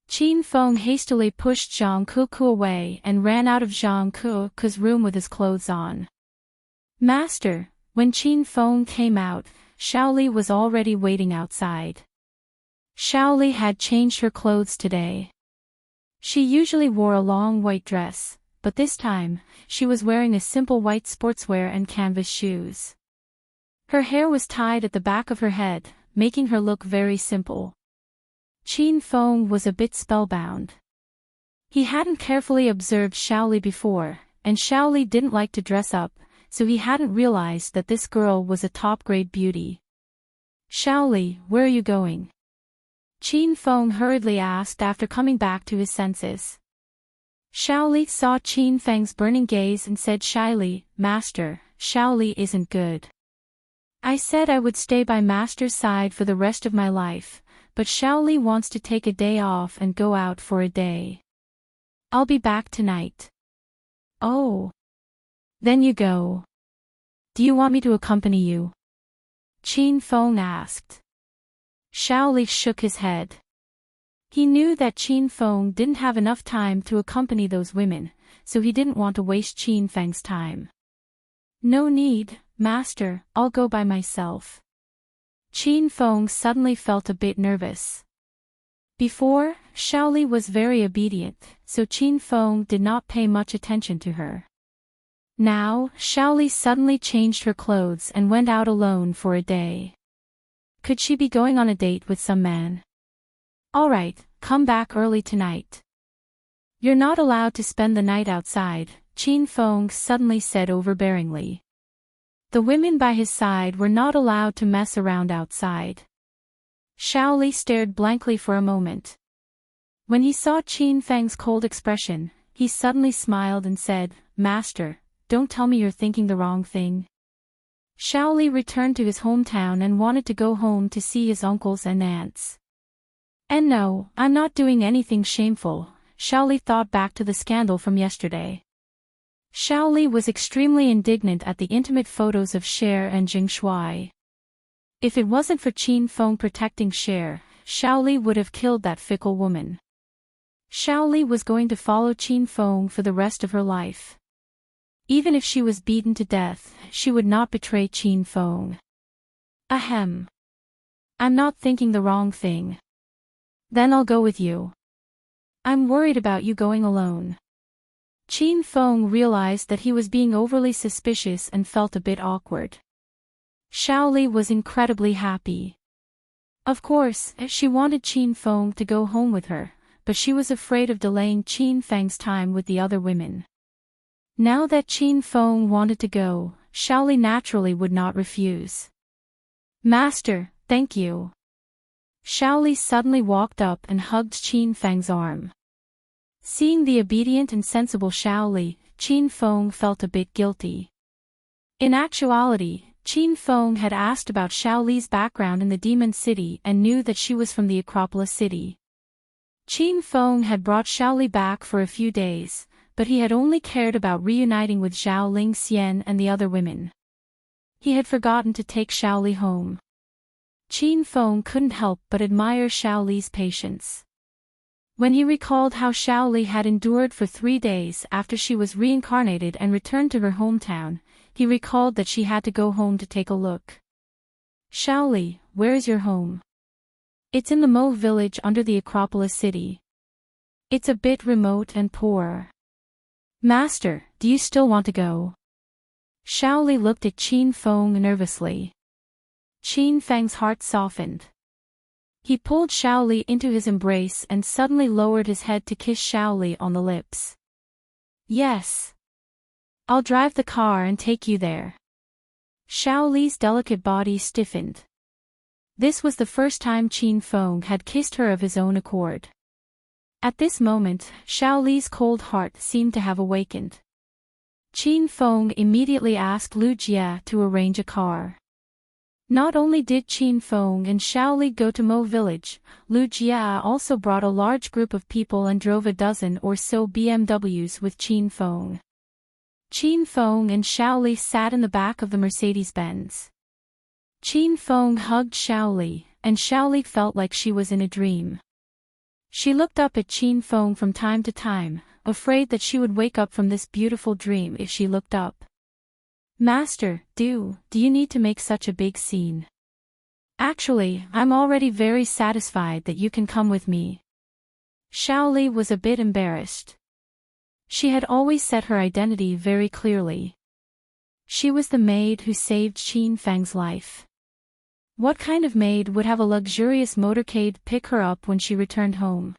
Qin Feng hastily pushed Zhang Kuku away and ran out of Zhang Kuku's room with his clothes on. "Master," when Qin Feng came out, Shaoli was already waiting outside. Shaoli had changed her clothes today. She usually wore a long white dress, but this time, she was wearing a simple white sportswear and canvas shoes. Her hair was tied at the back of her head, making her look very simple. Qin Feng was a bit spellbound. He hadn't carefully observed Shaoli before, and Shaoli didn't like to dress up, so he hadn't realized that this girl was a top-grade beauty. "Shaoli, where are you going?" Qin Feng hurriedly asked after coming back to his senses. Shaoli saw Qin Feng's burning gaze and said shyly, "Master, Shaoli isn't good. I said I would stay by Master's side for the rest of my life, but Shaoli wants to take a day off and go out for a day. I'll be back tonight." "Oh. Then you go. Do you want me to accompany you?" Qin Feng asked. Shaoli shook his head. He knew that Qin Feng didn't have enough time to accompany those women, so he didn't want to waste Qin Feng's time. "No need, Master, I'll go by myself." Qin Feng suddenly felt a bit nervous. Before, Shaoli was very obedient, so Qin Feng did not pay much attention to her. Now, Shaoli suddenly changed her clothes and went out alone for a day. Could she be going on a date with some man? "All right, come back early tonight." "You're not allowed to spend the night outside," Qin Feng suddenly said overbearingly. The women by his side were not allowed to mess around outside. Shaoli stared blankly for a moment. When he saw Qin Feng's cold expression, he suddenly smiled and said, "Master, don't tell me you're thinking the wrong thing." Shaoli returned to his hometown and wanted to go home to see his uncles and aunts. "And no, I'm not doing anything shameful," Shaoli thought back to the scandal from yesterday. Xiaoli was extremely indignant at the intimate photos of Cher and Jing Shuai. If it wasn't for Qin Feng protecting Cher, Xiaoli would have killed that fickle woman. Xiaoli was going to follow Qin Feng for the rest of her life. Even if she was beaten to death, she would not betray Qin Feng. Ahem. I'm not thinking the wrong thing. Then I'll go with you. I'm worried about you going alone. Qin Feng realized that he was being overly suspicious and felt a bit awkward. Xiaoli was incredibly happy. Of course, she wanted Qin Feng to go home with her, but she was afraid of delaying Qin Feng's time with the other women. Now that Qin Feng wanted to go, Xiaoli naturally would not refuse. Master, thank you. Xiaoli suddenly walked up and hugged Qin Feng's arm. Seeing the obedient and sensible Xiaoli, Qin Feng felt a bit guilty. In actuality, Qin Feng had asked about Xiaoli's background in the Demon City and knew that she was from the Acropolis City. Qin Feng had brought Xiaoli back for a few days, but he had only cared about reuniting with Zhao Ling Xian and the other women. He had forgotten to take Xiaoli home. Qin Feng couldn't help but admire Xiaoli's patience. When he recalled how Xiaoli had endured for 3 days after she was reincarnated and returned to her hometown, he recalled that she had to go home to take a look. Xiaoli, where is your home? It's in the Mo village under the Acropolis City. It's a bit remote and poor. Master, do you still want to go? Xiaoli looked at Qin Feng nervously. Qin Feng's heart softened. He pulled Xiaoli into his embrace and suddenly lowered his head to kiss Xiaoli on the lips. Yes. I'll drive the car and take you there. Xiaoli's delicate body stiffened. This was the first time Qin Feng had kissed her of his own accord. At this moment, Xiaoli's cold heart seemed to have awakened. Qin Feng immediately asked Lu Jie to arrange a car. Not only did Qin Feng and Xiaoli go to Mo village, Lu Jie also brought a large group of people and drove a dozen or so BMWs with Qin Feng. Qin Feng and Xiaoli sat in the back of the Mercedes-Benz. Qin Feng hugged Xiaoli, and Xiaoli felt like she was in a dream. She looked up at Qin Feng from time to time, afraid that she would wake up from this beautiful dream if she looked up. Master, do you need to make such a big scene? Actually, I'm already very satisfied that you can come with me. Xiaoli was a bit embarrassed. She had always set her identity very clearly. She was the maid who saved Qin Feng's life. What kind of maid would have a luxurious motorcade pick her up when she returned home?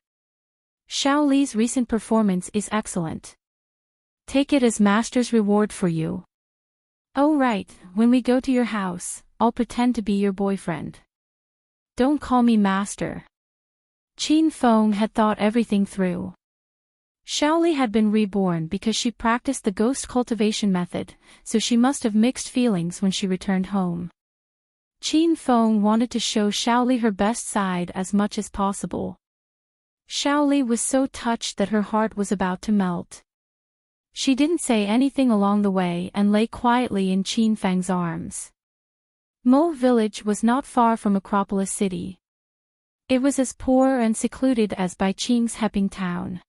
Xiaoli's recent performance is excellent. Take it as master's reward for you. Oh right, when we go to your house, I'll pretend to be your boyfriend. Don't call me master. Qin Feng had thought everything through. Xiaoli had been reborn because she practiced the ghost cultivation method, so she must have mixed feelings when she returned home. Qin Feng wanted to show Xiaoli her best side as much as possible. Xiaoli was so touched that her heart was about to melt. She didn't say anything along the way and lay quietly in Qin Feng's arms. Mo village was not far from Acropolis City. It was as poor and secluded as Bai Qing's Heping town.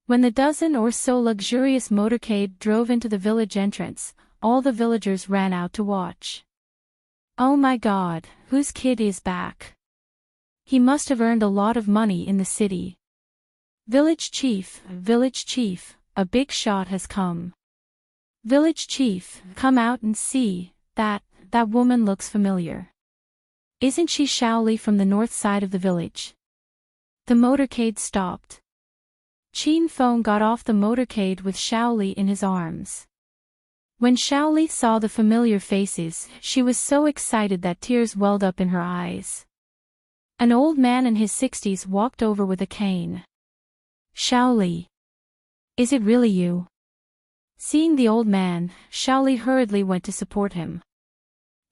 When the dozen or so luxurious motorcade drove into the village entrance, all the villagers ran out to watch. Oh my God, whose kid is back? He must have earned a lot of money in the city. Village chief, a big shot has come. Village chief, come out and see, that woman looks familiar. Isn't she Xiaoli from the north side of the village? The motorcade stopped. Qin Feng got off the motorcade with Xiaoli in his arms. When Xiaoli saw the familiar faces, she was so excited that tears welled up in her eyes. An old man in his 60s walked over with a cane. Xiaoli. Is it really you? Seeing the old man, Xiaoli hurriedly went to support him.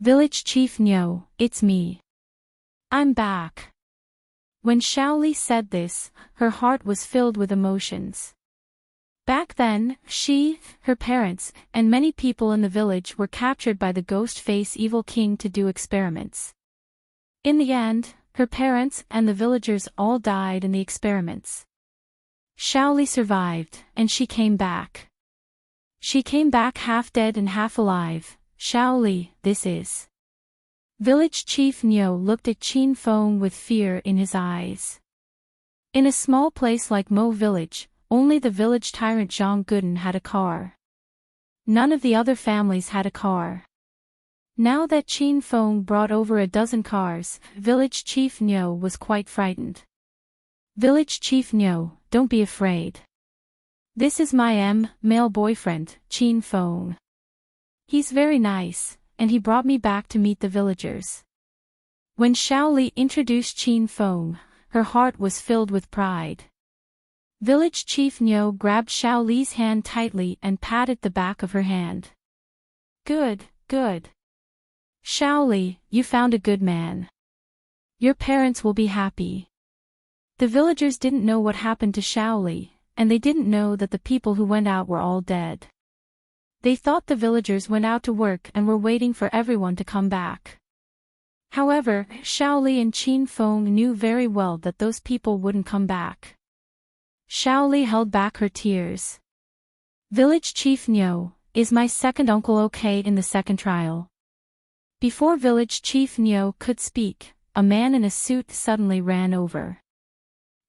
Village Chief Nyo, it's me. I'm back. When Xiaoli said this, her heart was filled with emotions. Back then, she, her parents, and many people in the village were captured by the ghost-face evil king to do experiments. In the end, her parents and the villagers all died in the experiments. Xiaoli survived, and she came back. She came back half dead and half alive. Xiaoli, this is. Village Chief Niu looked at Qin Feng with fear in his eyes. In a small place like Mo Village, only the village tyrant Zhang Guden had a car. None of the other families had a car. Now that Qin Feng brought over a dozen cars, Village Chief Niu was quite frightened. Village Chief Niu, don't be afraid. This is my male boyfriend, Qin Feng. He's very nice, and he brought me back to meet the villagers. When Xiaoli introduced Qin Feng, her heart was filled with pride. Village Chief Niu grabbed Xiaoli's hand tightly and patted the back of her hand. Good, good. Xiaoli, you found a good man. Your parents will be happy. The villagers didn't know what happened to Xiaoli, and they didn't know that the people who went out were all dead. They thought the villagers went out to work and were waiting for everyone to come back. However, Xiaoli and Qin Feng knew very well that those people wouldn't come back. Xiaoli held back her tears. Village Chief Niu, is my second uncle okay in the second trial? Before Village Chief Niu could speak, a man in a suit suddenly ran over.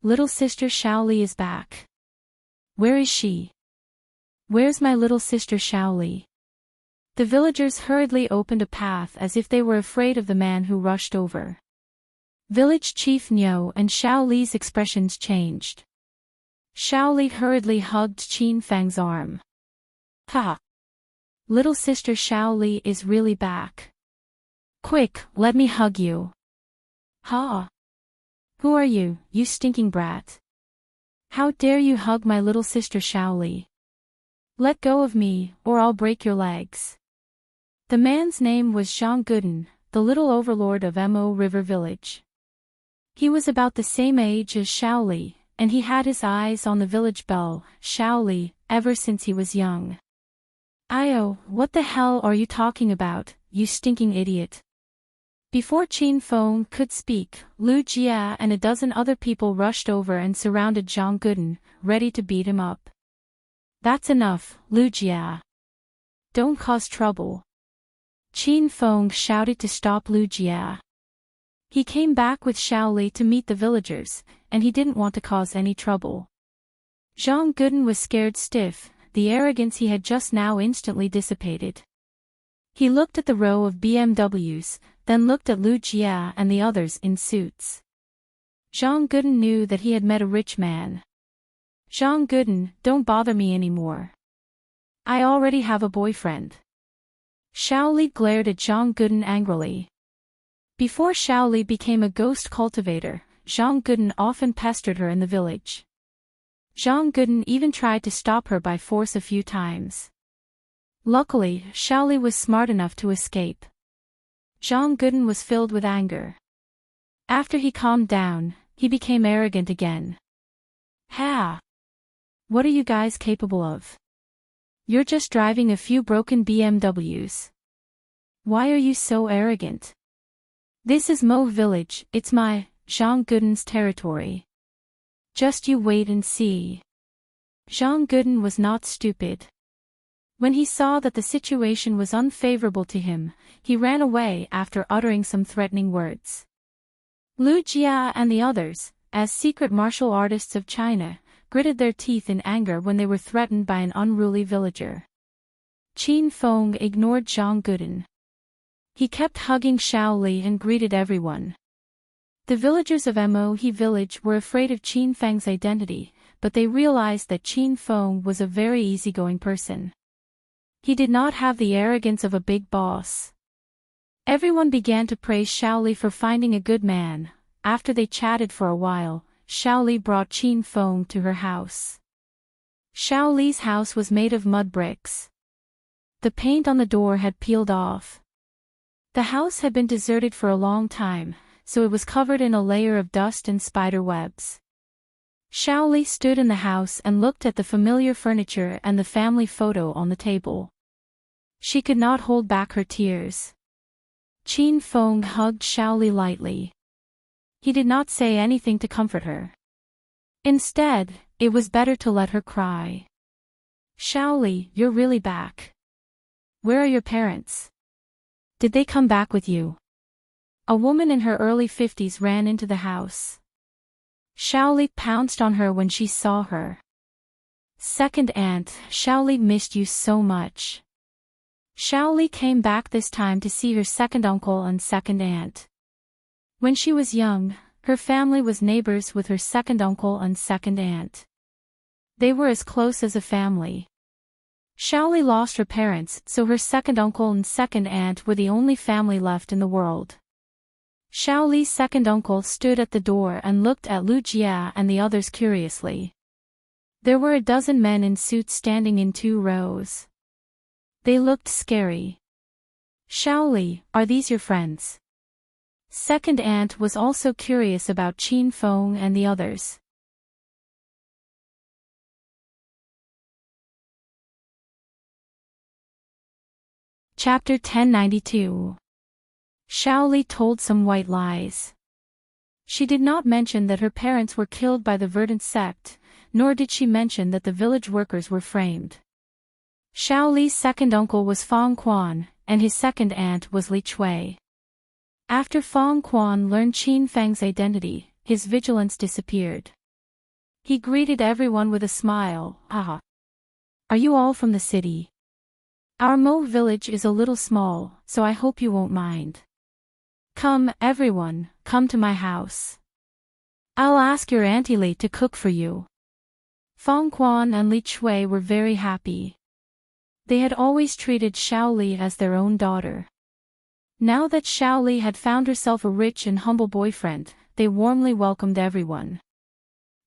Little sister Xiaoli is back. Where is she? Where's my little sister Xiaoli? The villagers hurriedly opened a path as if they were afraid of the man who rushed over. Village Chief Niu and Xiaoli's expressions changed. Xiaoli hurriedly hugged Qin Feng's arm. Ha! Little sister Xiaoli is really back. Quick, let me hug you. Ha! Who are you, you stinking brat? How dare you hug my little sister Xiaoli? Let go of me, or I'll break your legs. The man's name was Zhang Guden, the little overlord of Mo River Village. He was about the same age as Xiaoli, and he had his eyes on the village belle, Xiaoli, ever since he was young. Io, what the hell are you talking about, you stinking idiot? Before Qin Feng could speak, Lu Jia and a dozen other people rushed over and surrounded Zhang Guden, ready to beat him up. That's enough, Lu Jia. Don't cause trouble. Qin Feng shouted to stop Lu Jia. He came back with Xiaoli to meet the villagers, and he didn't want to cause any trouble. Zhang Guden was scared stiff, the arrogance he had just now instantly dissipated. He looked at the row of BMWs, then looked at Lu Jia and the others in suits. Zhang Guden knew that he had met a rich man. Zhang Guden, don't bother me anymore. I already have a boyfriend. Xiaoli glared at Zhang Guden angrily. Before Xiaoli became a ghost cultivator, Zhang Guden often pestered her in the village. Zhang Guden even tried to stop her by force a few times. Luckily, Xiaoli was smart enough to escape. Zhang Guden was filled with anger. After he calmed down, he became arrogant again. Ha! What are you guys capable of? You're just driving a few broken BMWs. Why are you so arrogant? This is Mo Village, it's my, Zhang Guden's territory. Just you wait and see. Zhang Guden was not stupid. When he saw that the situation was unfavorable to him, he ran away after uttering some threatening words. Lu Jia and the others, as secret martial artists of China, gritted their teeth in anger when they were threatened by an unruly villager. Qin Feng ignored Zhang Guden. He kept hugging Xiaoli and greeted everyone. The villagers of Mo Village were afraid of Qin Feng's identity, but they realized that Qin Feng was a very easygoing person. He did not have the arrogance of a big boss. Everyone began to praise Xiaoli for finding a good man. After they chatted for a while, Xiaoli brought Qin Feng to her house. Xiaoli's house was made of mud bricks. The paint on the door had peeled off. The house had been deserted for a long time, so it was covered in a layer of dust and spider webs. Xiaoli stood in the house and looked at the familiar furniture and the family photo on the table. She could not hold back her tears. Qin Feng hugged Xiaoli lightly. He did not say anything to comfort her. Instead, it was better to let her cry. Xiaoli, you're really back. Where are your parents? Did they come back with you? A woman in her early 50s ran into the house. Xiaoli pounced on her when she saw her. Second aunt, Xiaoli missed you so much. Xiaoli came back this time to see her second uncle and second aunt. When she was young, her family was neighbors with her second uncle and second aunt. They were as close as a family. Xiaoli lost her parents, so her second uncle and second aunt were the only family left in the world. Xiaoli's second uncle stood at the door and looked at Lu Jia and the others curiously. There were a dozen men in suits standing in 2 rows. They looked scary. Xiaoli, are these your friends? Second aunt was also curious about Qin Feng and the others. Chapter 1092. Xiaoli told some white lies. She did not mention that her parents were killed by the Verdant sect, nor did she mention that the village workers were framed. Xiaoli's second uncle was Fang Quan, and his second aunt was Li Chui. After Fang Quan learned Qin Feng's identity, his vigilance disappeared. He greeted everyone with a smile. Ah. Are you all from the city? Our Mo village is a little small, so I hope you won't mind. Come, everyone, come to my house. I'll ask your Auntie Li to cook for you. Fang Quan and Li Chui were very happy. They had always treated Xiaoli as their own daughter. Now that Xiaoli had found herself a rich and humble boyfriend, they warmly welcomed everyone.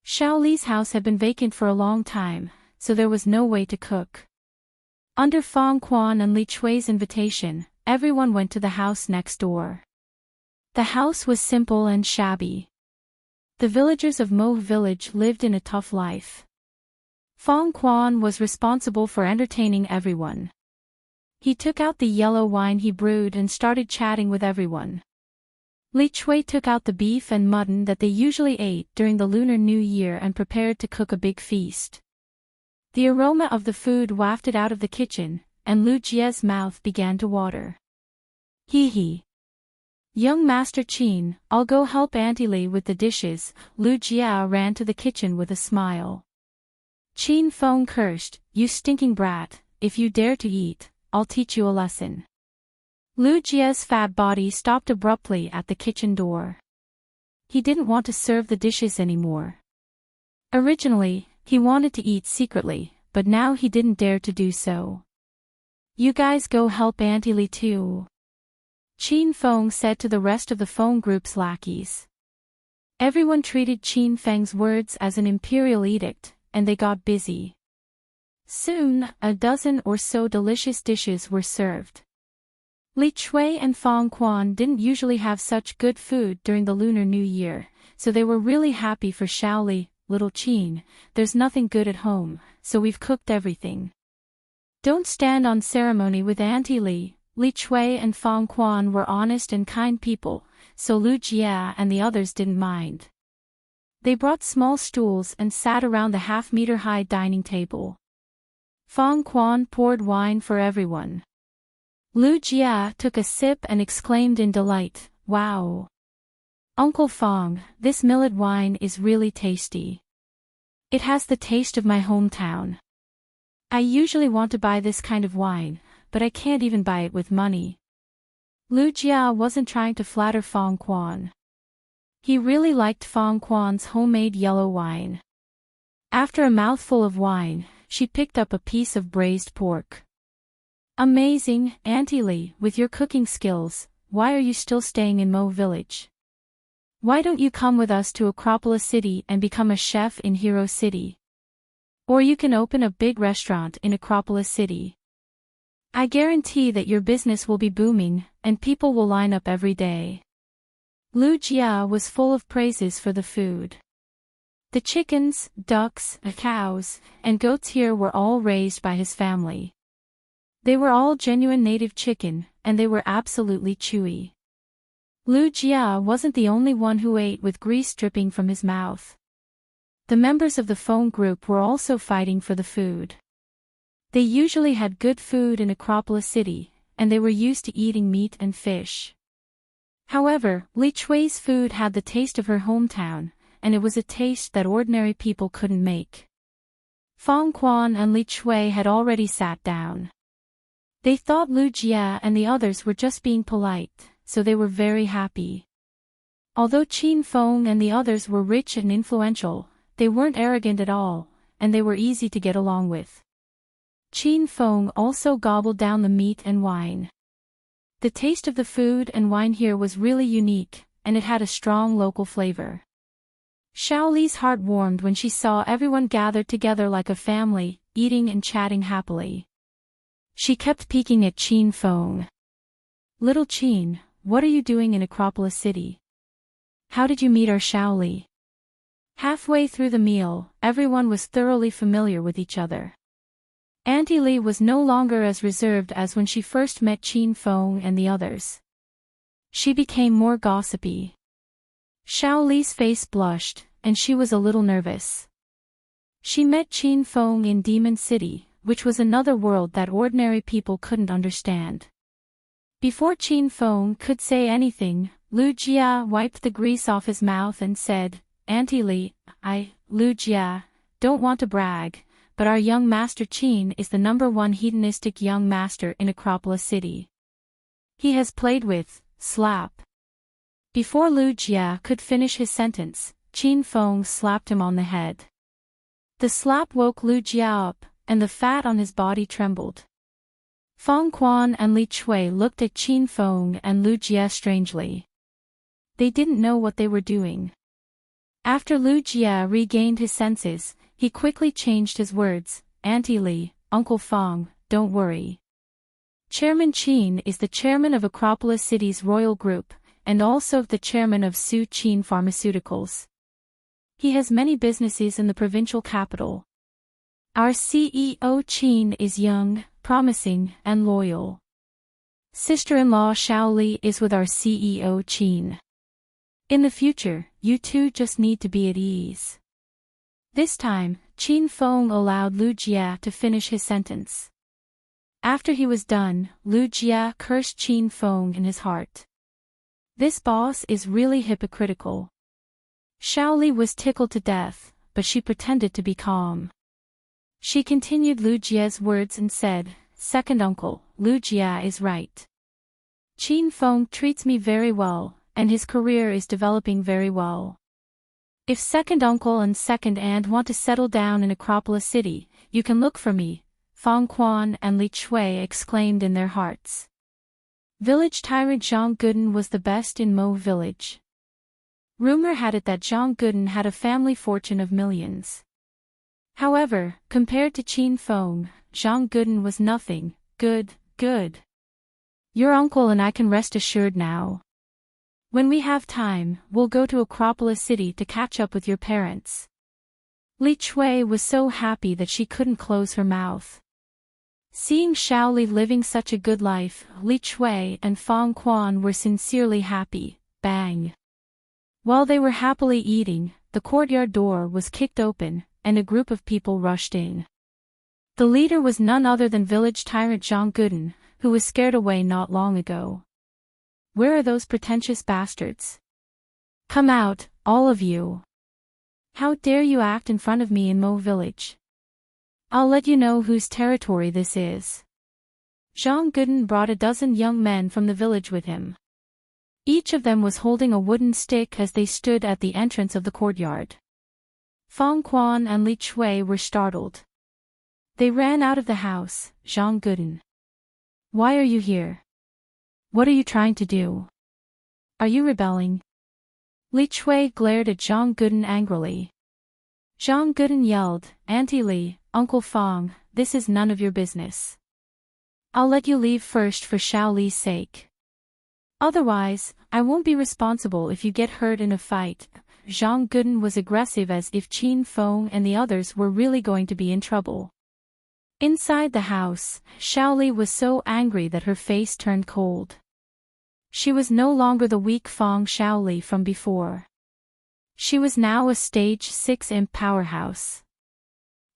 Xiaoli's house had been vacant for a long time, so there was no way to cook. Under Fang Quan and Li Chui's invitation, everyone went to the house next door. The house was simple and shabby. The villagers of Mo village lived in a tough life. Fang Quan was responsible for entertaining everyone. He took out the yellow wine he brewed and started chatting with everyone. Li Chui took out the beef and mutton that they usually ate during the Lunar New Year and prepared to cook a big feast. The aroma of the food wafted out of the kitchen, and Lu Jia's mouth began to water. Hee hee. Young Master Qin, I'll go help Auntie Li with the dishes. Lu Jia ran to the kitchen with a smile. Qin Feng cursed, you stinking brat, if you dare to eat, I'll teach you a lesson. Lu Jia's fat body stopped abruptly at the kitchen door. He didn't want to serve the dishes anymore. Originally, he wanted to eat secretly, but now he didn't dare to do so. You guys go help Auntie Li too. Qin Feng said to the rest of the Feng group's lackeys. Everyone treated Qin Feng's words as an imperial edict, and they got busy. Soon, a dozen or so delicious dishes were served. Li Chui and Fang Quan didn't usually have such good food during the Lunar New Year, so they were really happy for Xiaoli. Little Qin, there's nothing good at home, so we've cooked everything. Don't stand on ceremony with Auntie Li. Li Chui and Fang Quan were honest and kind people, so Lu Jia and the others didn't mind. They brought small stools and sat around the half-meter-high dining table. Fang Quan poured wine for everyone. Lu Jia took a sip and exclaimed in delight, Wow! Uncle Fang, this millet wine is really tasty. It has the taste of my hometown. I usually want to buy this kind of wine, but I can't even buy it with money. Lu Jia wasn't trying to flatter Fang Quan. He really liked Fang Quan's homemade yellow wine. After a mouthful of wine, she picked up a piece of braised pork. Amazing, Auntie Li, with your cooking skills, why are you still staying in Mo village? Why don't you come with us to Acropolis City and become a chef in Hero City? Or you can open a big restaurant in Acropolis City. I guarantee that your business will be booming, and people will line up every day. Lu Jia was full of praises for the food. The chickens, ducks, cows, and goats here were all raised by his family. They were all genuine native chicken, and they were absolutely chewy. Lu Jia wasn't the only one who ate with grease dripping from his mouth. The members of the phone group were also fighting for the food. They usually had good food in Acropolis City, and they were used to eating meat and fish. However, Li Chui's food had the taste of her hometown, and it was a taste that ordinary people couldn't make. Fong Quan and Li Chui had already sat down. They thought Lu Jia and the others were just being polite, so they were very happy. Although Qin Feng and the others were rich and influential, they weren't arrogant at all, and they were easy to get along with. Qin Feng also gobbled down the meat and wine. The taste of the food and wine here was really unique, and it had a strong local flavor. Xiao Li's heart warmed when she saw everyone gathered together like a family, eating and chatting happily. She kept peeking at Qin Feng. "Little Qin, what are you doing in Acropolis City? How did you meet our Xiao Li?" Halfway through the meal, everyone was thoroughly familiar with each other. Auntie Li was no longer as reserved as when she first met Qin Feng and the others. She became more gossipy. Xiao Li's face blushed, and she was a little nervous. She met Qin Feng in Demon City, which was another world that ordinary people couldn't understand. Before Qin Feng could say anything, Lu Jia wiped the grease off his mouth and said, "Auntie Li, Lu Jia, don't want to brag, but our young master Qin is the #1 hedonistic young master in Acropolis City. He has played with, slap." Before Lu Jia could finish his sentence, Qin Feng slapped him on the head. The slap woke Lu Jia up, and the fat on his body trembled. Fong Quan and Li Chui looked at Qin Feng and Lu Jia strangely. They didn't know what they were doing. After Lu Jia regained his senses, he quickly changed his words, "Auntie Li, Uncle Fong, don't worry. Chairman Qin is the chairman of Acropolis City's royal group, and also the chairman of Su Qin Pharmaceuticals. He has many businesses in the provincial capital. Our CEO Qin is young, promising, and loyal. Sister-in-law Xiao Li is with our CEO Qin. In the future, you two just need to be at ease." This time, Qin Feng allowed Lu Jia to finish his sentence. After he was done, Lu Jia cursed Qin Feng in his heart. This boss is really hypocritical. Xiao Li was tickled to death, but she pretended to be calm. She continued Lu Jia's words and said, "Second uncle, Lu Jia is right. Qin Feng treats me very well, and his career is developing very well. If second uncle and second aunt want to settle down in Acropolis City, you can look for me," Fong Quan and Li Chui exclaimed in their hearts. Village tyrant Zhang Guden was the best in Mo village. Rumor had it that Zhang Guden had a family fortune of millions. However, compared to Qin Feng, Zhang Guden was nothing. Good. Your uncle and I can rest assured now. When we have time, we'll go to Acropolis City to catch up with your parents." Li Chui was so happy that she couldn't close her mouth. Seeing Xiao Li living such a good life, Li Chui and Fong Quan were sincerely happy. Bang! While they were happily eating, the courtyard door was kicked open, and a group of people rushed in. The leader was none other than village tyrant Zhang Guden, who was scared away not long ago. "Where are those pretentious bastards? Come out, all of you. How dare you act in front of me in Mo village? I'll let you know whose territory this is." Zhang Guden brought a dozen young men from the village with him. Each of them was holding a wooden stick as they stood at the entrance of the courtyard. Fong Quan and Li Chui were startled. They ran out of the house. "Zhang Guden. Why are you here? What are you trying to do? Are you rebelling?" Li Chui glared at Zhang Guden angrily. Zhang Guden yelled, "Auntie Li, Uncle Fong, this is none of your business. I'll let you leave first for Xiao Li's sake. Otherwise, I won't be responsible if you get hurt in a fight." Zhang Guden was aggressive as if Qin Feng and the others were really going to be in trouble. Inside the house, Xiaoli was so angry that her face turned cold. She was no longer the weak Feng Xiaoli from before. She was now a stage 6 imp powerhouse.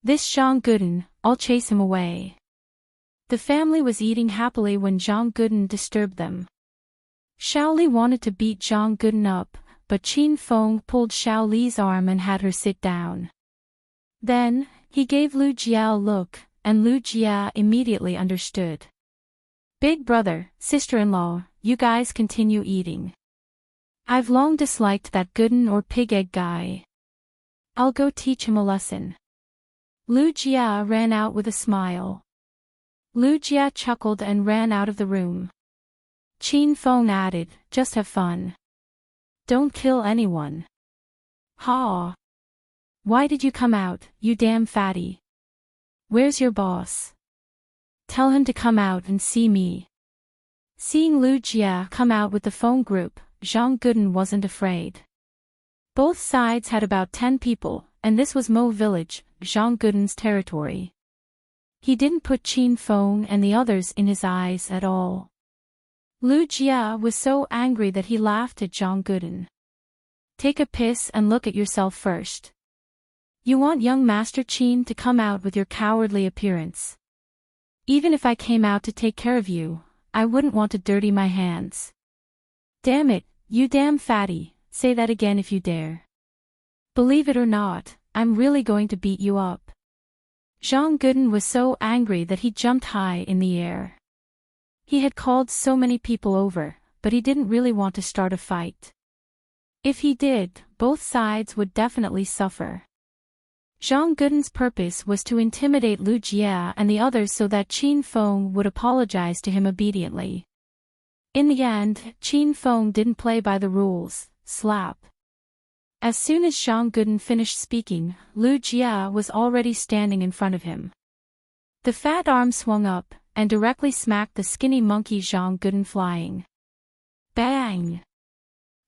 This Zhang Guden, I'll chase him away. The family was eating happily when Zhang Guden disturbed them. Xiaoli wanted to beat Zhang Guden up, but Qin Feng pulled Xiaoli's arm and had her sit down. Then, he gave Lu Jia a look, and Lu Jia immediately understood. Big brother, sister-in-law, you guys continue eating. I've long disliked that Guden or pig egg guy. I'll go teach him a lesson. Lu Jia ran out with a smile. Lu Jia chuckled and ran out of the room. Qin Feng added, just have fun. Don't kill anyone. Ha! Why did you come out, you damn fatty? Where's your boss? Tell him to come out and see me. Seeing Lu Jia come out with the Feng group, Zhang Guden wasn't afraid. Both sides had about 10 people, and this was Mo Village, Zhang Guden's territory. He didn't put Qin Feng and the others in his eyes at all. Lu Jia was so angry that he laughed at Zhang Guden. Take a piss and look at yourself first. You want young Master Qin to come out with your cowardly appearance. Even if I came out to take care of you, I wouldn't want to dirty my hands. Damn it, you damn fatty, say that again if you dare. Believe it or not, I'm really going to beat you up. Zhang Guden was so angry that he jumped high in the air. He had called so many people over, but he didn't really want to start a fight. If he did, both sides would definitely suffer. Zhang Guden's purpose was to intimidate Lu Jia and the others so that Qin Feng would apologize to him obediently. In the end, Qin Feng didn't play by the rules, slap. As soon as Zhang Guden finished speaking, Lu Jia was already standing in front of him. The fat arm swung up, and directly smacked the skinny monkey Zhang Guden flying. Bang!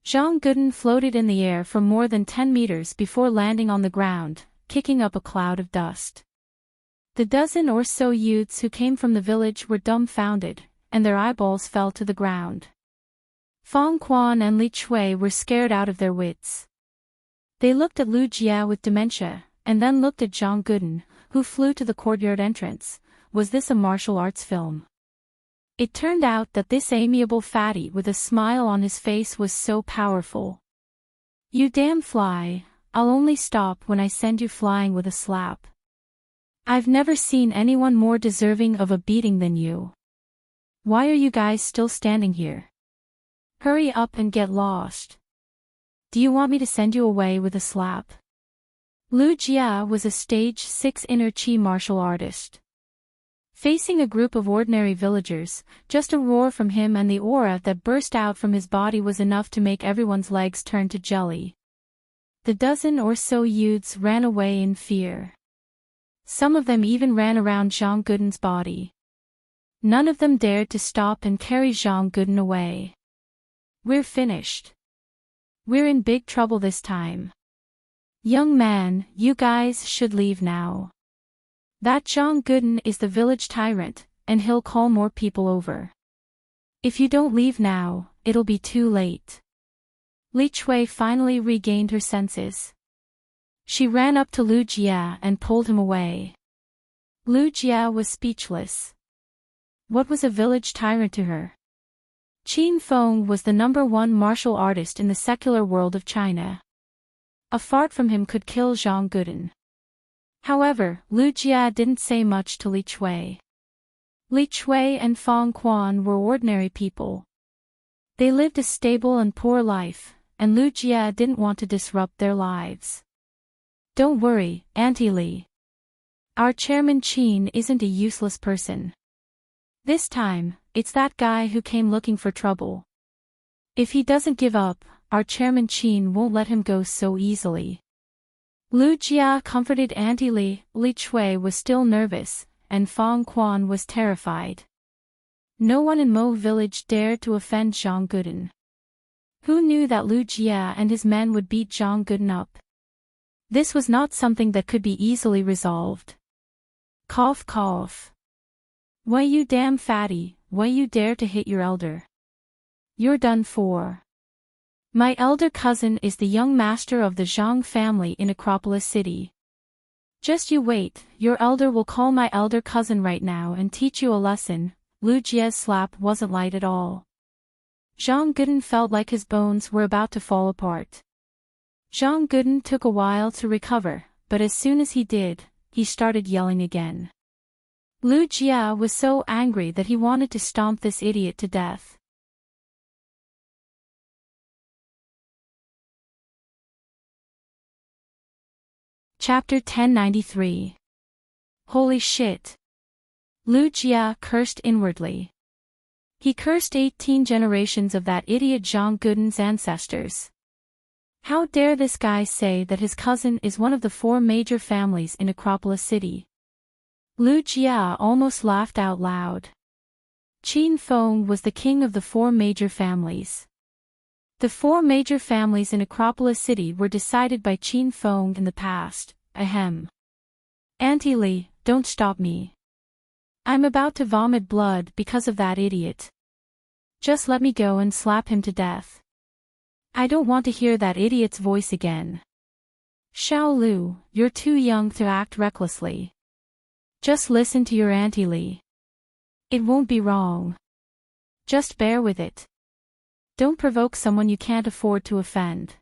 Zhang Guden floated in the air for more than 10 meters before landing on the ground, kicking up a cloud of dust. The dozen or so youths who came from the village were dumbfounded, and their eyeballs fell to the ground. Fong Quan and Li Chui were scared out of their wits. They looked at Lu Jia with dementia, and then looked at Zhang Guden, who flew to the courtyard entrance. Was this a martial arts film? It turned out that this amiable fatty with a smile on his face was so powerful. You damn fly, I'll only stop when I send you flying with a slap. I've never seen anyone more deserving of a beating than you. Why are you guys still standing here? Hurry up and get lost. Do you want me to send you away with a slap? Lu Jia was a stage 6 inner chi martial artist. Facing a group of ordinary villagers, just a roar from him and the aura that burst out from his body was enough to make everyone's legs turn to jelly. The dozen or so youths ran away in fear. Some of them even ran around Zhang Guden's body. None of them dared to stop and carry Zhang Guden away. We're finished. We're in big trouble this time. Young man, you guys should leave now. That Zhang Guden is the village tyrant, and he'll call more people over. If you don't leave now, it'll be too late. Li Chui finally regained her senses. She ran up to Lu Jia and pulled him away. Lu Jia was speechless. What was a village tyrant to her? Qin Feng was the #1 martial artist in the secular world of China. A fart from him could kill Zhang Guden. However, Lu Jia didn't say much to Li Chui. Li Chui and Fong Quan were ordinary people. They lived a stable and poor life, and Lu Jia didn't want to disrupt their lives. Don't worry, Auntie Li. Our chairman Qin isn't a useless person. This time, it's that guy who came looking for trouble. If he doesn't give up, our chairman Qin won't let him go so easily. Lu Jia comforted Auntie Li. Li Chui was still nervous, and Fong Quan was terrified. No one in Mo village dared to offend Zhang Guden. Who knew that Lu Jia and his men would beat Zhang Guden up? This was not something that could be easily resolved. Cough cough. Why you damn fatty, why you dare to hit your elder? You're done for. My elder cousin is the young master of the Zhang family in Acropolis City. Just you wait, your elder will call my elder cousin right now and teach you a lesson. Lu Jia's slap wasn't light at all. Zhang Guden felt like his bones were about to fall apart. Zhang Guden took a while to recover, but as soon as he did, he started yelling again. Lu Jia was so angry that he wanted to stomp this idiot to death. Chapter 1093. Holy shit. Lu Jia cursed inwardly. He cursed 18 generations of that idiot Zhang Guden's ancestors. How dare this guy say that his cousin is one of the 4 major families in Acropolis City? Lu Jia almost laughed out loud. Qin Feng was the king of the 4 major families. The 4 major families in Acropolis City were decided by Qin Feng in the past. Ahem. Auntie Li, don't stop me. I'm about to vomit blood because of that idiot. Just let me go and slap him to death. I don't want to hear that idiot's voice again. Xiao Lu, you're too young to act recklessly. Just listen to your Auntie Li. It won't be wrong. Just bear with it. Don't provoke someone you can't afford to offend.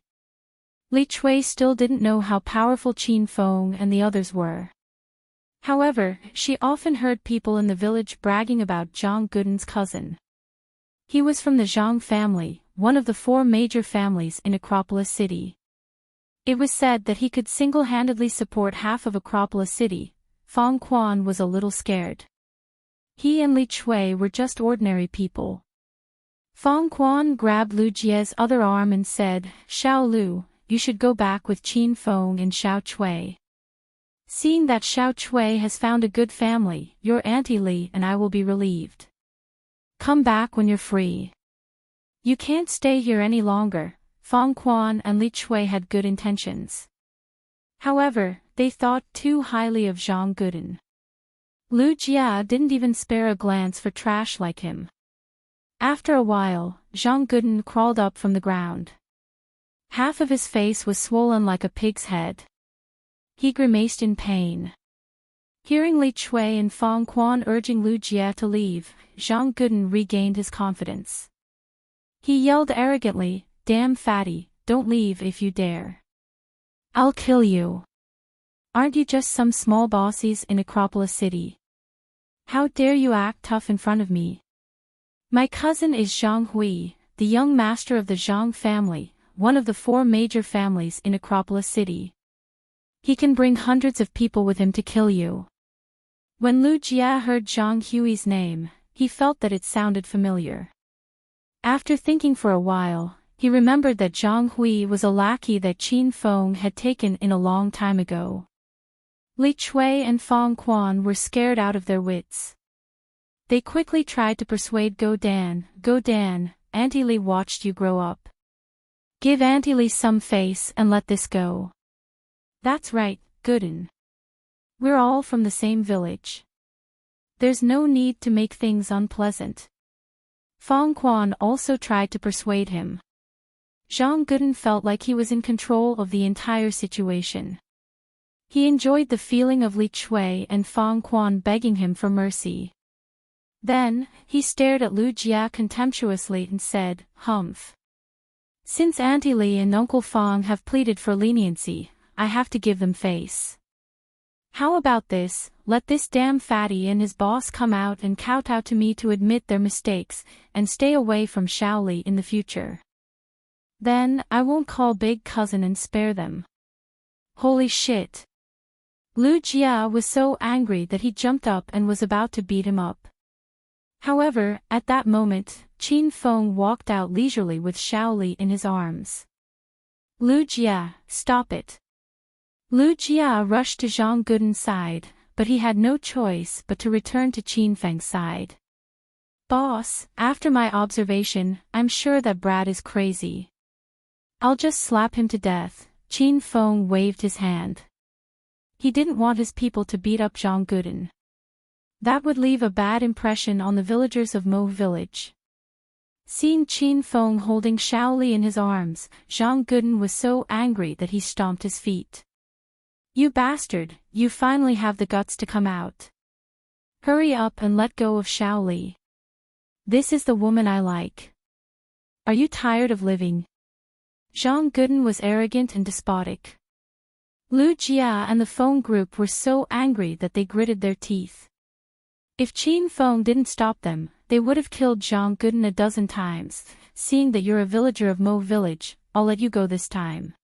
Li Chui still didn't know how powerful Qin Feng and the others were. However, she often heard people in the village bragging about Zhang Guden's cousin. He was from the Zhang family, one of the 4 major families in Acropolis City. It was said that he could single-handedly support half of Acropolis City. Fang Quan was a little scared. He and Li Chui were just ordinary people. Fang Quan grabbed Lu Jia's other arm and said, Xiao Lu, you should go back with Qin Feng and Xiao Chui. Seeing that Xiao Chui has found a good family, your Auntie Li and I will be relieved. Come back when you're free. You can't stay here any longer. Fang Quan and Li Chui had good intentions. However, they thought too highly of Zhang Guden. Lu Jia didn't even spare a glance for trash like him. After a while, Zhang Guden crawled up from the ground. Half of his face was swollen like a pig's head. He grimaced in pain. Hearing Li Chui and Fang Quan urging Lu Jia to leave, Zhang Guden regained his confidence. He yelled arrogantly, Damn fatty, don't leave if you dare. I'll kill you. Aren't you just some small bossies in Acropolis City? How dare you act tough in front of me? My cousin is Zhang Hui, the young master of the Zhang family, one of the 4 major families in Acropolis City. He can bring hundreds of people with him to kill you. When Lu Jia heard Zhang Hui's name, he felt that it sounded familiar. After thinking for a while, he remembered that Zhang Hui was a lackey that Qin Feng had taken in a long time ago. Li Chui and Fang Quan were scared out of their wits. They quickly tried to persuade Go Dan, Auntie Li watched you grow up. Give Auntie Li some face and let this go. That's right, Guden. We're all from the same village. There's no need to make things unpleasant. Fang Quan also tried to persuade him. Zhang Guden felt like he was in control of the entire situation. He enjoyed the feeling of Li Chui and Fang Quan begging him for mercy. Then, he stared at Lu Jia contemptuously and said, Humph. Since Auntie Li and Uncle Fang have pleaded for leniency, I have to give them face. How about this, let this damn fatty and his boss come out and kowtow to me to admit their mistakes, and stay away from Shaoli in the future. Then, I won't call big cousin and spare them. Holy shit. Lu Jia was so angry that he jumped up and was about to beat him up. However, at that moment, Qin Feng walked out leisurely with Shaoli in his arms. Lu Jia, stop it. Lu Jia rushed to Zhang Guden's side, but he had no choice but to return to Qin Feng's side. Boss, after my observation, I'm sure that Brad is crazy. I'll just slap him to death. Qin Feng waved his hand. He didn't want his people to beat up Zhang Guden. That would leave a bad impression on the villagers of Mo Village. Seeing Qin Feng holding Shaoli in his arms, Zhang Guden was so angry that he stomped his feet. You bastard, you finally have the guts to come out. Hurry up and let go of Shaoli. This is the woman I like. Are you tired of living? Zhang Guden was arrogant and despotic. Lu Jia and the Feng group were so angry that they gritted their teeth. If Qin Feng didn't stop them, they would have killed Zhang Guden a dozen times. Seeing that you're a villager of Mo Village, I'll let you go this time.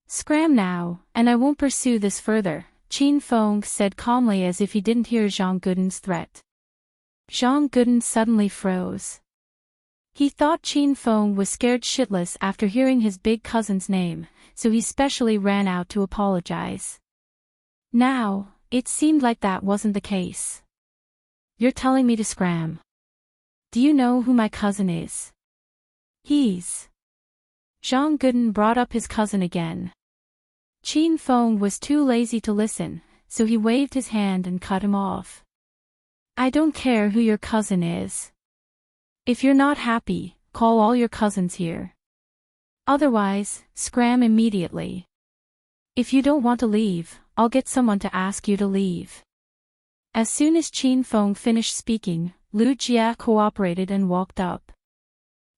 Scram now, and I won't pursue this further, Qin Feng said calmly as if he didn't hear Zhang Guden's threat. Zhang Guden suddenly froze. He thought Qin Feng was scared shitless after hearing his big cousin's name, so he specially ran out to apologize. Now, it seemed like that wasn't the case. You're telling me to scram. Do you know who my cousin is? He's... Zhang Guden brought up his cousin again. Qin Feng was too lazy to listen, so he waved his hand and cut him off. I don't care who your cousin is. If you're not happy, call all your cousins here. Otherwise, scram immediately. If you don't want to leave, I'll get someone to ask you to leave. As soon as Qin Feng finished speaking, Lu Jia cooperated and walked up.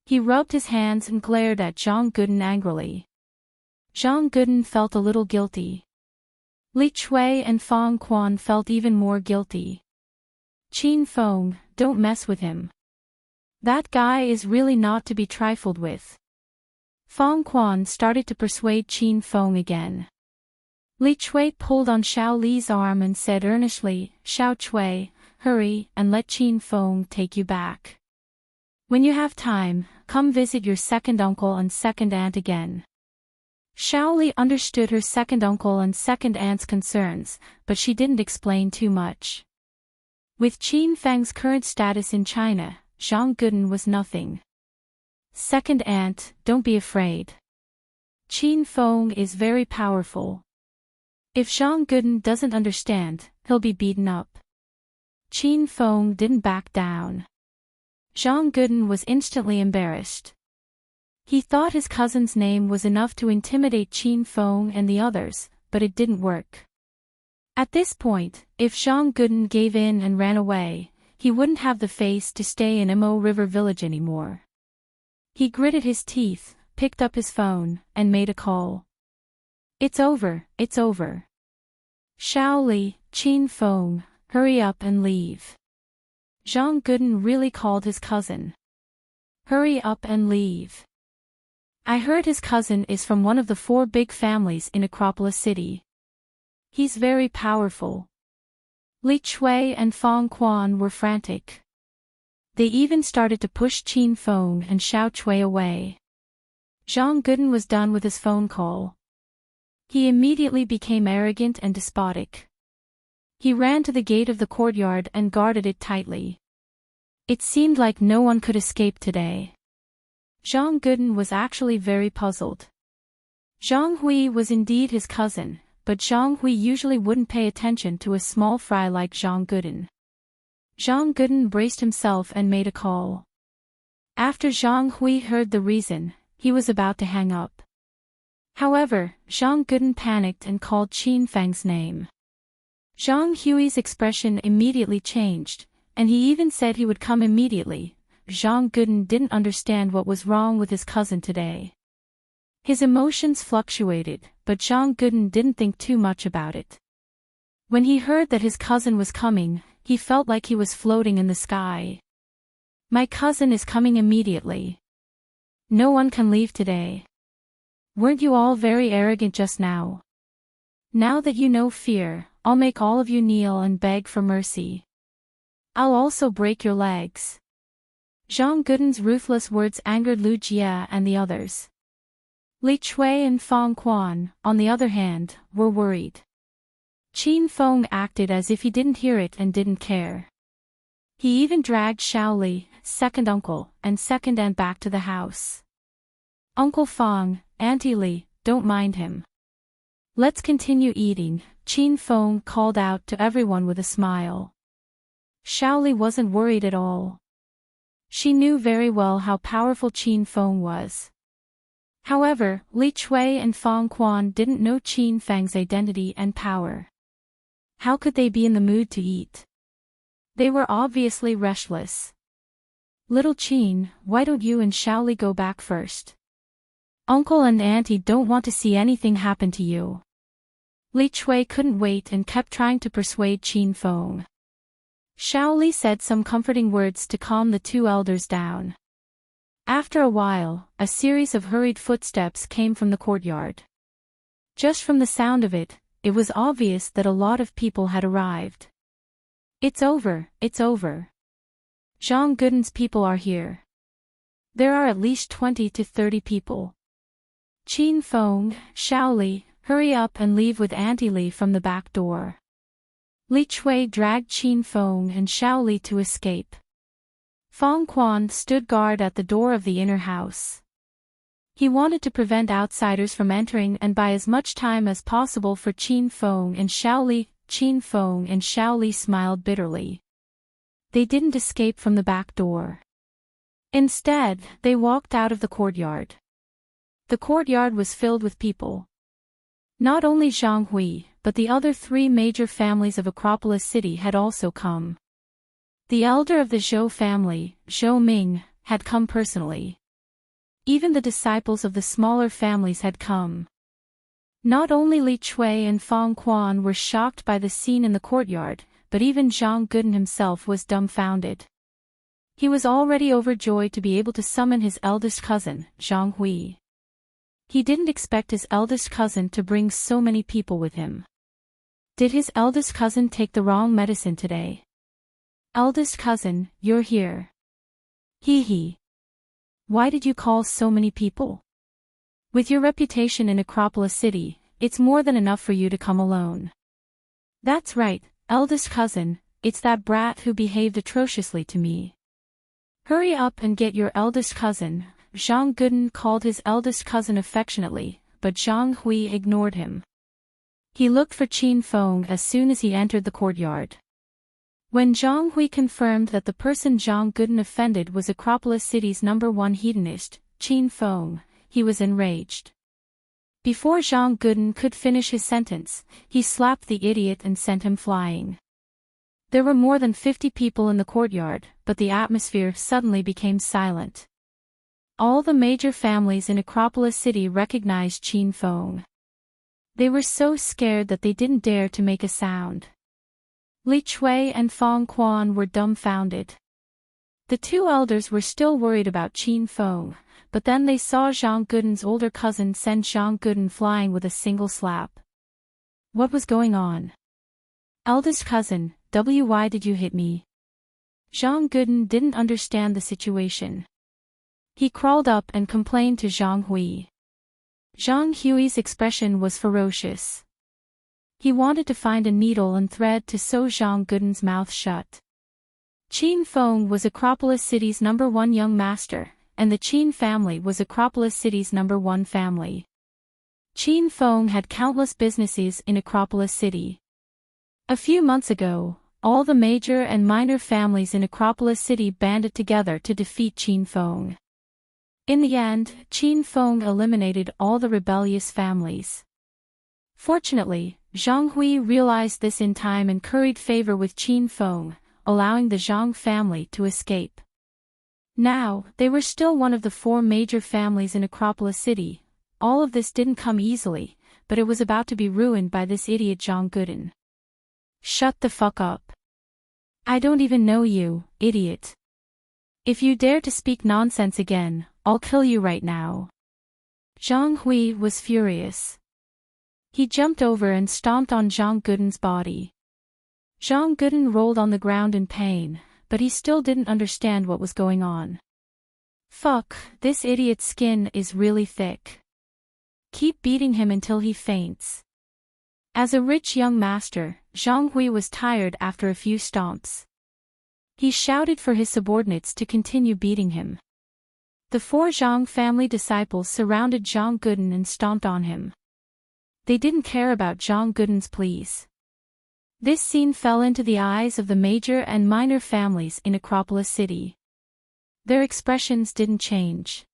He rubbed his hands and glared at Zhang Guden angrily. Zhang Guden felt a little guilty. Li Chui and Fang Quan felt even more guilty. Qin Feng, don't mess with him. That guy is really not to be trifled with. Fang Quan started to persuade Qin Feng again. Li Chui pulled on Xiao Li's arm and said earnestly, Xiao Chui, hurry and let Qin Feng take you back. When you have time, come visit your second uncle and second aunt again. Xiao Li understood her second uncle and second aunt's concerns, but she didn't explain too much. With Qin Feng's current status in China, Zhang Guden was nothing. Second aunt, don't be afraid. Qin Feng is very powerful. If Zhang Guden doesn't understand, he'll be beaten up. Qin Feng didn't back down. Zhang Guden was instantly embarrassed. He thought his cousin's name was enough to intimidate Qin Feng and the others, but it didn't work. At this point, if Zhang Guden gave in and ran away, he wouldn't have the face to stay in Mo River Village anymore. He gritted his teeth, picked up his phone, and made a call. It's over, it's over. Xiao Li, Qin Feng, hurry up and leave. Zhang Guden really called his cousin. Hurry up and leave. I heard his cousin is from one of the 4 big families in Acropolis City. He's very powerful. Li Chui and Fang Quan were frantic. They even started to push Qin Feng and Xiao Chui away. Zhang Guden was done with his phone call. He immediately became arrogant and despotic. He ran to the gate of the courtyard and guarded it tightly. It seemed like no one could escape today. Zhang Guden was actually very puzzled. Zhang Hui was indeed his cousin, but Zhang Hui usually wouldn't pay attention to a small fry like Zhang Guden. Zhang Guden braced himself and made a call. After Zhang Hui heard the reason, he was about to hang up. However, Zhang Guden panicked and called Qin Feng's name. Zhang Hui's expression immediately changed, and he even said he would come immediately. Zhang Guden didn't understand what was wrong with his cousin today. His emotions fluctuated, but Zhang Guden didn't think too much about it. When he heard that his cousin was coming, he felt like he was floating in the sky. My cousin is coming immediately. No one can leave today. Weren't you all very arrogant just now? Now that you know fear, I'll make all of you kneel and beg for mercy. I'll also break your legs. Zhang Guden's ruthless words angered Lu Jia and the others. Li Chui and Fang Quan, on the other hand, were worried. Qin Feng acted as if he didn't hear it and didn't care. He even dragged Xiaoli, second uncle, and second aunt back to the house. Uncle Fong, Auntie Li, don't mind him. Let's continue eating, Qin Feng called out to everyone with a smile. Xiaoli wasn't worried at all. She knew very well how powerful Qin Feng was. However, Li Chui and Fong Quan didn't know Qin Feng's identity and power. How could they be in the mood to eat? They were obviously restless. Little Qin, why don't you and Xiaoli go back first? Uncle and Auntie don't want to see anything happen to you. Li Chui couldn't wait and kept trying to persuade Qin Feng. Xiaoli said some comforting words to calm the two elders down. After a while, a series of hurried footsteps came from the courtyard. Just from the sound of it, it was obvious that a lot of people had arrived. It's over, it's over. Zhang Guden's people are here. There are at least 20 to 30 people. Qin Feng, Xiaoli, hurry up and leave with Auntie Li from the back door. Li Chui dragged Qin Feng and Xiaoli to escape. Fong Quan stood guard at the door of the inner house. He wanted to prevent outsiders from entering and buy as much time as possible for Qin Feng and Xiaoli. Qin Feng and Xiaoli smiled bitterly. They didn't escape from the back door. Instead, they walked out of the courtyard. The courtyard was filled with people. Not only Zhang Hui, but the other three major families of Acropolis City had also come. The elder of the Zhou family, Zhou Ming, had come personally. Even the disciples of the smaller families had come. Not only Li Chui and Fong Quan were shocked by the scene in the courtyard, but even Zhang Guden himself was dumbfounded. He was already overjoyed to be able to summon his eldest cousin, Zhang Hui. He didn't expect his eldest cousin to bring so many people with him. Did his eldest cousin take the wrong medicine today? Eldest cousin, you're here. Hee hee. Why did you call so many people? With your reputation in Acropolis City, it's more than enough for you to come alone. That's right, eldest cousin, it's that brat who behaved atrociously to me. Hurry up and get your eldest cousin. Zhang Guden called his eldest cousin affectionately, but Zhang Hui ignored him. He looked for Qin Feng as soon as he entered the courtyard. When Zhang Hui confirmed that the person Zhang Guden offended was Acropolis City's #1 hedonist, Qin Feng, he was enraged. Before Zhang Guden could finish his sentence, he slapped the idiot and sent him flying. There were more than 50 people in the courtyard, but the atmosphere suddenly became silent. All the major families in Acropolis City recognized Qin Feng. They were so scared that they didn't dare to make a sound. Li Chui and Fong Quan were dumbfounded. The two elders were still worried about Qin Feng, but then they saw Zhang Guden's older cousin send Zhang Guden flying with a single slap. What was going on? Eldest cousin, why did you hit me? Zhang Guden didn't understand the situation. He crawled up and complained to Zhang Hui. Zhang Hui's expression was ferocious. He wanted to find a needle and thread to sew Zhang Guden's mouth shut. Qin Feng was Acropolis City's #1 young master, and the Qin family was Acropolis City's #1 family. Qin Feng had countless businesses in Acropolis City. A few months ago, all the major and minor families in Acropolis City banded together to defeat Qin Feng. In the end, Qin Feng eliminated all the rebellious families. Fortunately, Zhang Hui realized this in time and curried favor with Qin Feng, allowing the Zhang family to escape. Now, they were still one of the 4 major families in Acropolis City. All of this didn't come easily, but it was about to be ruined by this idiot Zhang Guden. Shut the fuck up. I don't even know you, idiot. If you dare to speak nonsense again, I'll kill you right now. Zhang Hui was furious. He jumped over and stomped on Zhang Guden's body. Zhang Guden rolled on the ground in pain, but he still didn't understand what was going on. Fuck, this idiot's skin is really thick. Keep beating him until he faints. As a rich young master, Zhang Hui was tired after a few stomps. He shouted for his subordinates to continue beating him. The 4 Zhang family disciples surrounded Zhang Guden and stomped on him. They didn't care about Zhang Guden's pleas. This scene fell into the eyes of the major and minor families in Acropolis City. Their expressions didn't change.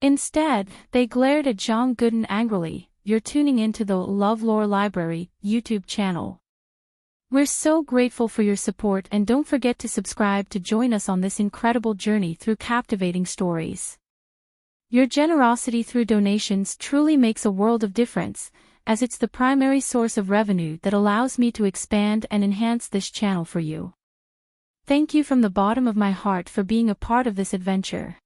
Instead, they glared at Zhang Guden angrily. You're tuning into the LoveLore Library YouTube channel. We're so grateful for your support, and don't forget to subscribe to join us on this incredible journey through captivating stories. Your generosity through donations truly makes a world of difference, as it's the primary source of revenue that allows me to expand and enhance this channel for you. Thank you from the bottom of my heart for being a part of this adventure.